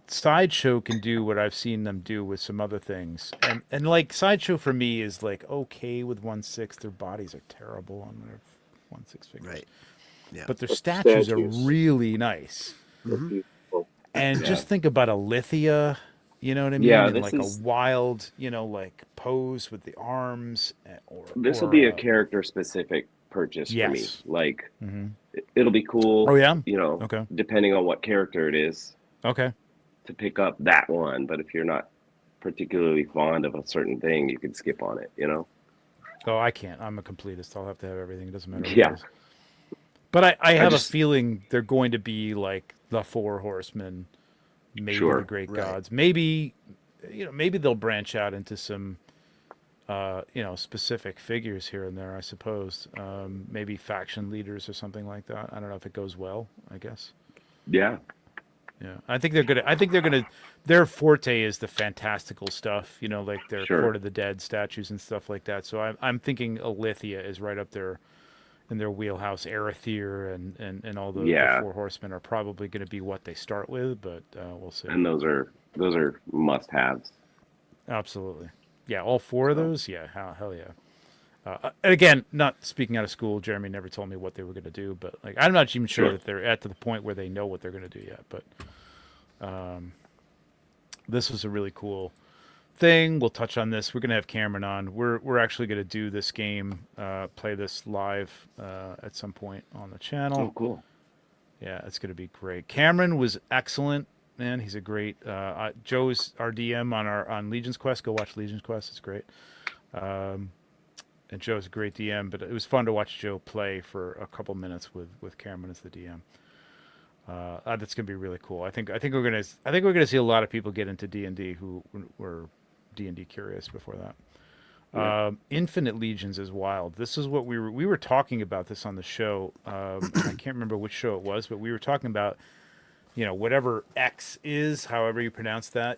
Sideshow can do what I've seen them do with some other things, and like Sideshow for me is like okay with 1/6. Their bodies are terrible on their 1/6 figures, right? Yeah, but their statues are really nice. Mm-hmm. And just think about a Lithia, you know what I mean? Yeah, and like a wild, like pose with the arms. This will be a character specific purchase for me. Like it'll be cool. Oh yeah. Okay. Depending on what character it is. Okay. To pick up that one, but if you're not particularly fond of a certain thing, you can skip on it, Oh, I can't. I'm a completist. I'll have to have everything. It doesn't matter. Yeah. But I have a feeling they're going to be like the 4 Horsemen, maybe the Great Gods. Maybe, maybe they'll branch out into some, specific figures here and there, I suppose. Maybe faction leaders or something like that. I don't know if it goes well, I guess. Yeah. Yeah, I think they're gonna. Their forte is the fantastical stuff, like their Court of the Dead statues and stuff like that. So I'm thinking Alithia is right up there in their wheelhouse. Arethyr and all the 4 Horsemen are probably going to be what they start with, but we'll see. And those are must-haves. Absolutely, yeah. All 4 of those, yeah. Hell yeah. Again, not speaking out of school, Jeremy never told me what they were going to do, but like I'm not even sure that they're at to the point where they know what they're going to do yet. But this was a really cool thing. We'll touch on this. We're going to have Cameron on. We're actually going to do this game, play this live at some point on the channel. Oh, cool. Yeah, it's going to be great. Cameron was excellent, man. He's a great. Joe's our DM on Legions Quest. Go watch Legions Quest. It's great. And Joe's a great DM, but it was fun to watch Joe play for a couple minutes with Cameron as the DM. That's gonna be really cool. I think we're gonna see a lot of people get into D&D who were D&D curious before that. Yeah. Infinite Legions is wild. This is what we were talking about this on the show. I can't remember which show it was, but we were talking about whatever X is, however you pronounce that.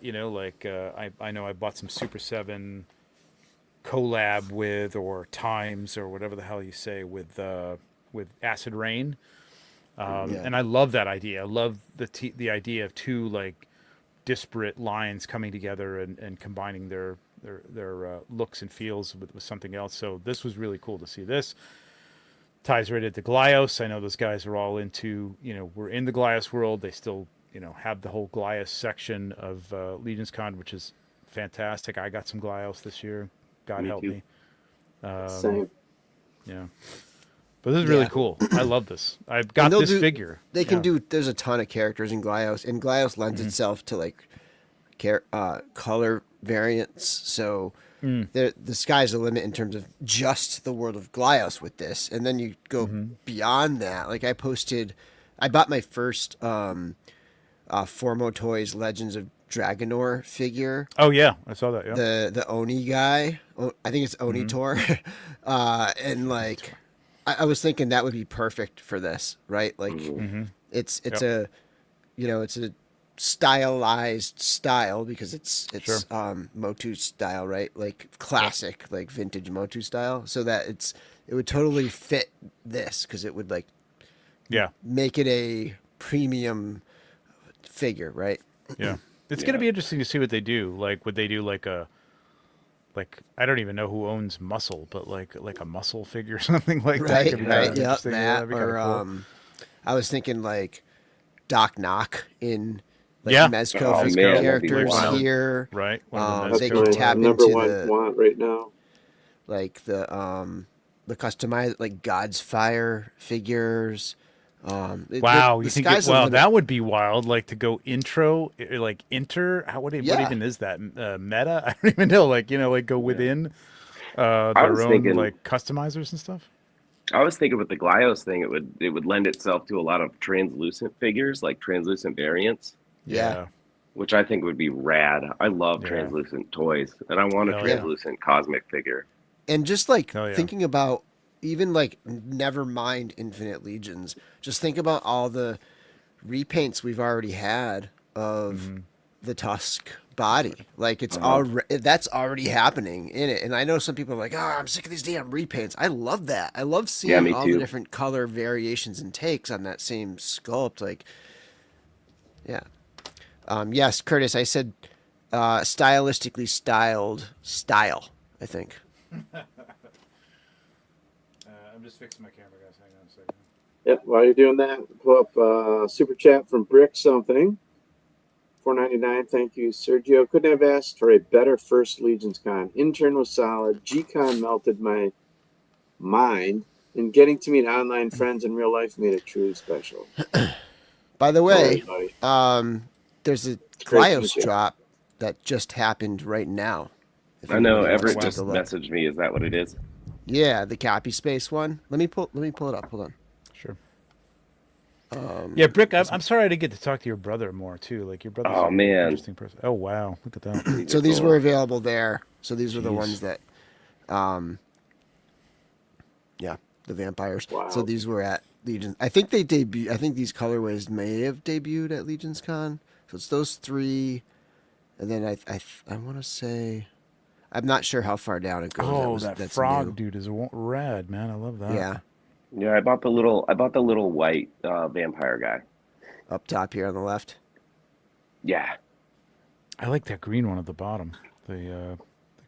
I know I bought some Super 7 collab with, or times, or whatever the hell you say, with Acid Rain, and I love that idea. I love the idea of 2 like disparate lines coming together and combining their looks and feels with something else. So this was really cool to see. This ties right into Glyos. I know those guys are all into, we're in the Glyos world. They still have the whole Glyos section of LegionsCon, which is fantastic. I got some Glyos this year. God help me. Same. Yeah. But this is really cool. I love this. I've got this figure. They can do. There's a ton of characters in Glyos, and Glyos lends itself to like color variants. So the sky's the limit in terms of just the world of Glyos with this, and then you go beyond that. Like I bought my first Formo Toys Legends of Dragonor figure. Oh yeah, I saw that. Yeah, the Oni guy. I think it's Onitor, and like I was thinking that would be perfect for this, right? Like it's a it's a stylized style because it's Motu style, right? Like classic, like vintage Motu style, so that it would totally fit this because it would like make it a premium figure, right? Yeah. It's going to be interesting to see what they do. Like, would they do like I don't even know who owns Muscle, but like a Muscle figure or something like that. Right, Could be right. kinda Yep, interesting. Yeah, that. that'd be kinda Or cool. I was thinking like Doc Knock in like Yeah. Mezco Oh, physical man, that'd be characters wild. here. Right. One of They the could my tap number into one the want right now. like the customized like Godsire figures. Wow, the you think sky's the limit. that would be wild, like to go intro, like enter, what even is that? Meta? I don't even know, like, like go within their was own thinking- like customizers and stuff. I was thinking with the Glyos thing, it would lend itself to a lot of translucent figures, like translucent variants, Yeah. which I think would be rad. I love Yeah. translucent toys, and I want a Hell yeah. translucent cosmic figure. And just like Hell yeah. thinking about even like never mind Infinite Legions, just think about all the repaints we've already had of the Tusk body. Like it's that's already happening in it. And I know some people are like, "Oh, I'm sick of these damn repaints." I love that. I love seeing me all too. the different color variations and takes on that same sculpt. Like, yeah. Yes, Curtis, I said stylistically styled style, I think. I'm just fixing my camera, guys. Hang on a second. Yep. While you're doing that, pull up super chat from Brick something. $4.99. Thank you, Sergio. Couldn't have asked for a better first Legions Con. Intern was solid. G-Con melted my mind, and getting to meet online friends in real life made it truly special. By the way, Sorry, buddy. there's a Great to Glyos meet you. drop that just happened right now. If I know anybody wants Everett to just take a look. messaged me. Is that what it is? Yeah, the copy space one. Let me pull it up. Hold on. Sure. Yeah, Brick, I'm sorry I didn't get to talk to your brother more too. Like your brother's Oh, a man. interesting person. Oh wow, look at that. So these were available there. So these were the Jeez. ones that, yeah, the vampires. Wow. So these were at Legion. I think they debut. I think these colorways may have debuted at LegionsCon. So it's those three, and then I want to say, I'm not sure how far down it goes. Oh, that's that frog new. dude is rad, man. I love that. Yeah, Yeah, I bought the little white vampire guy. up top here on the left. Yeah. I like that green one at the bottom. The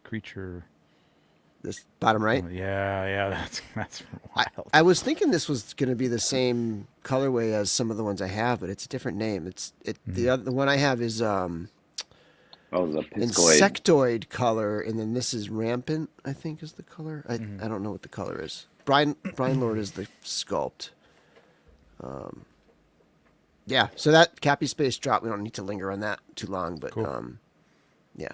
creature. This bottom right. Yeah, that's wild. I was thinking this was going to be the same colorway as some of the ones I have, but it's a different name. The one I have is Oh, it was a piscoid. insectoid color, and then this is rampant. I think is the color. I don't know what the color is. Brian Lord is the sculpt. Yeah, so that Cappy Space drop. We don't need to linger on that too long, but Cool. yeah.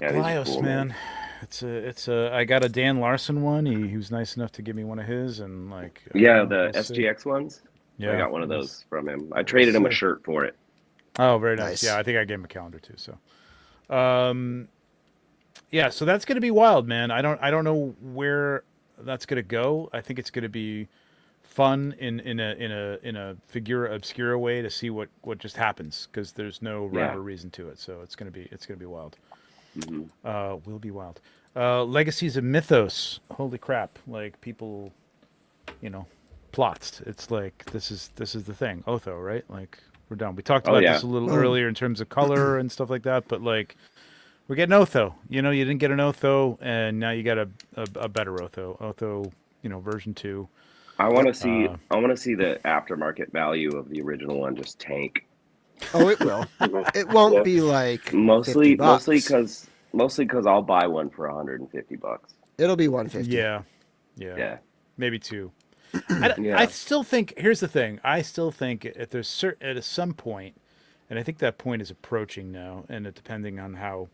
Yeah, these are Glyos, cool, man. It's a. I got a Dan Larson one. He was nice enough to give me one of his, and like. Yeah, the we'll see. SGX ones. Yeah, I got one of those from him. I traded him a see. shirt for it. Oh, very nice. Nice. Yeah, I think I gave him a calendar too. So, yeah, so that's gonna be wild, man. I don't know where that's gonna go. I think it's gonna be fun in a figura obscura way to see what just happens, because there's no rhyme or reason to it. So it's gonna be wild. Will be wild. Legacies of Mythos. Holy crap! Like people, plots. It's like this is the thing. Otho, right? Like we're done. We talked about this a little earlier in terms of color and stuff like that, but like we're getting Otho. You didn't get an Otho, and now you got a better Otho. Otho, version 2. I want to see. I want to see the aftermarket value of the original one just tank. Oh, it will. It won't be like Mostly $50. because I'll buy one for $150. It'll be 150. Yeah. Maybe 2. Yeah. I still think. Here's the thing. I still think at some point, and I think that point is approaching now, and depending on how,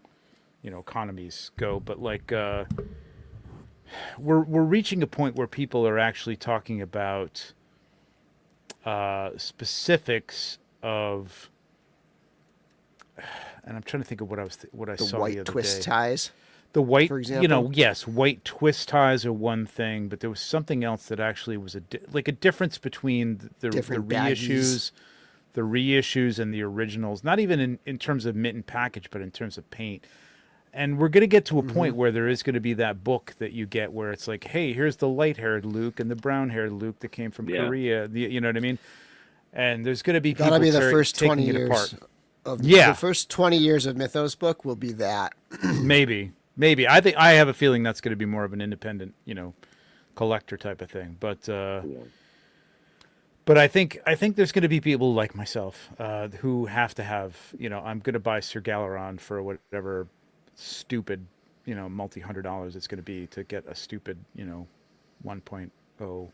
economies go. But like, we're reaching a point where people are actually talking about specifics of, and I'm trying to think of what I The saw the white other twist day. ties. The white, for example? yes, white twist ties are one thing, but there was something else that actually was a difference between the Different reissues, and the originals. Not even in terms of mint and package, but in terms of paint. And we're going to get to a point where there is going to be that book that you get where it's like, hey, here's the light-haired Luke and the brown-haired Luke that came from Korea. You know what I mean? and there's going to be people That'll be the first taking 20 it years. apart. The first 20 years of Mythos book will be that. Maybe. I have a feeling that's going to be more of an independent, collector type of thing. But I think there's going to be people like myself who have to have, I'm going to buy Sir Galeron for whatever stupid, multi-$100 it's going to be to get a stupid, 1.0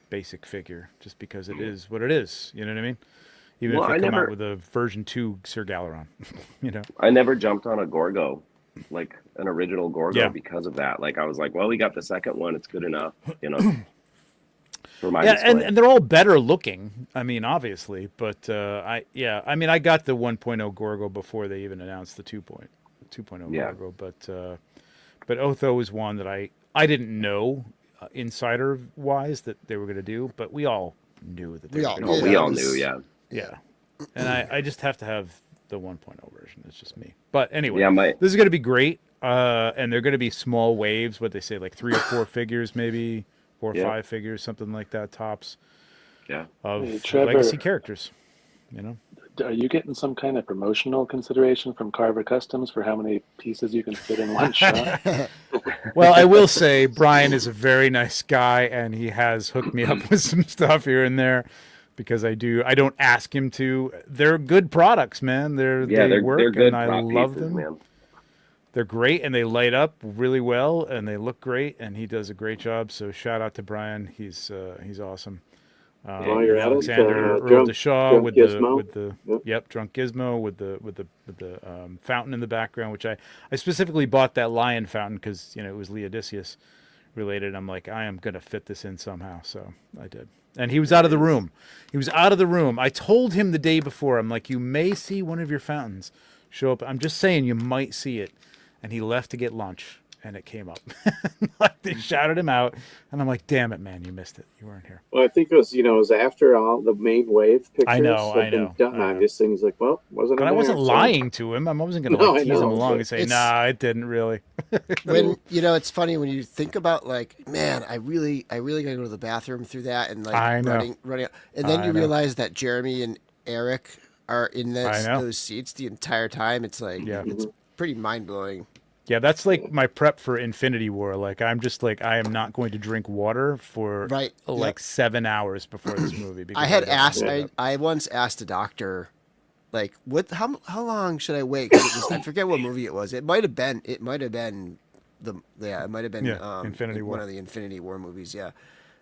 basic figure, just because it is what it is. You know what I mean? Even if they come out with a version 2 Sir Galeron, I never jumped on a Gorgo, like an original Gorgo, because of that. Like I was like, well, we got the second one; it's good enough, for my display. And they're all better looking. I mean, obviously, but I got the 1.0 Gorgo before they even announced the 2.0 Gorgo. But Otho is one that I didn't know insider wise that they were going to do, but we all knew that they were going to do. We all knew, yeah. Yeah. And I just have to have the 1.0 version. It's just me. But anyway, this is going to be great. And they're going to be small waves, what they say, like 3 or 4 figures, maybe 4 or 5 figures, something like that, tops. Yeah. Of legacy characters, Are you getting some kind of promotional consideration from Carver Customs for how many pieces you can fit in one shot? Well, I will say Brian is a very nice guy, and he has hooked me up with some stuff here and there. Because I don't ask him to. They're good products, man. They work, they're good, and I love them. Man. They're great, and they light up really well, and they look great, and he does a great job. So shout out to Brian. He's awesome. Alexander Earl Deshaw with the Drunk Gizmo with the fountain in the background, which I specifically bought that lion fountain because it was Leodicius related. I'm like, I am gonna fit this in somehow, so I did. And he was out of the room. I told him the day before, I'm like, you may see one of your fountains show up. I'm just saying you might see it. And he left to get lunch, and it came up. They shouted him out, and I'm like, damn it, man, you missed it. You weren't here. Well, I think it was after all the main wave pictures. I know. Done. I just things like, well, wasn't. But I wasn't lying to him. I wasn't going to tease him along and say, nah, it didn't really. When it's funny when you think about like, man, I really got to go to the bathroom through that, and like running out. And then you realize that Jeremy and Eric are in those seats the entire time. It's like it's pretty mind blowing. Yeah, that's like my prep for Infinity War. Like, I'm just like, I am not going to drink water for 7 hours before this movie. I once asked a doctor, like, how long should I wait? 'Cause I forget what movie it was. It might have been Infinity War. One of the Infinity War movies. Yeah.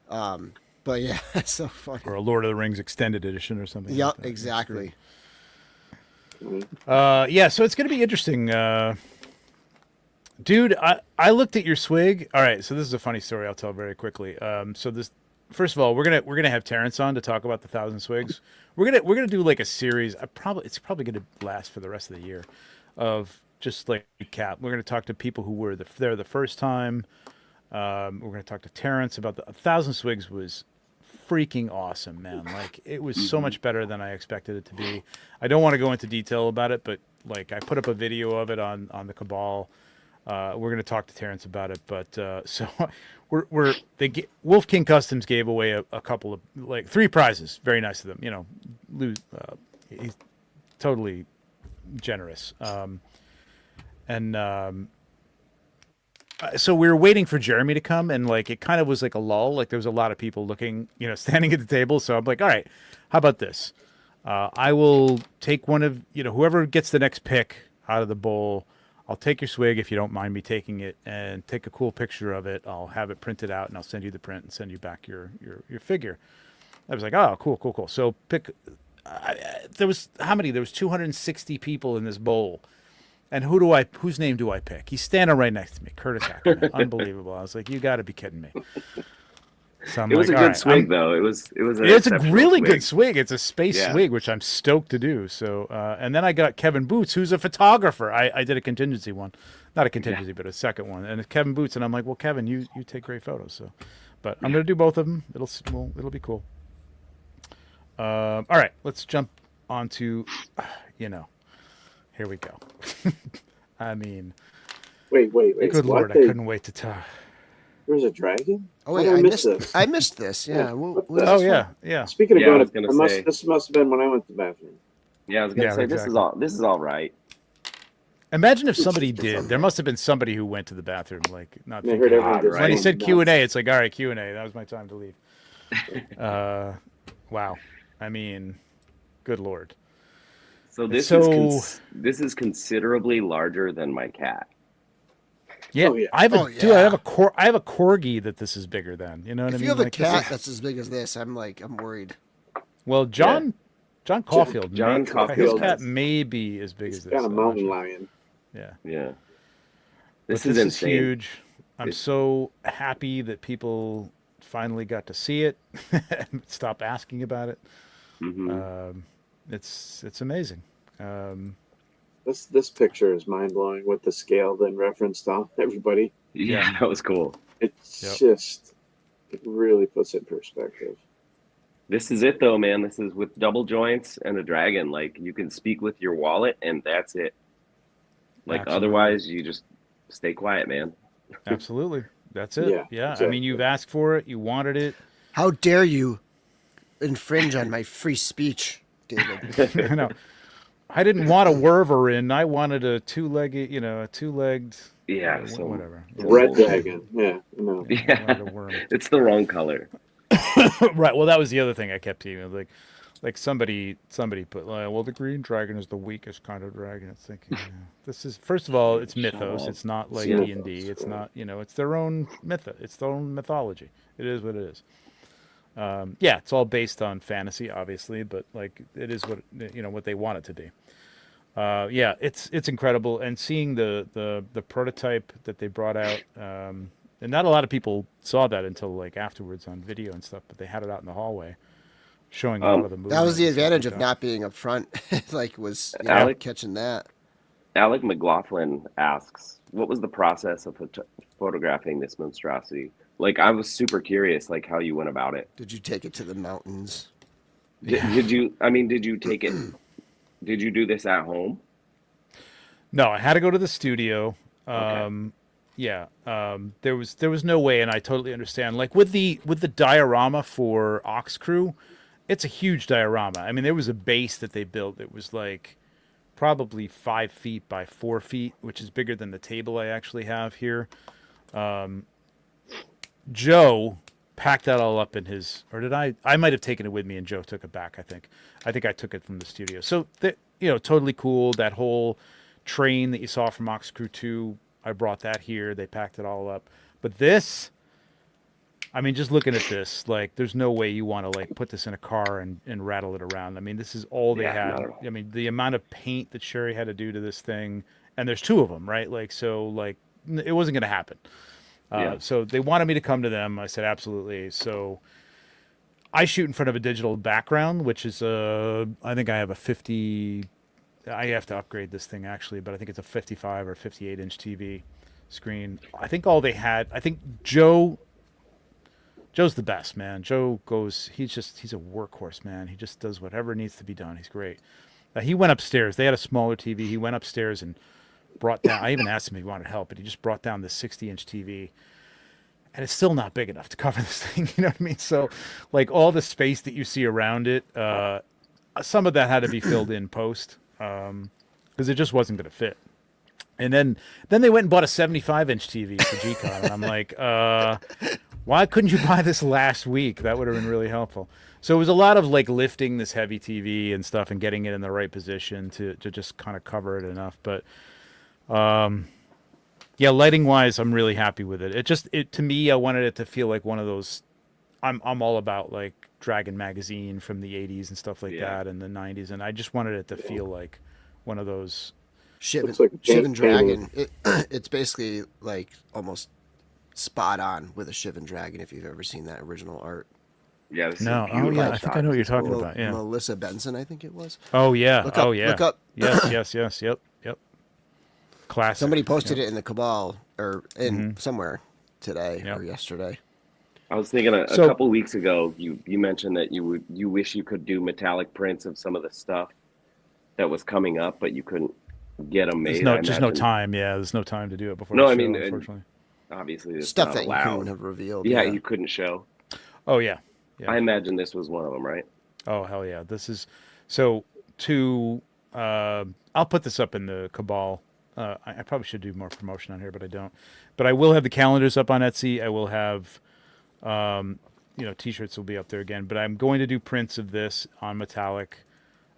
But yeah, that's so funny. Or a Lord of the Rings extended edition or something. Yep, like exactly. So it's going to be interesting. Dude, I looked at your swig. All right, so this is a funny story I'll tell very quickly. First of all, we're gonna have Terrence on to talk about the 1,000 swigs. We're gonna do like a series. It's probably gonna last for the rest of the year, of just like recap. We're gonna talk to people who were there the first time. We're gonna talk to Terrence about the 1,000 swigs was freaking awesome, man. Like, it was so much better than I expected it to be. I don't want to go into detail about it, but like, I put up a video of it on the Cabal. We're going to talk to Terrence about it, but Wolf King Customs gave away a couple of, like, 3 prizes. Very nice of them. He's totally generous. So we were waiting for Jeremy to come, and like, it kind of was like a lull. Like, there was a lot of people looking, standing at the table. So I'm like, all right, how about this? I will take one of, whoever gets the next pick out of the bowl. I'll take your swig if you don't mind me taking it, and take a cool picture of it. I'll have it printed out, and I'll send you the print and send you back your figure. I was like, oh, cool. So there was how many? There was 260 people in this bowl. And whose name do I pick? He's standing right next to me, Curtis Ackerman. Unbelievable. I was like, you got to be kidding me. So it was a good swig, though. It's a really good swig. It's a space swig, which I'm stoked to do. So, and then I got Kevin Boots, who's a photographer. I did a contingency one, not a contingency, but a second one. And it's Kevin Boots, and I'm like, well, Kevin, you take great photos. So, but I'm gonna do both of them. It'll be cool. All right, let's jump onto, here we go. I mean, wait. Good Lord, I couldn't wait to talk. There was a dragon? Oh How wait, did I missed this. I missed this. Yeah. Yeah. What What was the- Oh this yeah, one? yeah. Speaking of Yeah, I going was to, gonna say. this must have been when I went to the bathroom. Yeah, I was gonna Yeah, say exactly. this is all right. Imagine if somebody did. There must have been somebody who went to the bathroom, like not And I thinking. heard everyone just When he right. said nuts. Q&A, it's like, all right, Q&A. That was my time to leave. Wow. I mean, good lord. So this So- this is considerably larger than my cat. Yeah, Oh, yeah. I have a Oh, dude. I have yeah. I have a corgi that this is bigger than. You know what I If mean? you have a Like, this cat is- that's as big as this, I'm worried. well, John Caulfield. John his Caulfield cat has- may be as big as It's this. kind of I'm not mountain sure. lion. Yeah. Yeah. But This is insane. huge. I'm It's- so happy that people finally got to see it and stop asking about it. Mhm. It's amazing. This picture is mind blowing with the scale then referenced on everybody. Yeah, that was cool. It's Yep. just it really puts it in perspective. This is it though, man. This is with double joints and a dragon. Like you can speak with your wallet and that's it. Like Absolutely. otherwise you just stay quiet, man. Absolutely. That's it. Yeah, Yeah. I exactly. mean, you've asked for it. You wanted it. How dare you infringe on my free speech, David? I know. I didn't want a Werverin. I wanted a two-legged, a two-legged. Yeah, so whatever. Red dragon. Yeah, I know. I Yeah. wanted a worm. It's the wrong color. Right. Well, that was the other thing I kept hearing. Like somebody put, well, the green dragon is the weakest kind of dragon. It's like, this is, first of all, it's mythos. up. It's not like Yeah. D&D. It's not, it's their own it's their own mythology. It is what it is. Yeah, it's all based on fantasy, obviously, but like it is what what they want it to be. Yeah, it's incredible, and seeing the prototype that they brought out, and not a lot of people saw that until like afterwards on video and stuff, but they had it out in the hallway, showing a lot of the movies. That was the advantage of not being up front. Was Alec? catching that. Alec McLaughlin asks, what was the process of photographing this monstrosity? Like, I was super curious, like, how you went about it. Did you take it to the mountains? Did you take it, did you do this at home? No, I had to go to the studio. Okay. Yeah, there was no way, and I totally understand. Like with the diorama for Ox Crew, it's a huge diorama. I mean, there was a base that they built that was like probably 5 feet by 4 feet, which is bigger than the table I actually have here. Joe packed that all up in his, or did I? I might have taken it with me, and Joe took it back. I think I took it from the studio. So totally cool. That whole train that you saw from Ox Crew 2, I brought that here. They packed it all up. But this, I mean, just looking at this, like, there's no way you want to like put this in a car and rattle it around. I mean, this is all they Yeah, had. not at all. I mean, the amount of paint that Sherry had to do to this thing, and there's 2 of them, right? Like, so like it wasn't going to happen. Yeah. So they wanted me to come to them. I said, absolutely. So I shoot in front of a digital background, which is I think I have a 50. I have to upgrade this thing actually, but I think it's a 55 or 58 inch TV screen. I think all they had. I think Joe's the best, man. Joe goes. He's a workhorse, man. He just does whatever needs to be done. He's great. He went upstairs. They had a smaller TV. He went upstairs and brought down. I even asked him if he wanted help, but he just brought down this 60-inch TV. And it's still not big enough to cover this thing, you know what I mean? So, like, all the space that you see around it, some of that had to be filled in post, because it just wasn't going to fit. And then they went and bought a 75-inch TV for G-Con, and I'm like, why couldn't you buy this last week? That would have been really helpful. So it was a lot of, like, lifting this heavy TV and stuff and getting it in the right position to just kind of cover it enough. But, yeah, lighting wise, I'm really happy with it. It to me, I wanted it to feel like one of those. I'm all about like Dragon magazine from the 80s and stuff like that, and the 90s, and I just wanted it to feel like one of those. Looks like a Shivan painting. Dragon. It's basically like almost spot on with a Shivan Dragon if you've ever seen that original art. Yeah. This No, is a oh beautiful yeah, I think I know what you're talking about. Yeah. Melissa Benson, I think it was. Oh yeah. Look up, Oh yeah. look up. Yes. Yep. Classic. Somebody posted Yep. it in the Cabal or in somewhere today Yep. or yesterday. I was thinking a So- couple weeks ago, you mentioned that you wish you could do metallic prints of some of the stuff that was coming up, but you couldn't get them made. There's just no time. Yeah, there's no time to do it before. No, the I show, mean, unfortunately. obviously it's Stuff not that you allowed. couldn't have revealed. Yeah, you couldn't show. Oh yeah. I imagine this was one of them, right? Oh hell yeah! This is so to. I'll put this up in the Cabal. I probably should do more promotion on here, but I don't. But I will have the calendars up on Etsy. I will have, T-shirts will be up there again. But I'm going to do prints of this on metallic,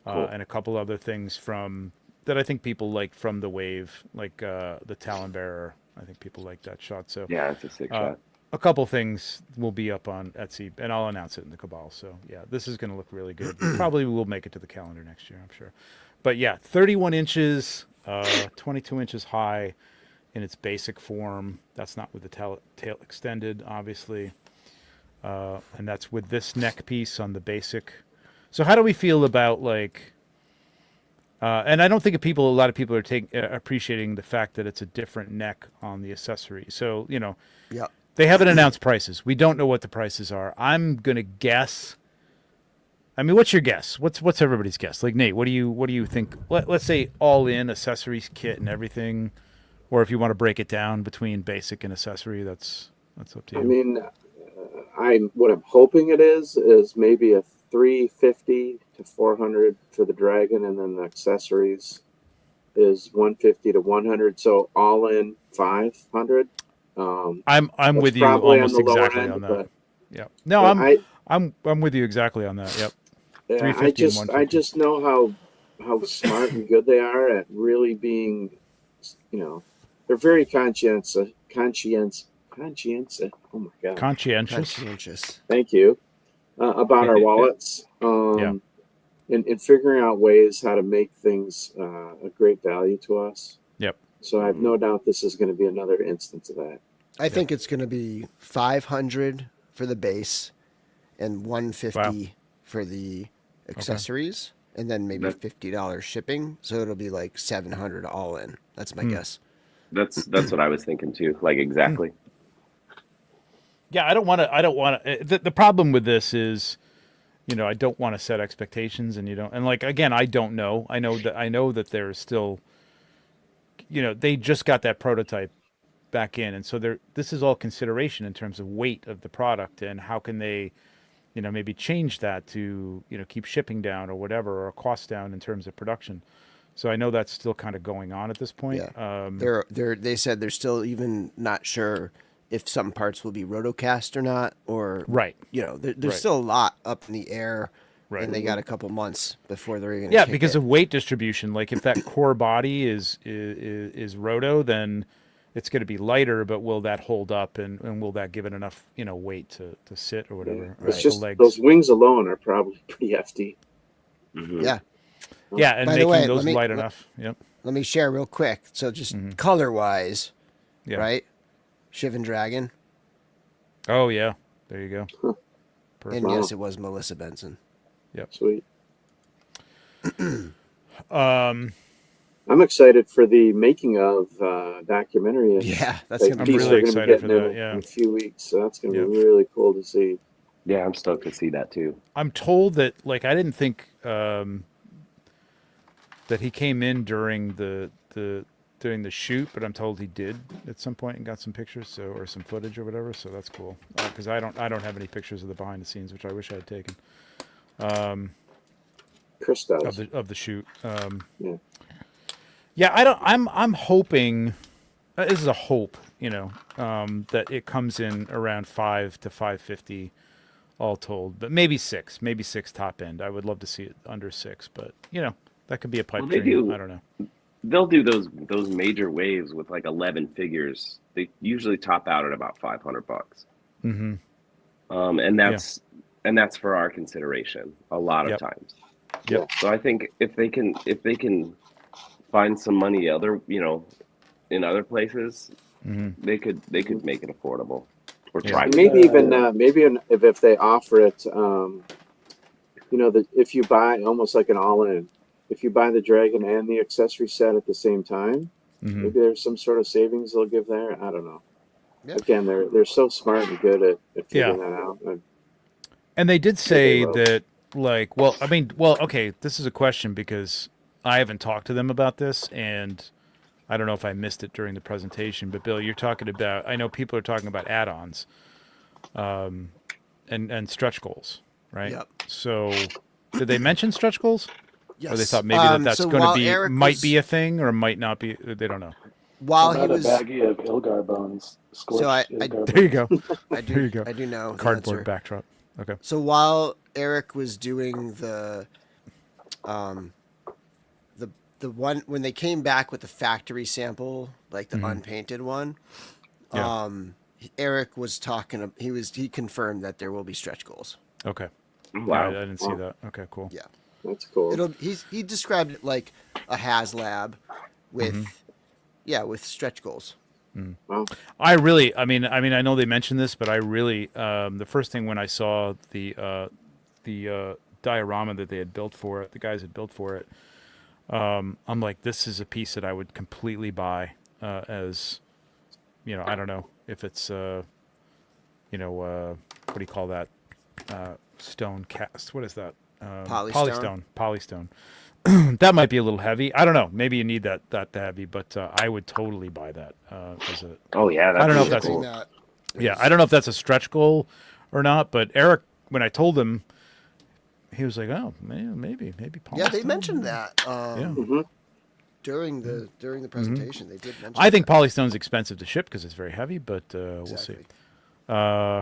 Cool. and a couple other things from that I think people like from the wave, like the Talon Bearer. I think people like that shot. So Yeah, it's a sick shot. a couple things will be up on Etsy, and I'll announce it in the Cabal. So yeah, this is going to look really good. Probably will make it to the calendar next year, I'm sure. But yeah, 31 inches, 22 inches high in its basic form. That's not with the tail extended, obviously. And that's with this neck piece on the basic. So how do we feel about like... and I don't think a lot of people are appreciating the fact that it's a different neck on the accessory. So, Yeah. They haven't announced prices. We don't know what the prices are. I'm gonna guess. I mean, what's your guess? What's everybody's guess? Like Nate, what do you think? Let's say all in accessories, kit, and everything, or if you want to break it down between basic and accessory, that's up to you. I mean, what I'm hoping it is maybe a 350 to 400 for the dragon, and then the accessories is 150 to 100. So all in 500. I'm with you almost exactly on that. But, yeah. No, I'm with you exactly on that. Yep. Yeah, I just know how smart and good they are at really being, they're very conscientious. Oh my God. Conscientious. Thank you. About our wallets. Yeah. And figuring out ways how to make things a great value to us. Yep. So I have no doubt this is going to be another instance of that. I think it's going to be 500 for the base and 150 for the accessories, and then maybe $50 shipping. So it'll be like 700 all in. That's my guess. That's what I was thinking too. Like exactly. Yeah, I don't want to. The problem with this is, I don't want to set expectations, and again, I don't know. I know that there's still, they just got that prototype back in, and so this is all consideration in terms of weight of the product and how can they, maybe change that to, keep shipping down or whatever, or cost down in terms of production. So I know that's still kind of going on at this point. Yeah. They said they're still even not sure if some parts will be rotocast or not, or right. There's still a lot up in the air. Right. And they got a couple months before they're even because of weight distribution. Like if that core body is roto, then it's going to be lighter, but will that hold up and will that give it enough, weight to sit or whatever? Yeah. It's just those wings alone are probably pretty hefty. Mm-hmm. Yeah. Yeah, and making those light enough. Yep. Let me share real quick. So just color-wise, yeah. Right? Shivan Dragon. Oh, yeah. There you go. Huh. And yes, it was Melissa Benson. Yep. Sweet. I'm excited for the making of documentary. Yeah, that's gonna I'm be really excited for that. Yeah, in a few weeks, so that's gonna be really cool to see. Yeah, I'm stoked to see that too. I'm told that I didn't think that he came in during the shoot, but I'm told he did at some point and got some pictures, or some footage or whatever. So that's cool because I don't have any pictures of the behind the scenes, which I wish I had taken. Chris does. Of the shoot. Yeah. Yeah, I'm hoping. This is a hope, that it comes in around 5 to 550, all told. But maybe 6 top end. I would love to see it under 6, but that could be a pipe dream. I don't know. They'll do those major waves with like 11 figures. They usually top out at about $500. Mm-hmm. And that's for our consideration a lot of times. Yep. So I think if they can find some money in other places, they could make it affordable or try. Maybe even if they offer it, if you buy almost like an all-in, if you buy the dragon and the accessory set at the same time, maybe there's some sort of savings they'll give there. I don't know. Yep. Again, they're so smart and good at figuring that out. And they did say that, okay, this is a question because I haven't talked to them about this, and I don't know if I missed it during the presentation, but Bill, you're talking about, I know people are talking about add-ons and stretch goals, right? Yep. So did they mention stretch goals? Yes. Or they thought maybe that's so going while to be, Eric might was- be a thing or might not be, they don't know. While How he about was, a baggie of Ilgar bones? Scorched Ilgar There you bones. go. I do, There you go. I do know the Cardboard answer. backdrop. Okay. So while Eric was doing the one when they came back with the factory sample, like the unpainted one, Yeah. Eric was talking. He confirmed that there will be stretch goals. Okay. Wow. I didn't see that. Okay, cool. Yeah, That's cool. he described it like a HasLab with with stretch goals. Wow. I mean, I know they mentioned this, but I really, the first thing when I saw the diorama that they had built for it, the guys had built for it, I'm like, this is a piece that I would completely buy as, I don't know if it's, what do you call that? Stone cast. What is that? Polystone? Polystone. That might be a little heavy. I don't know. Maybe you need that heavy, but I would totally buy that as a. Oh yeah, that's I don't know if really that's- cool. That Yeah, I don't know if that's a stretch goal or not, but Eric, when I told him, he was like, "Oh, man, maybe Polystone." yeah, they mentioned that Mhm. during the presentation. They did mention. I think that. Polystone's expensive to ship because it's very heavy, but we'll see. Exactly.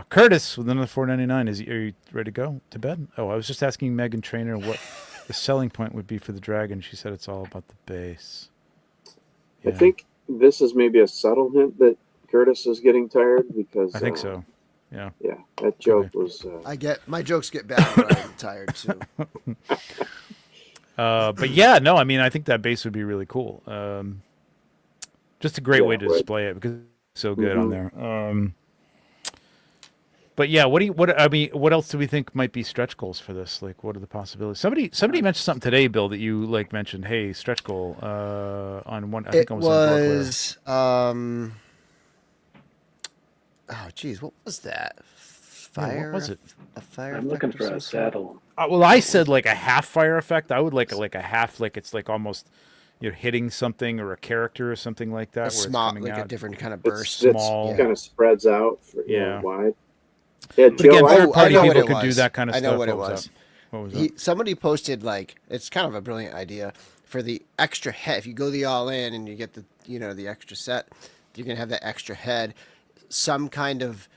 Curtis with another $4.99. Are you ready to go to bed? Oh, I was just asking Megan Trainer what the selling point would be for the dragon. She said it's all about the base. I think this is maybe a subtle hint that Curtis is getting tired because I think so. Yeah. Yeah, that joke was. My jokes get bad when I'm tired too. But yeah, no, I mean, I think that base would be really cool. Just a great way to display it because it's so good on there. But yeah, what else do we think might be stretch goals for this? Like, what are the possibilities? Somebody mentioned something today, Bill, that you mentioned. Hey, stretch goal on one. I think It it was on Dark Lair. was oh geez, what was that? Fire? what was it? A fire? I'm effect looking of for some a sort? saddle. Well, I said like a half fire effect. I would like a half, like it's like almost hitting something or a character or something like that. A where small, it's coming like out. a different kind of It's burst. small. kind of spreads out for, Yeah. wide. Yeah, But again, Joe, I third-party know what people it could do was. that kind of I stuff. know what it was was. that? What was that? Somebody posted like it's kind of a brilliant idea for the extra head. If you go the all in and you get the the extra set, you can have that extra head, some kind of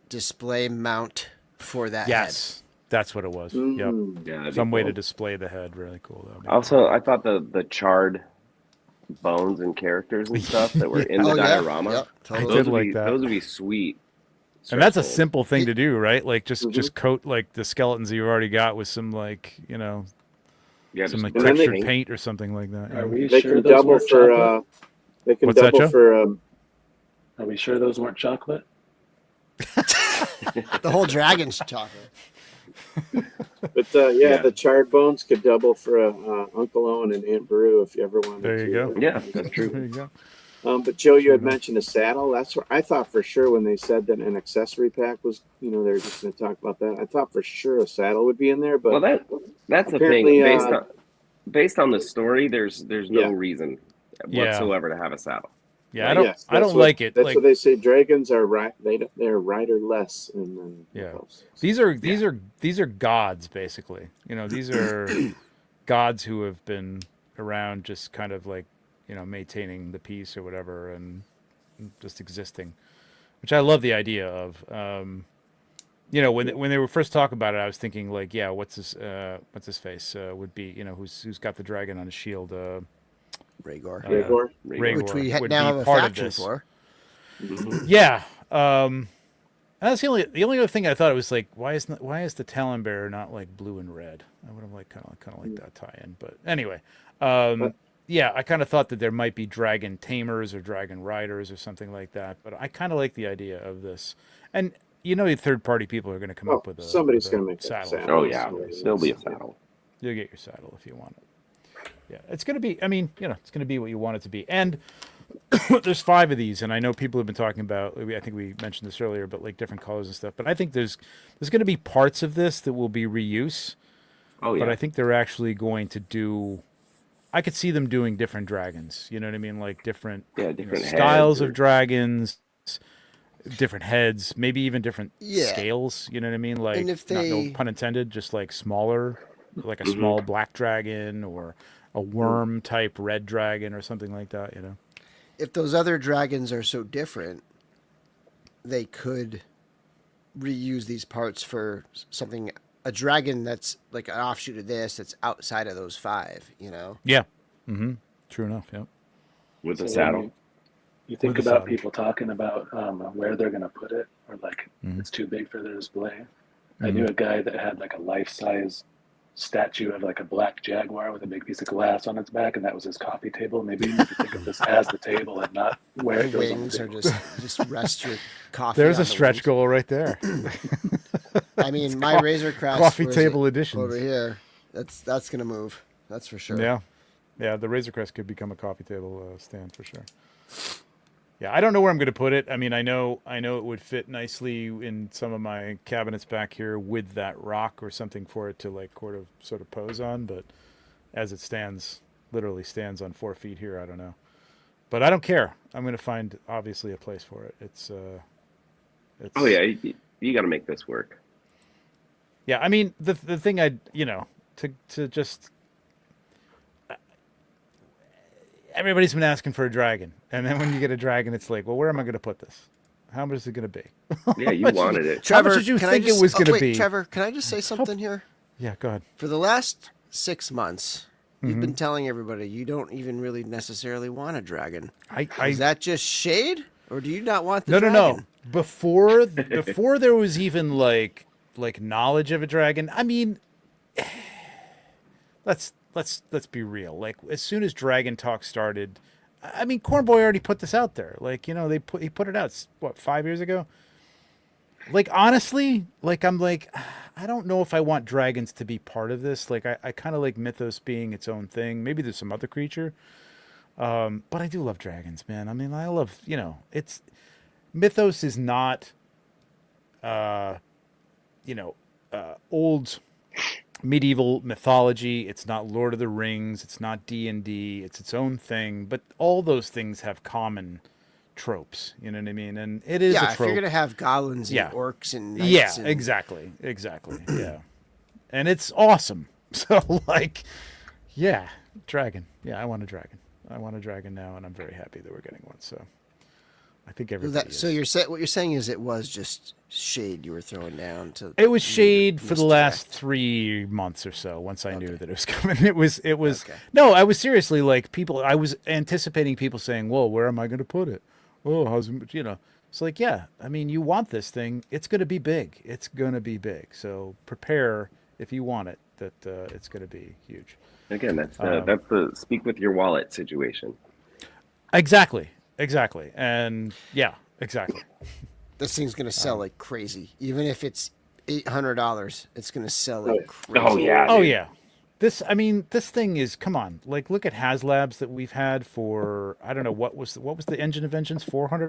display mount for that Yes, that's what it was. Yep. Yeah, that'd be Some way cool. to display the head. Really cool. That'd be Also, I thought the charred bones and characters and stuff that were in the Oh, yeah. diorama, Yep, totally. I did like that. those would be sweet. And that's a stretch goals. simple thing to do, right? Like just coat like the skeletons that you already got with some like Yeah, some just like And then they- textured paint or something like that. Are we They sure can those double weren't for. chocolate? They can What's that, double Joe? for. Are we sure those weren't chocolate? The whole dragon's chocolate. But Yeah. the charred bones could double for Uncle Owen and Aunt Beru if you ever wanted. There you to. go. Yeah, that's There true. you go. But Joe, you had mentioned a saddle. That's what I thought for sure when they said that an accessory pack was. They were just going to talk about that. I thought for sure a saddle would be in there, but Well, that's the apparently, thing. Based on the story, there's no Yeah. reason Yeah. whatsoever to have a saddle. Yeah, I don't Yes, I that's don't what- like it. That's Like what they say. Dragons are they're riderless, and then Yeah. these are gods basically. These are gods who have been around just kind of like, maintaining the peace or whatever and just existing, which I love the idea of. When they were first talking about it, I was thinking like, yeah, what's his face would be, who's got the dragon on his shield, Rhaegar. Rhaegar? Rhaegar. Which we would now be have a part of faction this. for. Yeah. That's the only other thing I thought. It was like, why is the Talon Bearer not like blue and red? I would have kind of like that tie-in. But anyway, yeah, I kind of thought that there might be dragon tamers or dragon riders or something like that. But I kind of like the idea of this. And third-party people are going to come up with somebody's going gonna to make a saddle. saddle. Oh yeah, there'll be a saddle. You'll get your saddle if you want it. Yeah, it's going to be, it's going to be what you want it to be. And there's 5 of these, and I know people have been talking about, I think we mentioned this earlier, but like different colors and stuff. But I think there's going to be parts of this that will be reuse. Oh yeah. But I think they're actually going to do I could see them doing different dragons. You know what I mean? Like different, different styles heads of dragons, different heads, maybe even different Yeah. scales. You know what I mean? Like, And if they, no pun intended, just like smaller, like a small black dragon or a worm type red dragon or something like that. You know, if those other dragons are so different, they could reuse these parts for something. A dragon that's like an offshoot of this that's outside of those 5. You know? Yeah. True enough. Yeah. with a So saddle. You think With a about saddle. people talking about where they're going to put it, or like it's too big for their display. I knew a guy that had like a life-size statue of like a black jaguar with a big piece of glass on its back, and that was his coffee table. Maybe you need to think of this as the table and not where The it goes on the wings are table. just rest your coffee. There's on a the stretch wings. goal right there. I mean, my Razor Crest coffee was table it editions. over here. That's gonna move. That's for sure. Yeah. The Razor Crest could become a coffee table stand for sure. Yeah, I don't know where I'm going to put it. I mean, I know it would fit nicely in some of my cabinets back here with that rock or something for it to like sort of pose on. But as it stands, literally stands on 4 feet here, I don't know. But I don't care. I'm going to find obviously a place for it. It's Oh yeah, you got to make this work. Yeah, I mean the thing to just everybody's been asking for a dragon, and then when you get a dragon, it's like, well, where am I going to put this? How much is it going to be? Yeah, you wanted it. How much did you can I think it just- was going to wait, be? Trevor, can I just say something here? Yeah, go ahead. For the last 6 months, you've been telling everybody you don't even really necessarily want a dragon. Is that just shade, or do you not want the dragon? No. Before there was even like knowledge of a dragon, I mean, let's be real. Like as soon as Dragon Talk started, I mean, Cornboy already put this out there. Like, you know, he put it out, what, 5 years ago? Like, honestly, like, I'm like, I don't know if I want dragons to be part of this. Like, I kind of like Mythos being its own thing. Maybe there's some other creature. But I do love dragons, man. I mean, I love, Mythos is not, old medieval mythology. It's not Lord of the Rings. It's not D&D. It's its own thing. But all those things have common tropes. You know what I mean? And it is a trope. If you're gonna have goblins and orcs and knights yeah, and... exactly. Yeah, and it's awesome. So like, yeah, dragon. Yeah, I want a dragon. I want a dragon now, and I'm very happy that we're getting one. So I think everybody. So what you're saying is it was just shade you were throwing down to. It was shade for the last misdirect. 3 months or so. Once I knew that it was coming, it was. Okay. No, I was seriously like people. I was anticipating people saying, "Well, where am I going to put it? Oh, how's It's like, yeah. I mean, you want this thing. It's going to be big. It's going to be big. So prepare if you want it. That it's going to be huge. Again, that's the speak with your wallet situation. Exactly. And yeah, exactly. This thing's gonna sell like crazy. Even if it's $800, it's gonna sell like crazy. Oh yeah. Oh dude. yeah. This thing is, come on. Like, look at HasLabs that we've had for, I don't know, what was the Engine of Vengeance? $400?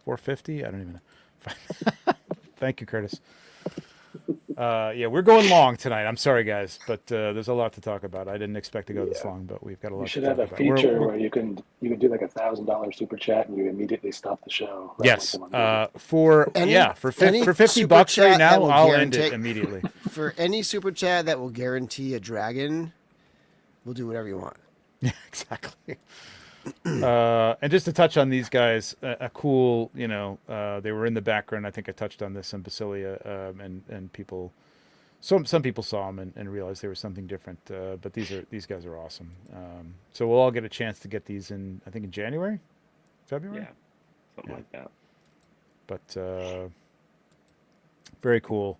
$450? I don't even know. Thank you, Curtis. Yeah, we're going long tonight. I'm sorry, guys, but there's a lot to talk about. I didn't expect to go this long, but we've got a lot You should to talk have a about. feature where you can do like $1,000 super chat and you immediately stop the show. right when Yes, someone does it. for Any for $50 super right chat that now, will I'll end guarantee- it immediately. For any super chat that will guarantee a dragon, we'll do whatever you want. Yeah, exactly. And just to touch on these guys, a cool, they were in the background. I think I touched on this in Basilia, and people, some people saw them and realized there was something different. But these guys are awesome. So we'll all get a chance to get these in, I think, in January, February. Yeah, something like that. But very cool.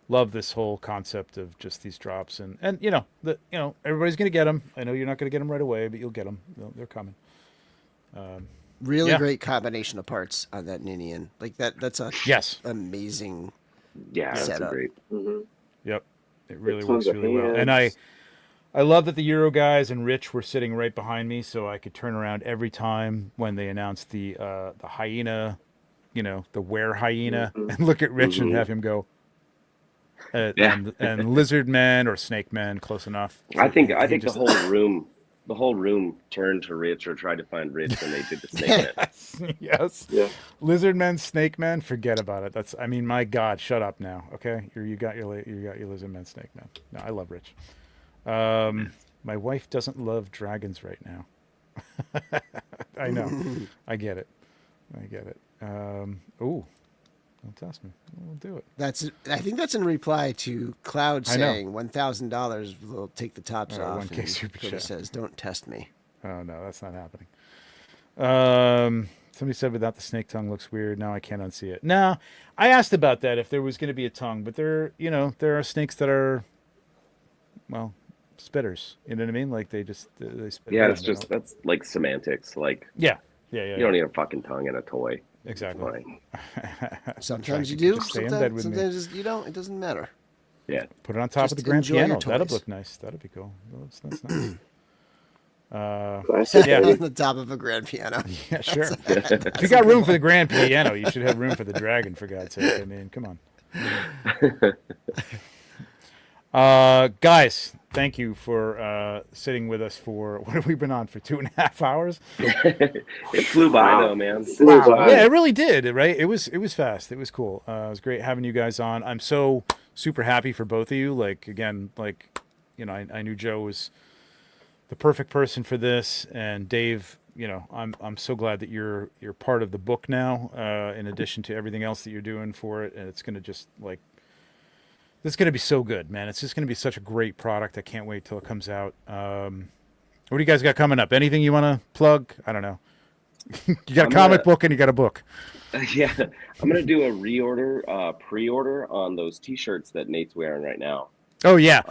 Love this whole concept of just these drops, and everybody's gonna get them. I know you're not gonna get them right away, but you'll get them. They're coming. Really Yeah. great combination of parts on that Ninian. Like that's a Yes. amazing. Yeah, that's Setup. great. Yep. It really Tons works of really well. And hands. I love that the Euro guys and Rich were sitting right behind me, so I could turn around every time when they announced the hyena, the were hyena, and look at Rich and have him go, and lizard men or snake men, close enough. I think the whole room turned to Rich or tried to find Rich when they did the snake men. Yes. Yeah. Lizard men, snake men, forget about it. That's, I mean, my God, shut up now. Okay. You got your lizard men, snake men. No, I love Rich. My wife doesn't love dragons right now. I know. I get it. Ooh, don't test me. We'll do it. I think that's in reply to Cloud saying $1,000 will take the tops off. 1K and super Cody chat. says, "Don't test me." Oh no, that's not happening. Somebody said without the snake tongue looks weird. Now I can't unsee it. No, I asked about that if there was going to be a tongue, but there are snakes that are, well, spitters. You know what I mean? Like they spit. Yeah, that's like semantics. Like yeah. You don't need a fucking tongue in a toy. Exactly. Sometimes you do. Just stay in bed with me. Sometimes you don't. It doesn't matter. Yeah. Put it on top of the grand piano. That'll look nice. That'll be cool. That's nice. Classic. Yeah. On the top of a grand piano. Yeah, sure. If you got room for the grand piano, you should have room for the dragon, for God's sake. I mean, come on. Guys, thank you for sitting with us for, what have we been on for, 2.5 hours? It flew by though, man. Yeah, it really did, right? It was fast. It was cool. It was great having you guys on. I'm so super happy for both of you. Like, again, like, I knew Joe was the perfect person for this, and Dave, I'm so glad that you're part of the book now, in addition to everything else that you're doing for it. And it's going to just like, this is going to be so good, man. It's just going to be such a great product. I can't wait till it comes out. What do you guys got coming up? Anything you want to plug? I don't know. You got a comic book and you got a book. Yeah, I'm gonna do a pre-order on those T-shirts that Nate's wearing right now. Oh yeah.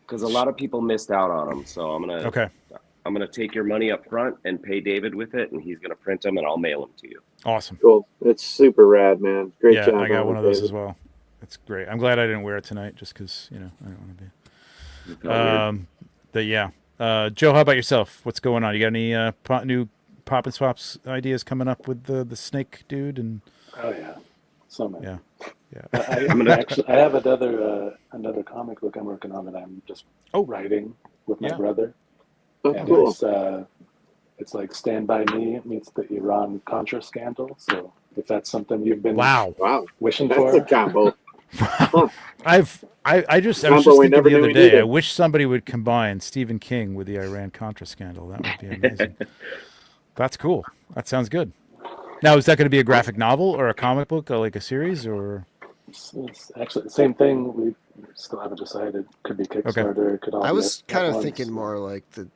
Because a lot of people missed out on them, so I'm gonna take your money up front and pay David with it, and he's gonna print them and I'll mail them to you. Awesome. Cool. It's super rad, man. Great job. Yeah, I got one of those as well. It's great. I'm glad I didn't wear it tonight, just because I don't want to be. But yeah, Joe, how about yourself? What's going on? You got any new pop and swaps ideas coming up with the snake dude? And oh yeah, so many. Yeah. I have another comic book I'm working on that I'm just writing with my brother. Oh, and cool. It's like Stand By Me meets the Iran Contra scandal. So if that's something you've been wishing for, that's a combo. I was just thinking the other day, I wish somebody would combine Stephen King with the Iran Contra scandal. That would be amazing. That's cool. That sounds good. Now, is that going to be a graphic novel or a comic book, or like a series, or? It's actually the same thing. We still haven't decided. Could be Kickstarter. Could all. I was kind of thinking more like the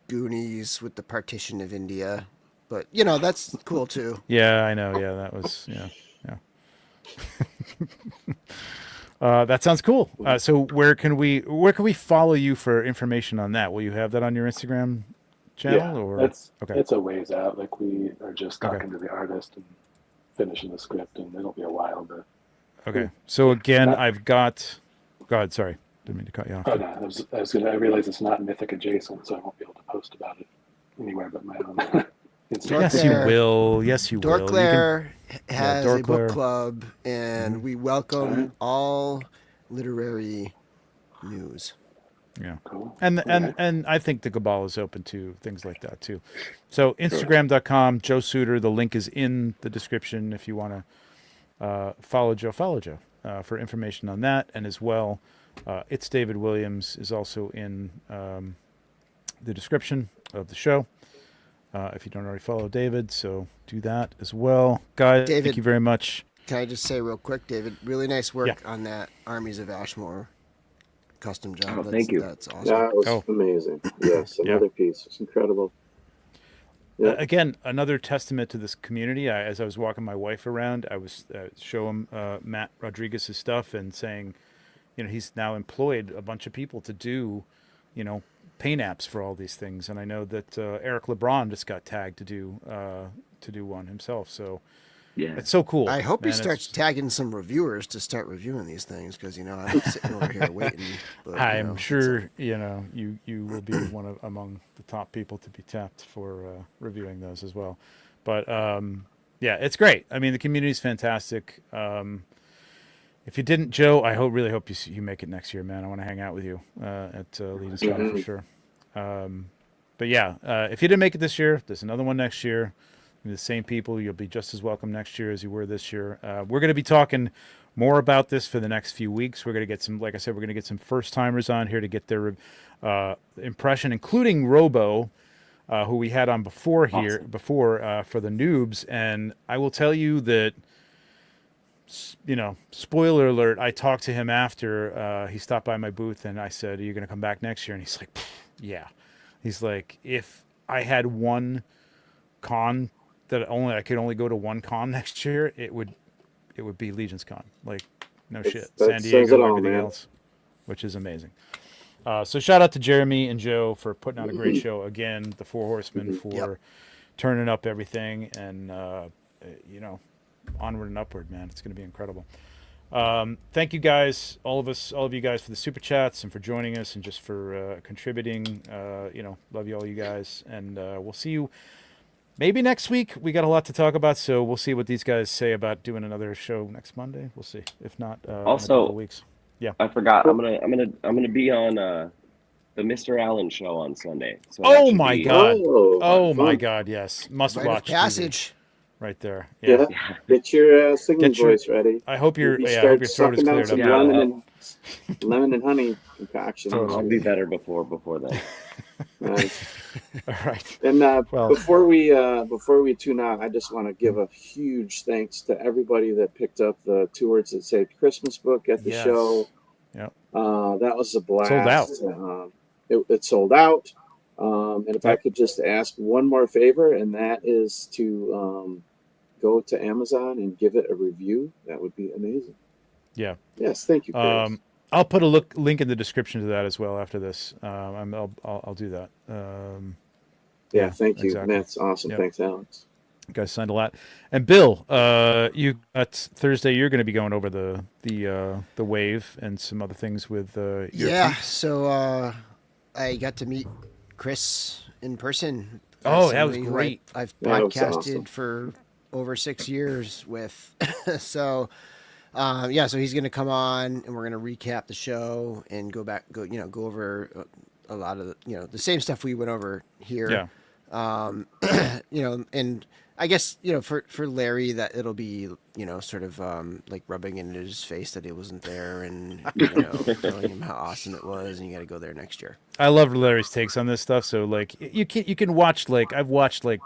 Goonies with the partition of India, but that's cool too. Yeah, I know. Yeah, that was yeah. That sounds cool. So where can we follow you for information on that? Will you have that on your Instagram channel? Or it's a ways out. Like we are just talking to the artist and finishing the script, and it'll be a while. But okay. So again, I've got. Go ahead. Sorry, didn't mean to cut you off. Oh no, I realize it's not Mythic adjacent, so I won't be able to post about it anywhere but my own. Yes, you will. Yes, you will. Dorclair has a book club, and we welcome all literary news. Yeah, cool. And I think the Cabal is open to things like that too. So Instagram.com, Joe Suitor. The link is in the description if you want to follow Joe for information on that, and as well, It's David Williams is also in the description of the show. If you don't already follow David, so do that as well. Guys, David, thank you very much. Can I just say real quick, David, really nice work on that Armies of Ashmore custom job. Thank you. That's awesome. That was amazing. Yes, another piece. It's incredible. Yeah. Again, another testament to this community. As I was walking my wife around, I was showing Matt Rodriguez's stuff and saying, he's now employed a bunch of people to do, paint apps for all these things, and I know that Eric LeBron just got tagged to do one himself. So yeah, it's so cool. I hope he starts tagging some reviewers to start reviewing these things, because I'm sitting over here waiting. But, I'm sure you will be among the top people to be tapped for reviewing those as well. But yeah, it's great. I mean, the community is fantastic. if you didn't, Joe, I really hope you make it next year, man. I want to hang out with you at LegionsCon for sure. But yeah, if you didn't make it this year, there's another one next year. The same people, you'll be just as welcome next year as you were this year. We're going to be talking more about this for the next few weeks. We're going to get some, like I said, we're going to get some first timers on here to get their impression, including Robo, who we had on before for the noobs. And I will tell you that, spoiler alert, I talked to him after he stopped by my booth, and I said, "Are you going to come back next year?" And he's like, "Yeah." He's like, "If I had one con that I could only go to one con next year, it would be LegionsCon. Like, no shit. San Diego, everything else," which is amazing. So shout out to Jeremy and Joe for putting on a great show again. The Four Horsemen for turning up everything, and onward and upward, man. It's going to be incredible. Thank you guys, all of you guys, for the super chats and for joining us and just for contributing. Love you all, you guys, and we'll see you maybe next week. We got a lot to talk about, so we'll see what these guys say about doing another show next Monday. We'll see. If not, also, in a couple weeks. Yeah, I forgot. I'm gonna be on the Mr. Allen show on Sunday. So oh my god! Oh my god! Yes, must watch passage. TV. Right there. Yeah. Get your singing voice ready. I hope your Maybe throat is cleared up. Lemon and honey concoction. I'll be better before then. Nice. All right. And before we tune out, I just want to give a huge thanks to everybody that picked up the Two Words That Saved Christmas book at the show. Yep. That was a blast. Sold out. It sold out. And if I could just ask one more favor, and that is to go to Amazon and give it a review, that would be amazing. Yeah. Yes. Thank you, Chris. I'll put a link in the description to that as well after this. I'll do that. Thank you. Exactly. That's awesome. Yep. Thanks, Alex. You guys signed a lot. And Bill, Thursday you're going to be going over the wave and some other things with your peeps. So I got to meet Chris in person. Oh, that was great. I've podcasted for over 6 years with. So he's going to come on and we're going to recap the show and go over a lot of the same stuff we went over here. Yeah. And I guess, for Larry, that it'll be, sort of like rubbing it in his face that he wasn't there and, telling him how awesome it was, and you got to go there next year. I love Larry's takes on this stuff. So, like, you can watch, like, I've watched, like,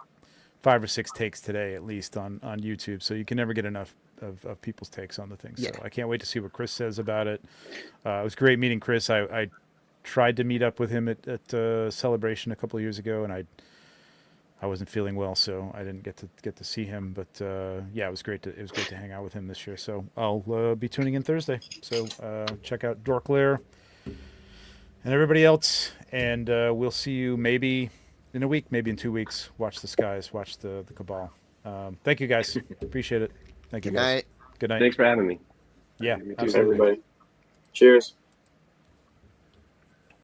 5 or 6 takes today, at least, on YouTube. So you can never get enough of people's takes on the things. Yeah. So I can't wait to see what Chris says about it. It was great meeting Chris. I tried to meet up with him at Celebration a couple of years ago, and I wasn't feeling well, so I didn't get to see him. But it was great to hang out with him this year. So I'll be tuning in Thursday. So check out Dork Lair and everybody else, and we'll see you maybe in a week, maybe in 2 weeks. Watch the skies, watch the Cabal. Thank you guys, appreciate it. Thank you. Good night. Good night. Thanks for having me. Yeah, Thanks, everybody. Cheers.